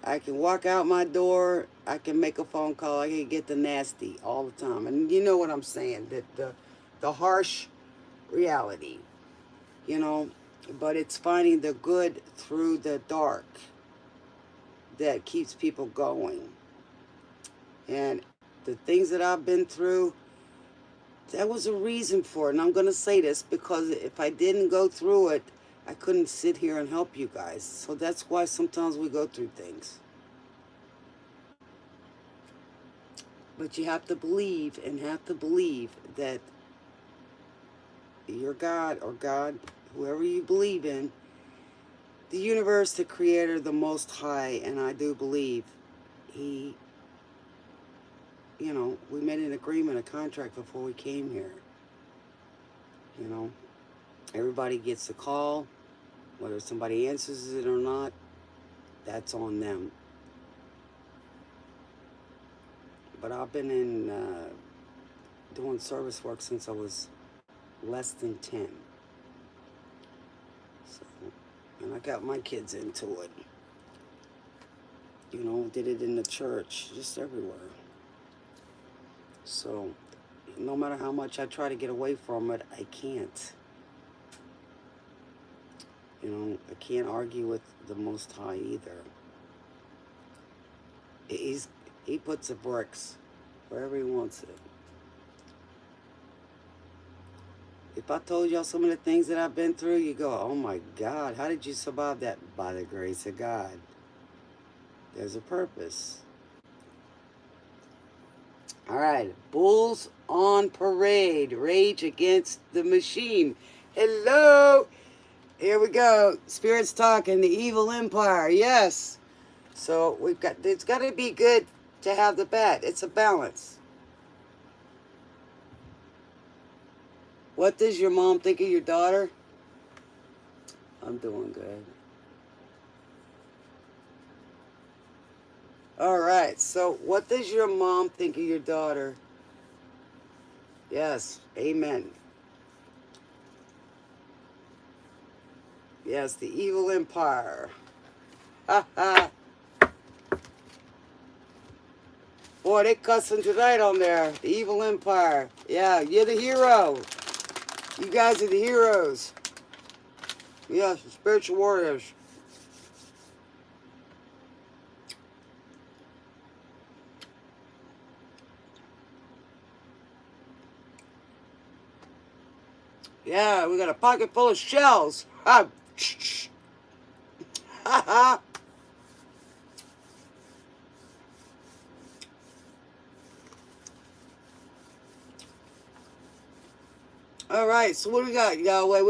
Speaker 1: I can walk out my door. I can make a phone call. I can get the nasty all the time. And you know what I'm saying, that the harsh reality, you know. But it's finding the good through the dark that keeps people going. And the things that I've been through, that was a reason for it. And I'm going to say this because if I didn't go through it, I couldn't sit here and help you guys. So that's why sometimes we go through things. But you have to believe and have to believe that your God or God, whoever you believe in, the universe, the creator, the most high, and I do believe he, you know, we made an agreement, a contract before we came here. You know, everybody gets a call, whether somebody answers it or not, that's on them. But I've been in doing service work since I was less than 10. So, and I got my kids into it. You know, did it in the church, just everywhere. So, no matter how much I try to get away from it, I can't. You know, I can't argue with the Most High either. He puts the bricks wherever he wants it. If I told y'all some of the things that I've been through, you go, oh my God, how did you survive that? By the grace of God. There's a purpose. All right, Bulls on Parade, Rage Against the Machine. Hello. Here we go. Spirits talking, the evil empire. Yes. So we've got, it's got to be good to have the bad. It's a balance. What does your mom think of your daughter? I'm doing good. All right. So what does your mom think of your daughter? Yes. Amen. Yes, the evil empire. Ha ha. Boy, they cussing tonight on there. The evil empire. Yeah, you're the hero. You guys are the heroes. Yes, the spiritual warriors. Yeah, we got a pocket full of shells. Ha ha. All right, so what do we got, Yahweh?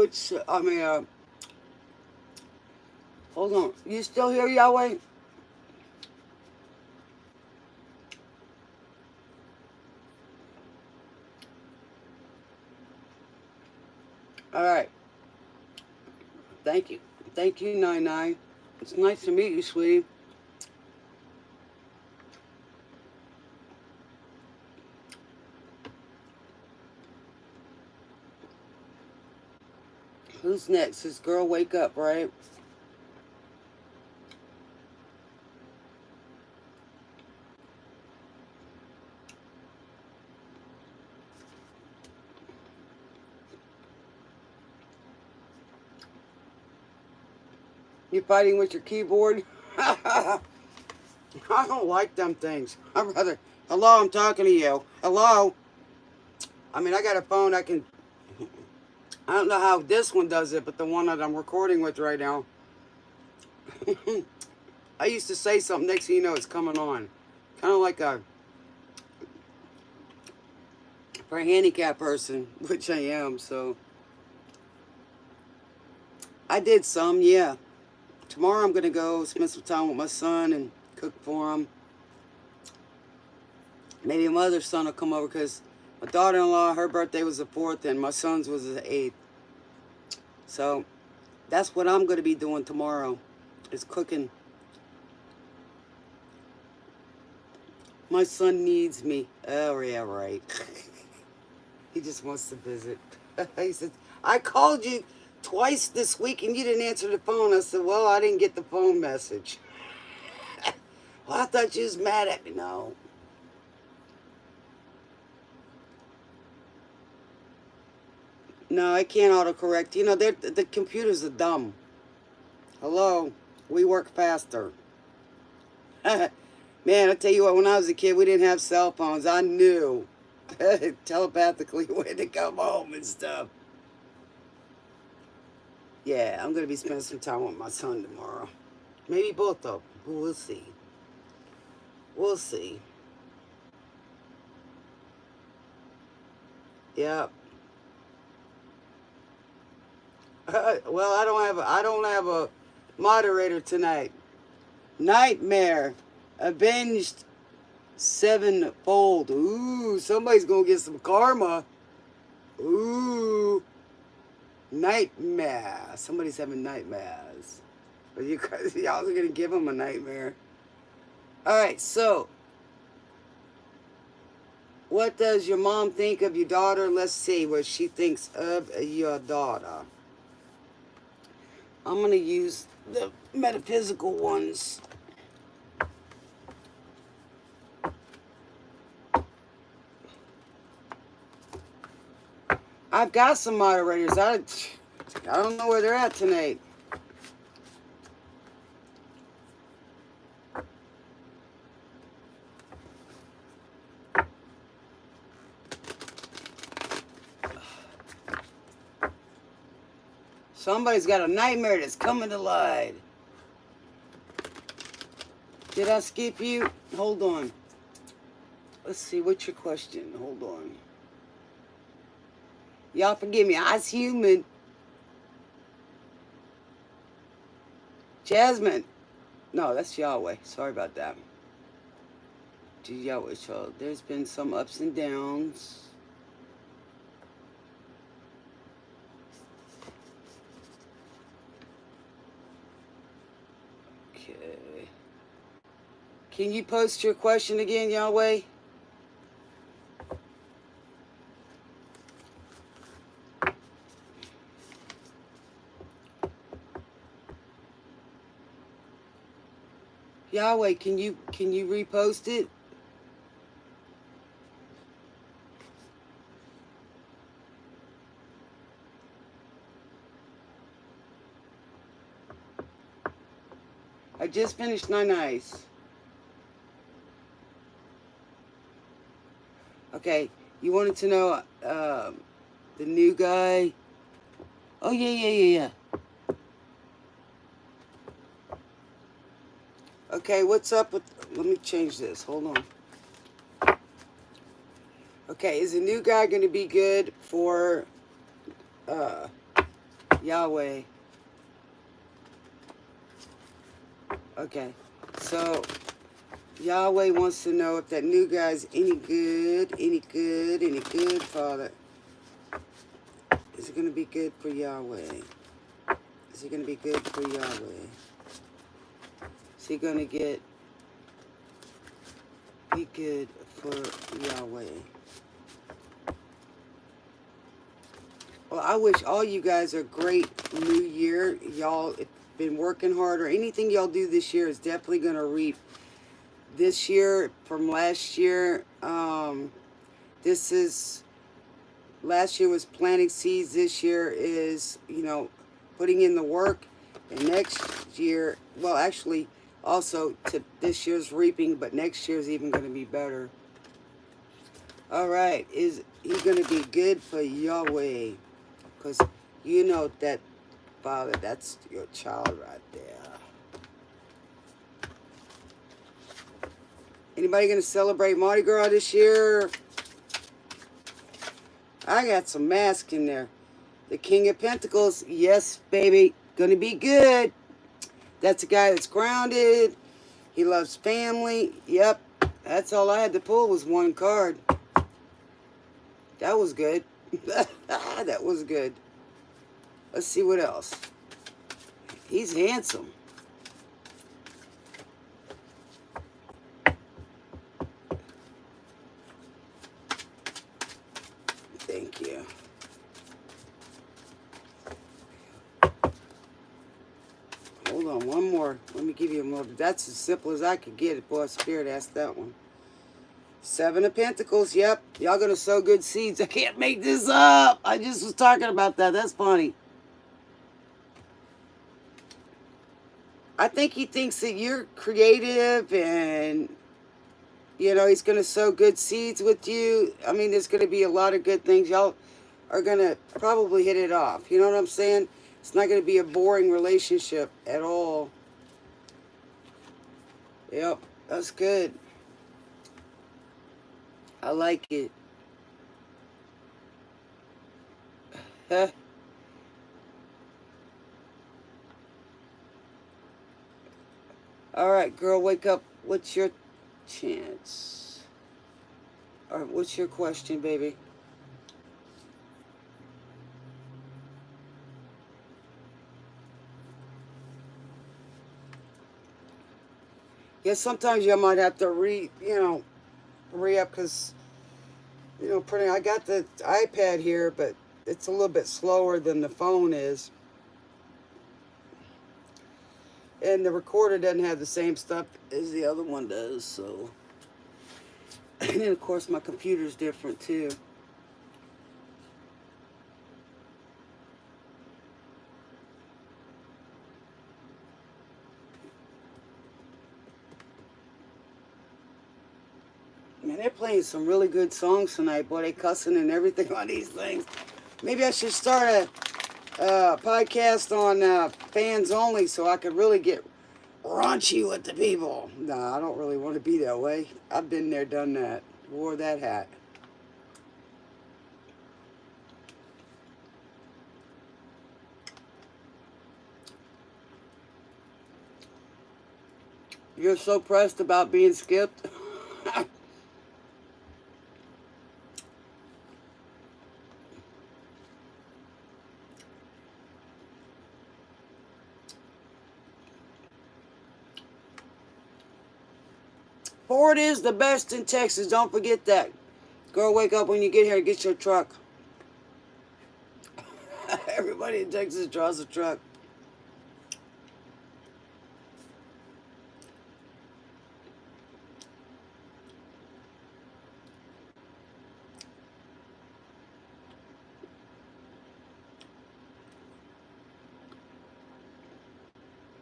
Speaker 1: Hold on. You still here, Yahweh? All right. Thank you. Thank you, 99. It's nice to meet you, sweetie. Who's next? This girl wake up, right? You fighting with your keyboard? I don't like them things. I'd rather... Hello, I'm talking to you. Hello? I mean, I got a phone I can... I don't know how this one does it, but the one that I'm recording with right now. I used to say something, next thing you know, it's coming on. Kind of like for a handicapped person, which I am, so. I did some, yeah. Tomorrow I'm going to go spend some time with my son and cook for him. Maybe my other son will come over because my daughter-in-law, her birthday was the 4th and my son's was the 8th. So that's what I'm going to be doing tomorrow, is cooking. My son needs me. Oh, yeah, right. He just wants to visit. He said, I called you twice this week and you didn't answer the phone. I said, well, I didn't get the phone message. Well, I thought you was mad at me. No. No, I can't autocorrect. You know, the computers are dumb. Hello? We work faster. Man, I tell you what, when I was a kid, we didn't have cell phones. I knew telepathically when to come home and stuff. Yeah, I'm going to be spending some time with my son tomorrow. Maybe both of them. We'll see. We'll see. Yep. Well, I don't have a moderator tonight. Nightmare. Avenged sevenfold. Ooh, somebody's going to get some karma. Ooh. Nightmare. Somebody's having nightmares. Are you guys, y'all are going to give them a nightmare. Alright, so. What does your mom think of your daughter? Let's see what she thinks of your daughter. I'm going to use the metaphysical ones. I've got some moderators. I don't know where they're at tonight. Somebody's got a nightmare that's coming to light. Did I skip you? Hold on. Let's see, what's your question? Hold on. Y'all forgive me, I was human. Jasmine. No, that's Yahweh. Sorry about that. Yahweh, so there's been some ups and downs. Okay. Can you post your question again, Yahweh? Yahweh, can you repost it? I just finished Nine Ice. Okay, you wanted to know the new guy? Oh, yeah. Okay, what's up with... Let me change this. Hold on. Okay, is the new guy going to be good for Yahweh? Okay, so Yahweh wants to know if that new guy's any good, Father. Is it going to be good for Yahweh? Is it going to be good for Yahweh? he going to get? Be good for Yahweh. Well, I wish all you guys a great new year. Y'all have been working hard, or anything y'all do this year is definitely going to reap this year from last year. Last year was planting seeds. This year is, putting in the work. And next year, well, actually, also this year's reaping, but next year's even going to be better. All right, is he going to be good for Yahweh? Because you know that, Father, that's your child right there. Anybody going to celebrate Mardi Gras this year? I got some mask in there. The King of Pentacles, yes, baby, going to be good. That's a guy that's grounded. He loves family. Yep, that's all I had to pull was one card. That was good. That was good. Let's see what else. He's handsome. Thank you. Hold on, one more. Let me give you a more. That's as simple as I could get it. Boy, Spirit asked that one. 7 of Pentacles, yep. Y'all gonna sow good seeds. I can't make this up. I just was talking about that. That's funny. I think he thinks that you're creative and, he's gonna sow good seeds with you. I mean, there's gonna be a lot of good things. Y'all are gonna probably hit it off. You know what I'm saying? It's not gonna be a boring relationship at all. Yep, that's good. I like it. All right, girl, wake up. What's your chance? All right, what's your question, baby? Yeah, sometimes you might have to re-up because, I got the iPad here, but it's a little bit slower than the phone is. And the recorder doesn't have the same stuff as the other one does, so. And then, of course, my computer's different, too. Man, they're playing some really good songs tonight. Boy, they cussing and everything on these things. Maybe I should start a podcast on fans only so I could really get raunchy with the people. Nah, I don't really want to be that way. I've been there, done that. Wore that hat. You're so pressed about being skipped. Ford is the best in Texas. Don't forget that. Girl, wake up when you get here and get your truck. Everybody in Texas draws a truck.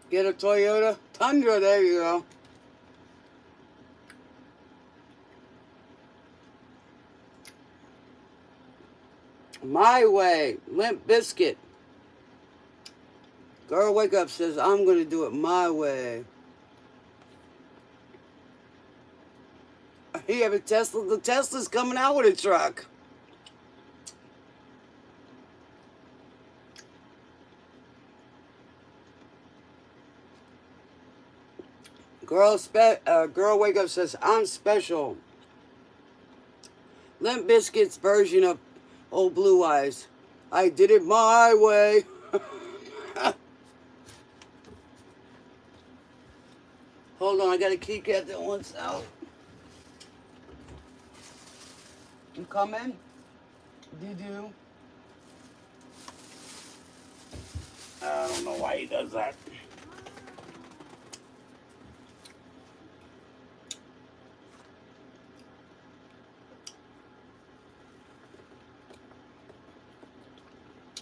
Speaker 1: Get a Toyota Tundra. There you go. My Way, Limp Bizkit. Girl, wake up says, I'm going to do it my way. You have a Tesla? The Tesla's coming out with a truck. Girl, wake up says, I'm special. Limp Bizkit's version of Old Blue Eyes. I did it my way. on, I got a kitty cat that wants out. You coming? Do. I don't know why he does that.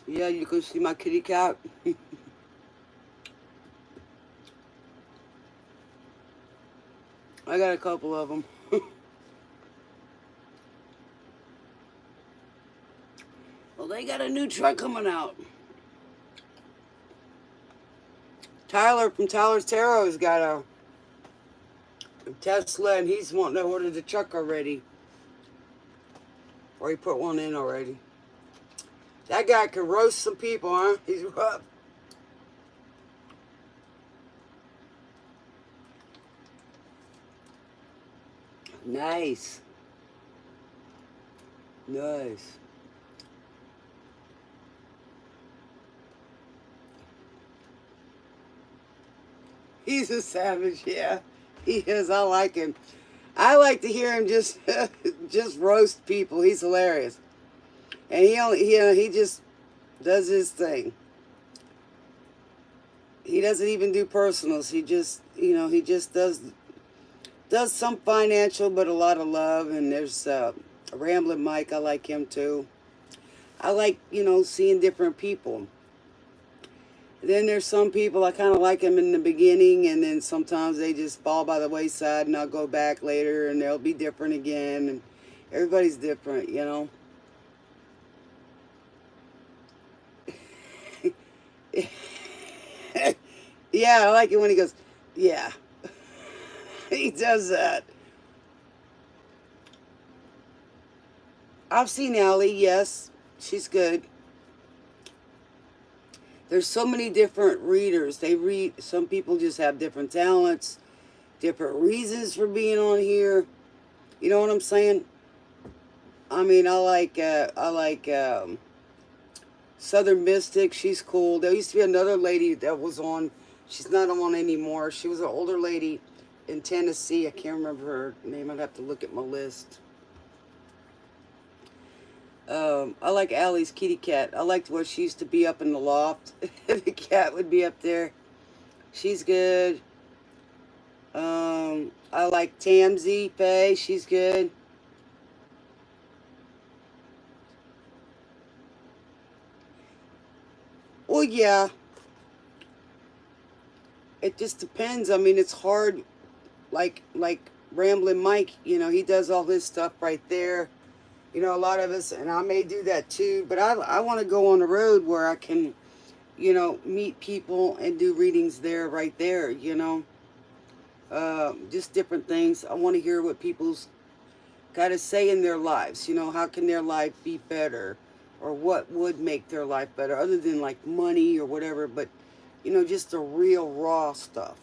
Speaker 1: Yeah, you can see my kitty cat. I got a couple of them. Well, they got a new truck coming out. Tyler from Tyler's Tarot has got a Tesla, and he's wanting to order the truck already. Or he put one in already. That guy can roast some people, huh? He's rough. Nice. Nice. He's a savage, yeah. He is. I like him. I like to hear him just just roast people. He's hilarious. And he just does his thing. He doesn't even do personals. He just, he just does some financial, but a lot of love. And there's Rambling Mike. I like him too. I like, seeing different people. Then there's some people I kind of like them in the beginning, and then sometimes they just fall by the wayside, and I'll go back later, and they'll be different again. And everybody's different, Yeah, I like it when he goes, yeah. He does that. I've seen Allie, yes. She's good. There's so many different readers. Some people just have different talents, different reasons for being on here. You know what I'm saying? I mean, I like Southern Mystic. She's cool. There used to be another lady that was on. She's not on anymore. She was an older lady in Tennessee. I can't remember her name. I'd have to look at my list. I like Allie's kitty cat. I liked where she used to be up in the loft. The cat would be up there. She's good. I like Tamsy Faye. She's good. Well, yeah. It just depends. I mean, it's hard. Like Rambling Mike, he does all this stuff right there. A lot of us, and I may do that too, but I want to go on the road where I can, meet people and do readings there, right there, just different things. I want to hear what people's got to say in their lives, how can their life be better, or what would make their life better, other than like money or whatever, but, just the real raw stuff.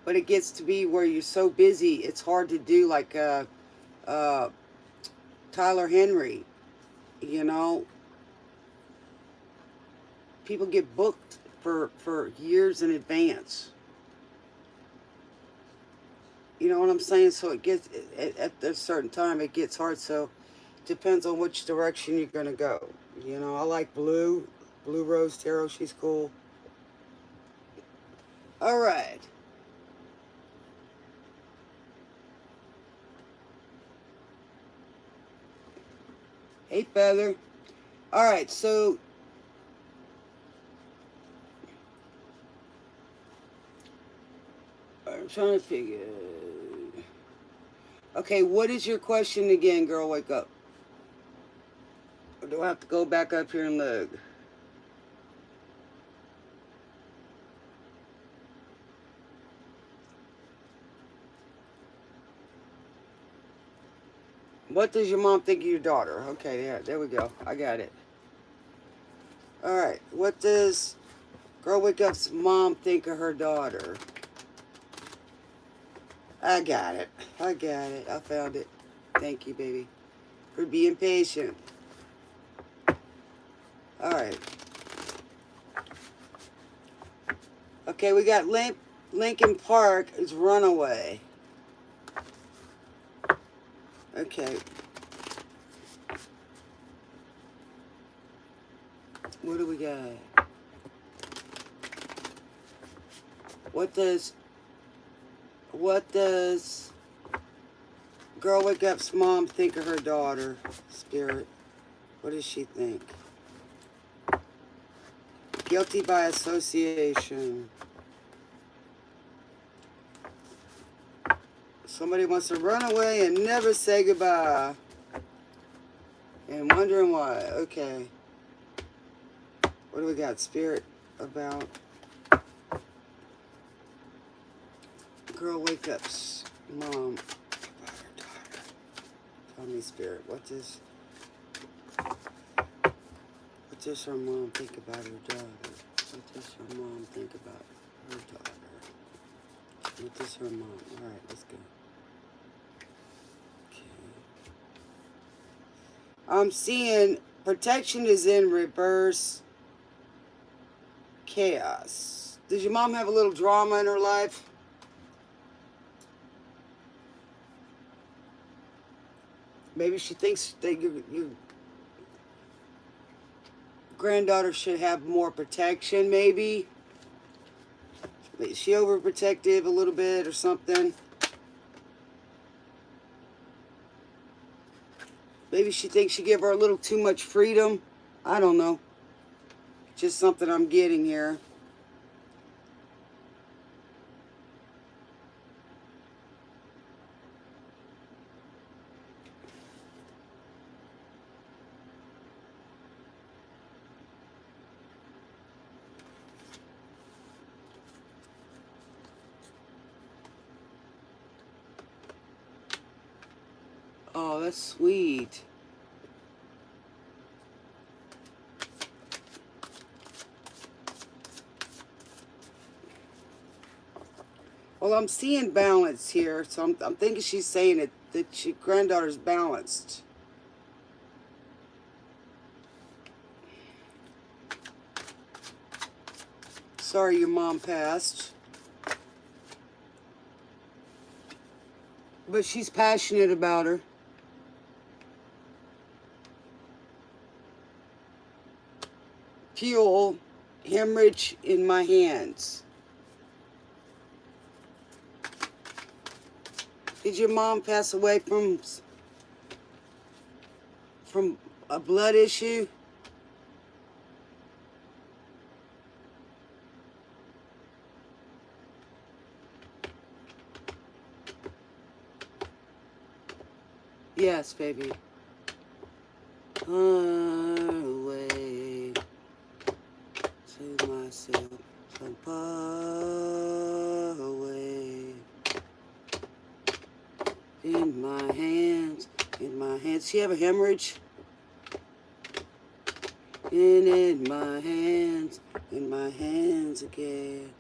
Speaker 1: But it gets to be where you're so busy, it's hard to do like Tyler Henry, People get booked for years in advance. You know what I'm saying? So it gets, at a certain time, it gets hard. So it depends on which direction you're going to go. I like Blue Rose Tarot. She's cool. All right. Hey, Feather. All right, so I'm trying to figure. Okay, what is your question again, girl? Wake up. Or do I have to go back up here and look? What does your mom think of your daughter? Okay, there we go. I got it. All right. What does Girl Wake Up's mom think of her daughter? I got it. I found it. Thank you, baby, for being patient. All right. Okay, we got Lincoln Park is Runaway. Okay. What do we got? What does Girl Wake Up's mom think of her daughter, Spirit? What does she think? Guilty by association. Somebody wants to run away and never say goodbye. And wondering why. Okay. What do we got, Spirit, about Girl Wake Up's mom about her daughter? Tell me, Spirit, what does her mom think about her daughter? What does her mom think about her daughter? What does her mom? All right, let's go. Okay. I'm seeing protection is in reverse. Chaos. Does your mom have a little drama in her life? Maybe she thinks that your granddaughter should have more protection, maybe. Is she overprotective a little bit or something? Maybe she thinks you give her a little too much freedom. I don't know. Just something I'm getting here. Oh, that's sweet. Well, I'm seeing balance here, so I'm thinking she's saying that your granddaughter's balanced. Sorry your mom passed. But she's passionate about her. Fuel, hemorrhage in my hands. Did your mom pass away from a blood issue? Yes, baby. Away to myself, so far away. In my hands, in my hands. She have a hemorrhage? In my hands again.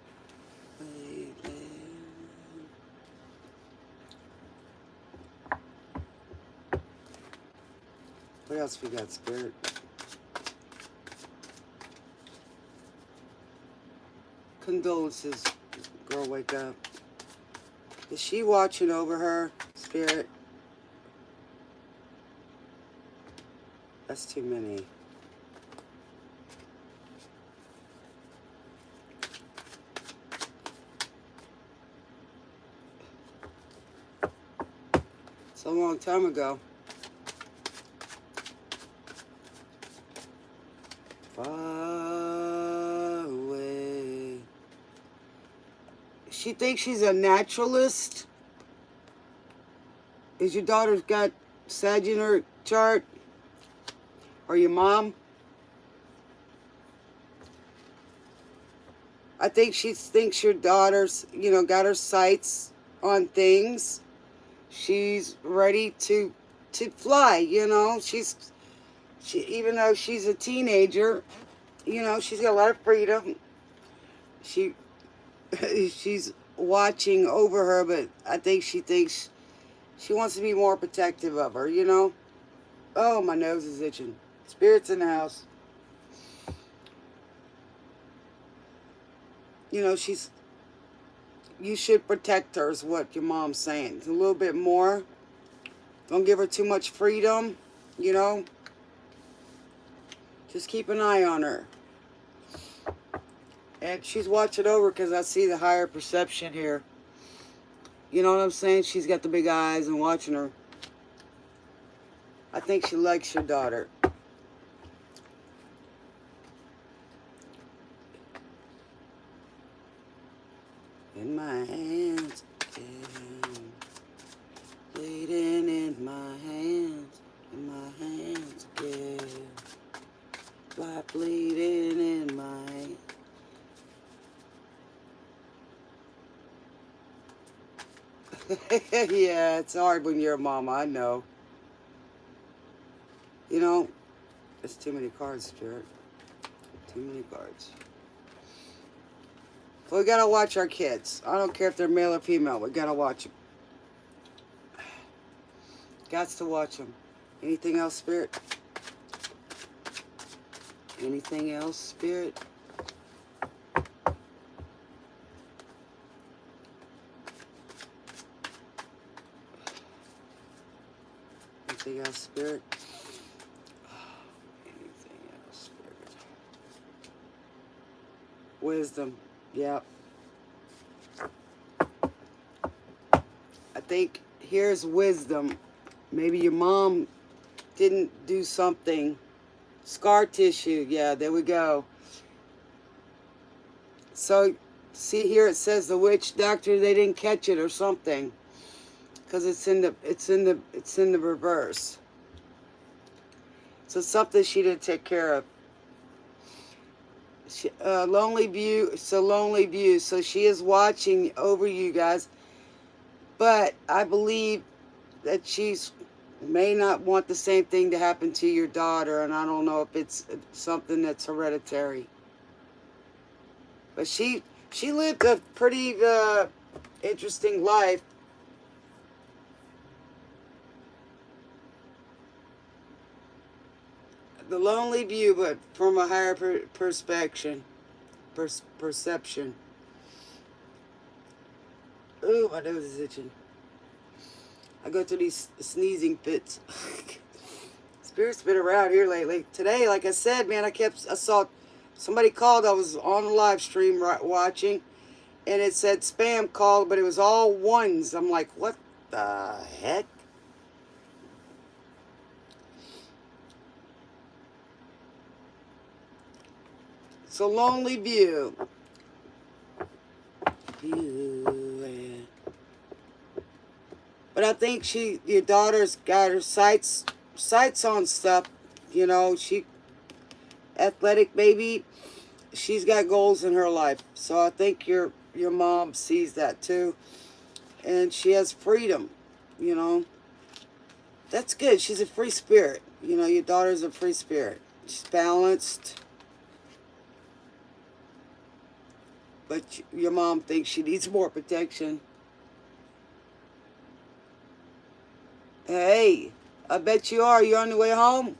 Speaker 1: What else we got, Spirit? Condolences, Girl Wake Up. Is she watching over her, Spirit? That's too many. It's a long time ago. Far away. She thinks she's a naturalist. Is your daughter's got Sag in her chart? Or your mom? I think she thinks your daughter's, got her sights on things. She's ready to fly, She, even though she's a teenager, she's got a lot of freedom. She's watching over her, but I think she thinks she wants to be more protective of her, Oh, my nose is itching. Spirits in the house. you know, you should protect her is what your mom's saying. A little bit more. Don't give her too much freedom, you know. Just keep an eye on her. And she's watching over because I see the higher perception here. You know what I'm saying? She's got the big eyes and watching her. I think she likes your daughter. In my hands again, bleeding in my hands again, blood bleeding in my hands. Yeah, it's hard when you're a mama, I know. You know, it's too many cards, Spirit. Too many cards. We gotta watch our kids. I don't care if they're male or female. We gotta watch them. Gots to watch them. Anything else, Spirit? Anything else, Spirit? Anything else, Spirit? Anything else, Spirit? Wisdom. Yep. I think here's wisdom. Maybe your mom didn't do something. Scar tissue. Yeah, there we go. So, see here it says the witch doctor, they didn't catch it or something. Because it's in the reverse. So something she didn't take care of. Lonely view. It's a lonely view. So she is watching over you guys. But I believe that she's may not want the same thing to happen to your daughter. And I don't know if it's something that's hereditary. But she lived a pretty interesting life. The lonely view, but from a higher perception. Ooh, my nose is itching. I go through these sneezing fits. Spirit's been around here lately. Today, like I said, man, I saw somebody called. I was on the live stream watching, and it said spam call, but it was all ones. I'm like, what the heck? It's a lonely view. But I think your daughter's got her sights on stuff. You know, athletic baby. She's got goals in her life. So I think your mom sees that too. And she has freedom, you know. That's good. She's a free spirit. You know, your daughter's a free spirit. She's balanced. But your mom thinks she needs more protection. Hey, I bet you are. You're on the way home?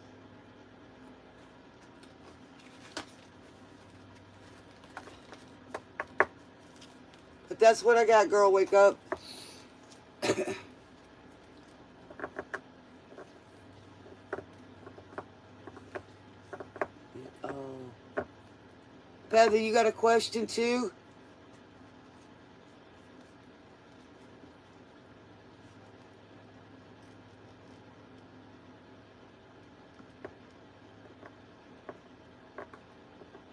Speaker 1: But that's what I got, girl. Wake up. Heather, you got a question too?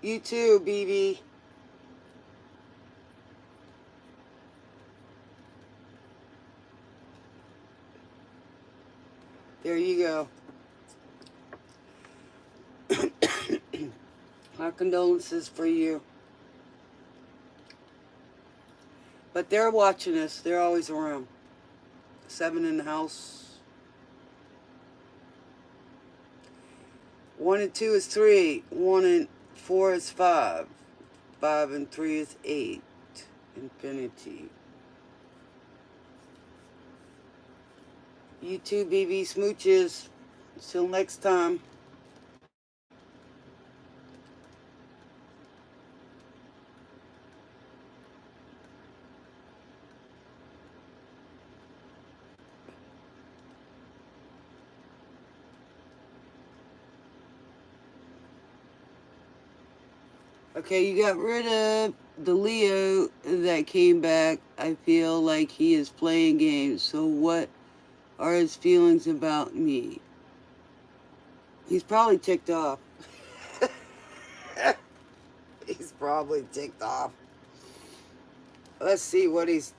Speaker 1: You too, BB. There you go. My condolences for you. But they're watching us. They're always around. 7 in the house. 1 and 2 is 3. 1 and 4 is 5. 5 and 3 is 8. Infinity. You too, BB Smooches. Till next time. Okay, you got rid of the Leo that came back. I feel like he is playing games. So what are his feelings about me? He's probably ticked off. He's probably ticked off. Let's see what he's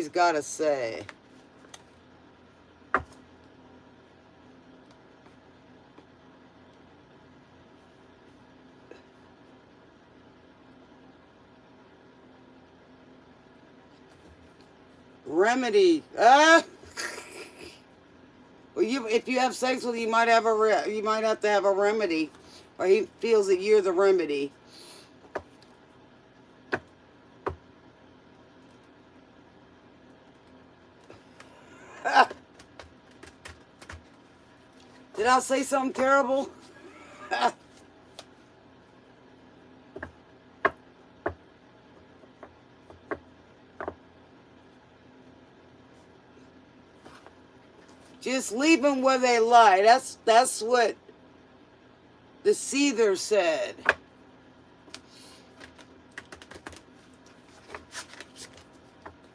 Speaker 1: got to say. Remedy. Well, if you have sex with him, you might have to have a remedy, or he feels that you're the remedy. Did I say something terrible? Just leave them where they lie. That's what the Seether said.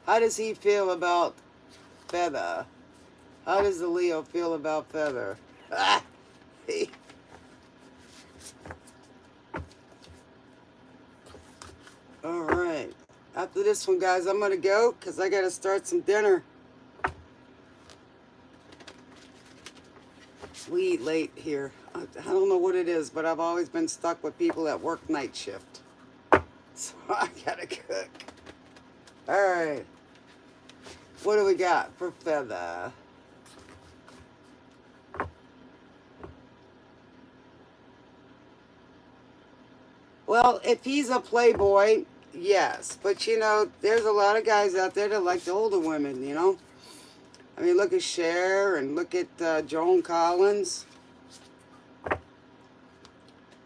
Speaker 1: How does he feel about Feather? How does the Leo feel about Feather? All right. After this one, guys, I'm going to go because I got to start some dinner. We eat late here. I don't know what it is, but I've always been stuck with people that work night shift. So I got to cook. All right. What do we got for Feather? Well, if he's a playboy, yes. But, you know, there's a lot of guys out there that like the older women, you know. I mean, look at Cher and look at Joan Collins.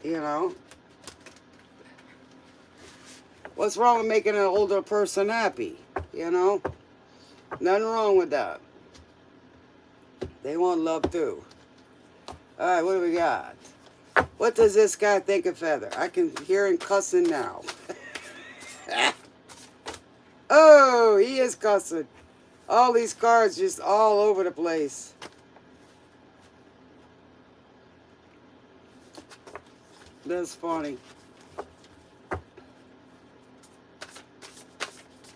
Speaker 1: You know. What's wrong with making an older person happy? You know. Nothing wrong with that. They want love too. All right, what do we got? What does this guy think of Feather? I can hear him cussing now. Oh, he is cussing. All these cards just all over the place. That's funny.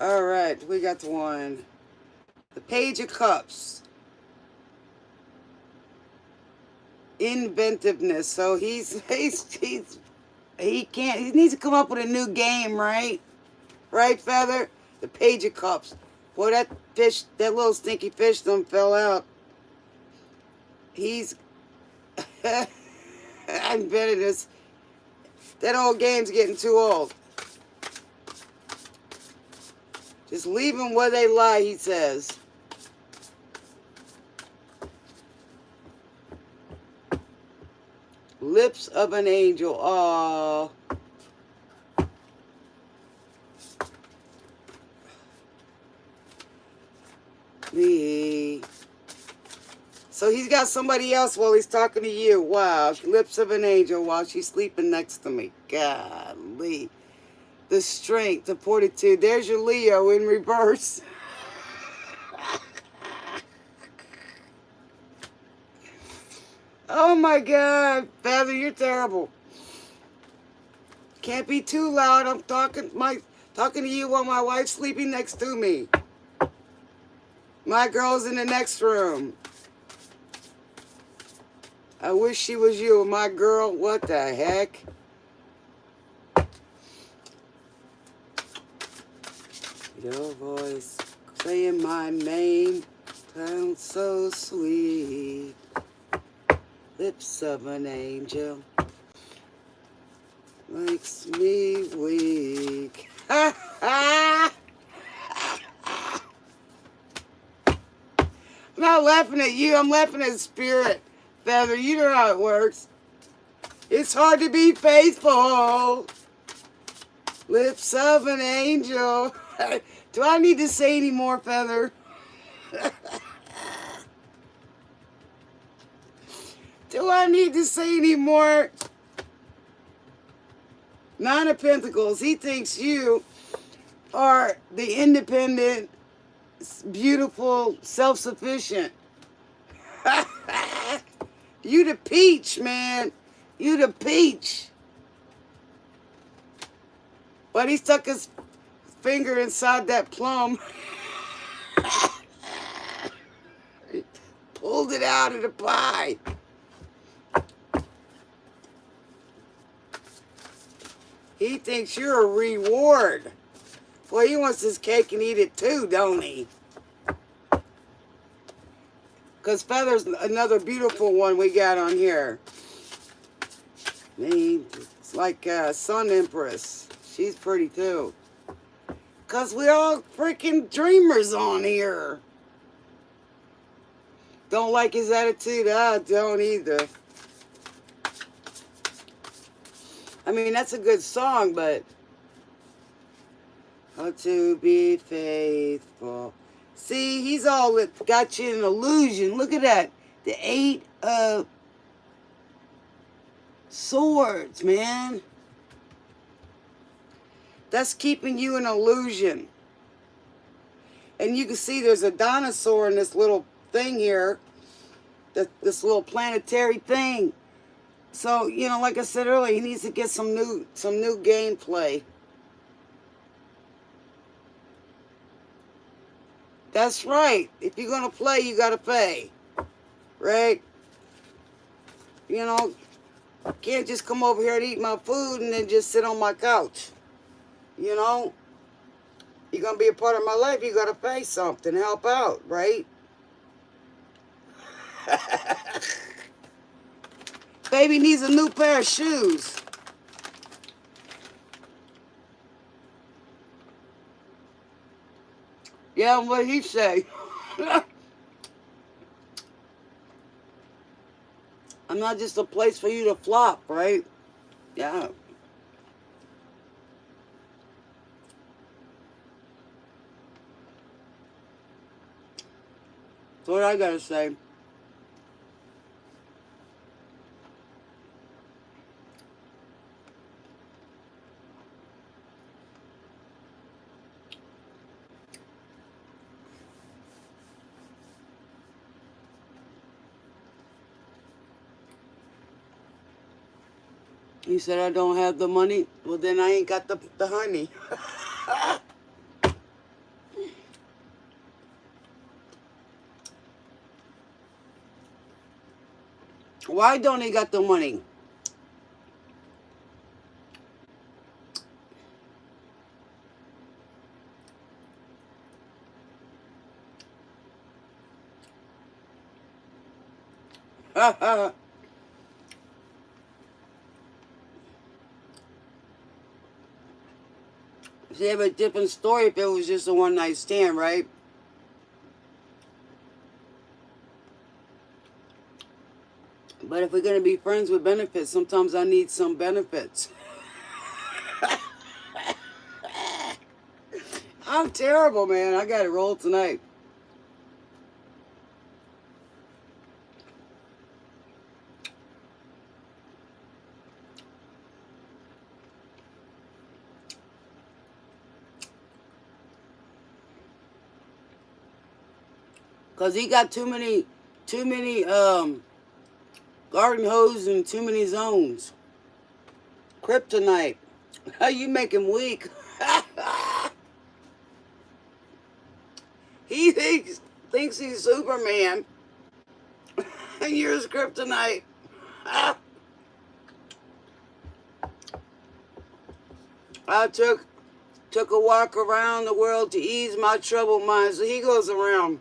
Speaker 1: All right, we got the one. The Page of Cups. Inventiveness. So he needs to come up with a new game, right? Right, Feather? The Page of Cups. Boy, that little stinky fish done fell out. He's I invented this. That old game's getting too old. Just leave them where they lie, he says. Lips of an angel. Aww. Me. So he's got somebody else while he's talking to you. Wow. Lips of an angel while she's sleeping next to me. Golly. The strength, the fortitude. There's your Leo in reverse. Oh my God, Feather, you're terrible. Can't be too loud. I'm talking to you while my wife's sleeping next to me. My girl's in the next room. I wish she was you, my girl. What the heck? Your voice saying my name sounds so sweet. Lips of an angel makes me weak. I'm not laughing at you. I'm laughing at spirit. Feather, you know how it works. It's hard to be faithful. Lips of an angel. Do I need to say any more, Feather? Do I need to say any more? Nine of Pentacles. He thinks you are the independent, beautiful, self-sufficient. You the peach, man. You the peach. But he stuck his finger inside that plum. He pulled it out of the pie. He thinks you're a reward. Well, he wants his cake and eat it too, don't he? Because Feather's another beautiful one we got on here. It's like Sun Empress. She's pretty too. Because we're all freaking dreamers on here. Don't like his attitude? I don't either. I mean, that's a good song, but... How to be faithful. See, he's all got you in illusion. Look at that. The 8 of Swords, man. That's keeping you in illusion. And you can see there's a dinosaur in this little thing here. This little planetary thing. So, you know, like I said earlier, he needs to get some new gameplay. That's right. If you're going to play, you got to pay. Right? You know, I can't just come over here and eat my food and then just sit on my couch. You know? You're going to be a part of my life, you got to pay something, help out, right? Baby needs a new pair of shoes. Yeah, what he say? I'm not just a place for you to flop, right? Yeah. That's what I gotta say. You said I don't have the money? Well, then I ain't got the honey. Why don't he got the money? See, have a different story if it was just a one-night stand, right? But if we're going to be friends with benefits, sometimes I need some benefits. I'm terrible, man. I got to roll tonight. Because he got too many garden hose and too many zones. Kryptonite. You make him weak. He thinks he's Superman. And you're his kryptonite. I took a walk around the world to ease my troubled mind. So he goes around.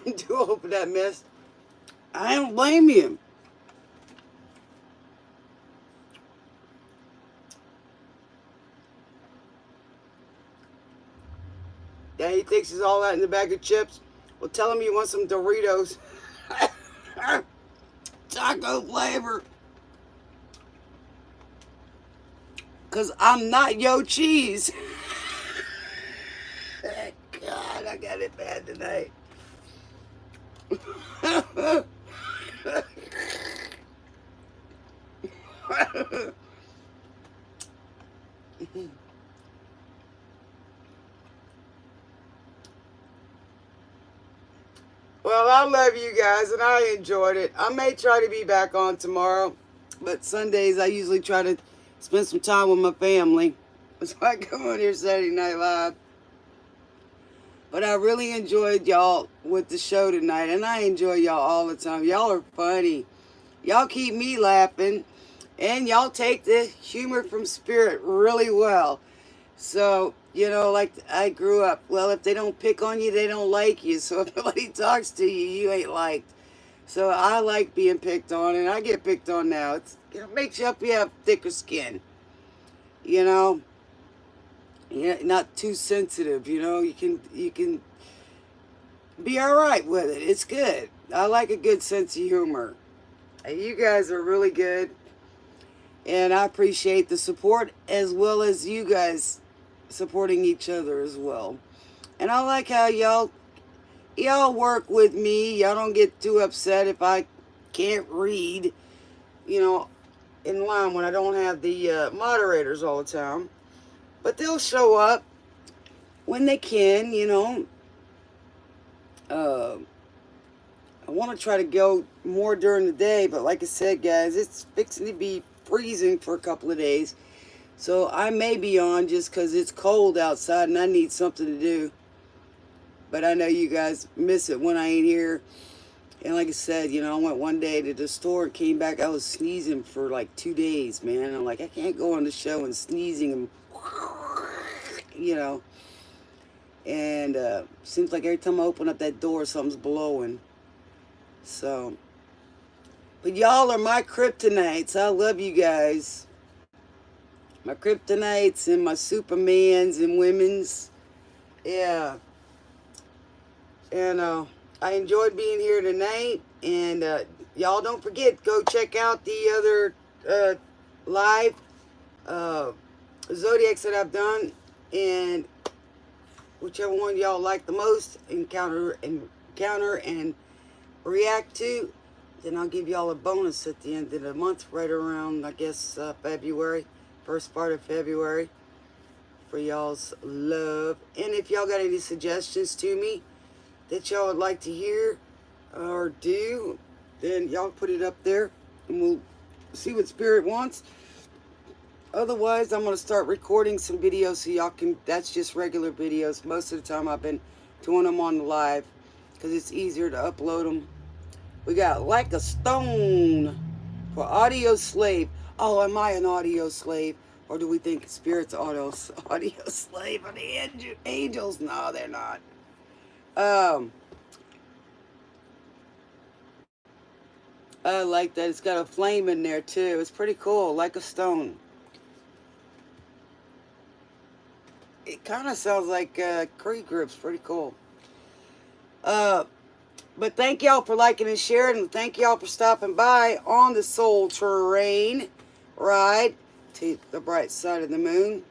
Speaker 1: To open that mess. I don't blame him. Yeah, he thinks he's all that in the bag of chips. Well, tell him you want some Doritos. Taco flavor. because I'm not yo cheese. God, I got it bad tonight. Well, I love you guys, and I enjoyed it. I may try to be back on tomorrow, but Sundays I usually try to spend some time with my family. So I come on here Saturday Night Live. But I really enjoyed y'all with the show tonight, and I enjoy y'all all the time. Y'all are funny. Y'all keep me laughing, and y'all take the humor from Spirit really well. So, you know, like I grew up, well, if they don't pick on you, they don't like you. So if nobody talks to you, you ain't liked. So I like being picked on, and I get picked on now. It makes you have thicker skin, you know. Yeah, not too sensitive, you know. You can be all right with it. It's good. I like a good sense of humor. You guys are really good, and I appreciate the support as well as you guys supporting each other as well. And I like how y'all work with me. Y'all don't get too upset if I can't read, you know, in line when I don't have the moderators all the time. But they'll show up when they can, you know. I want to try to go more during the day, but like I said, guys, it's fixing to be freezing for a couple of days. So I may be on just because it's cold outside and I need something to do. But I know you guys miss it when I ain't here. And like I said, you know, I went one day to the store and came back. I was sneezing for like 2 days, man. I'm like, I can't go on the show and sneezing and, you know. And seems like every time I open up that door, something's blowing. So, but y'all are my kryptonites. I love you guys. My kryptonites and my supermans and women's. Yeah. And I enjoyed being here tonight. And y'all don't forget, go check out the other live Zodiacs that I've done. And whichever one y'all like the most, encounter and react to, then I'll give y'all a bonus at the end of the month, right around, I guess, February, first part of February, for y'all's love. And if y'all got any suggestions to me that y'all would like to hear or do, then y'all put it up there, and we'll see what Spirit wants. Otherwise, I'm going to start recording some videos so y'all can, that's just regular videos. Most of the time I've been doing them on the live because it's easier to upload them. We got Like a Stone for Audio Slave. Oh, am I an audio slave? Or do we think Spirit's audio slave? Are the angels? No, they're not. I like that. It's got a flame in there too. It's pretty cool. Like a Stone. It kind of sounds like Creed Group's pretty cool. But thank y'all for liking and sharing, and thank y'all for stopping by on the Soul Terrain ride to the bright side of the moon.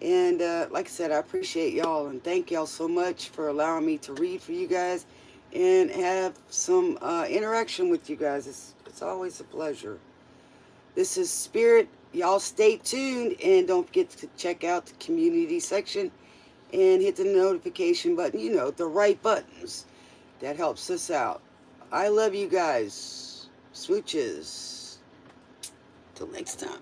Speaker 1: And like I said, I appreciate y'all, and thank y'all so much for allowing me to read for you guys and have some interaction with you guys. It's always a pleasure. This is Spirit. Y'all stay tuned, and don't forget to check out the community section and hit the notification button, you know, the right buttons. That helps us out. I love you guys. Smooches. Till next time.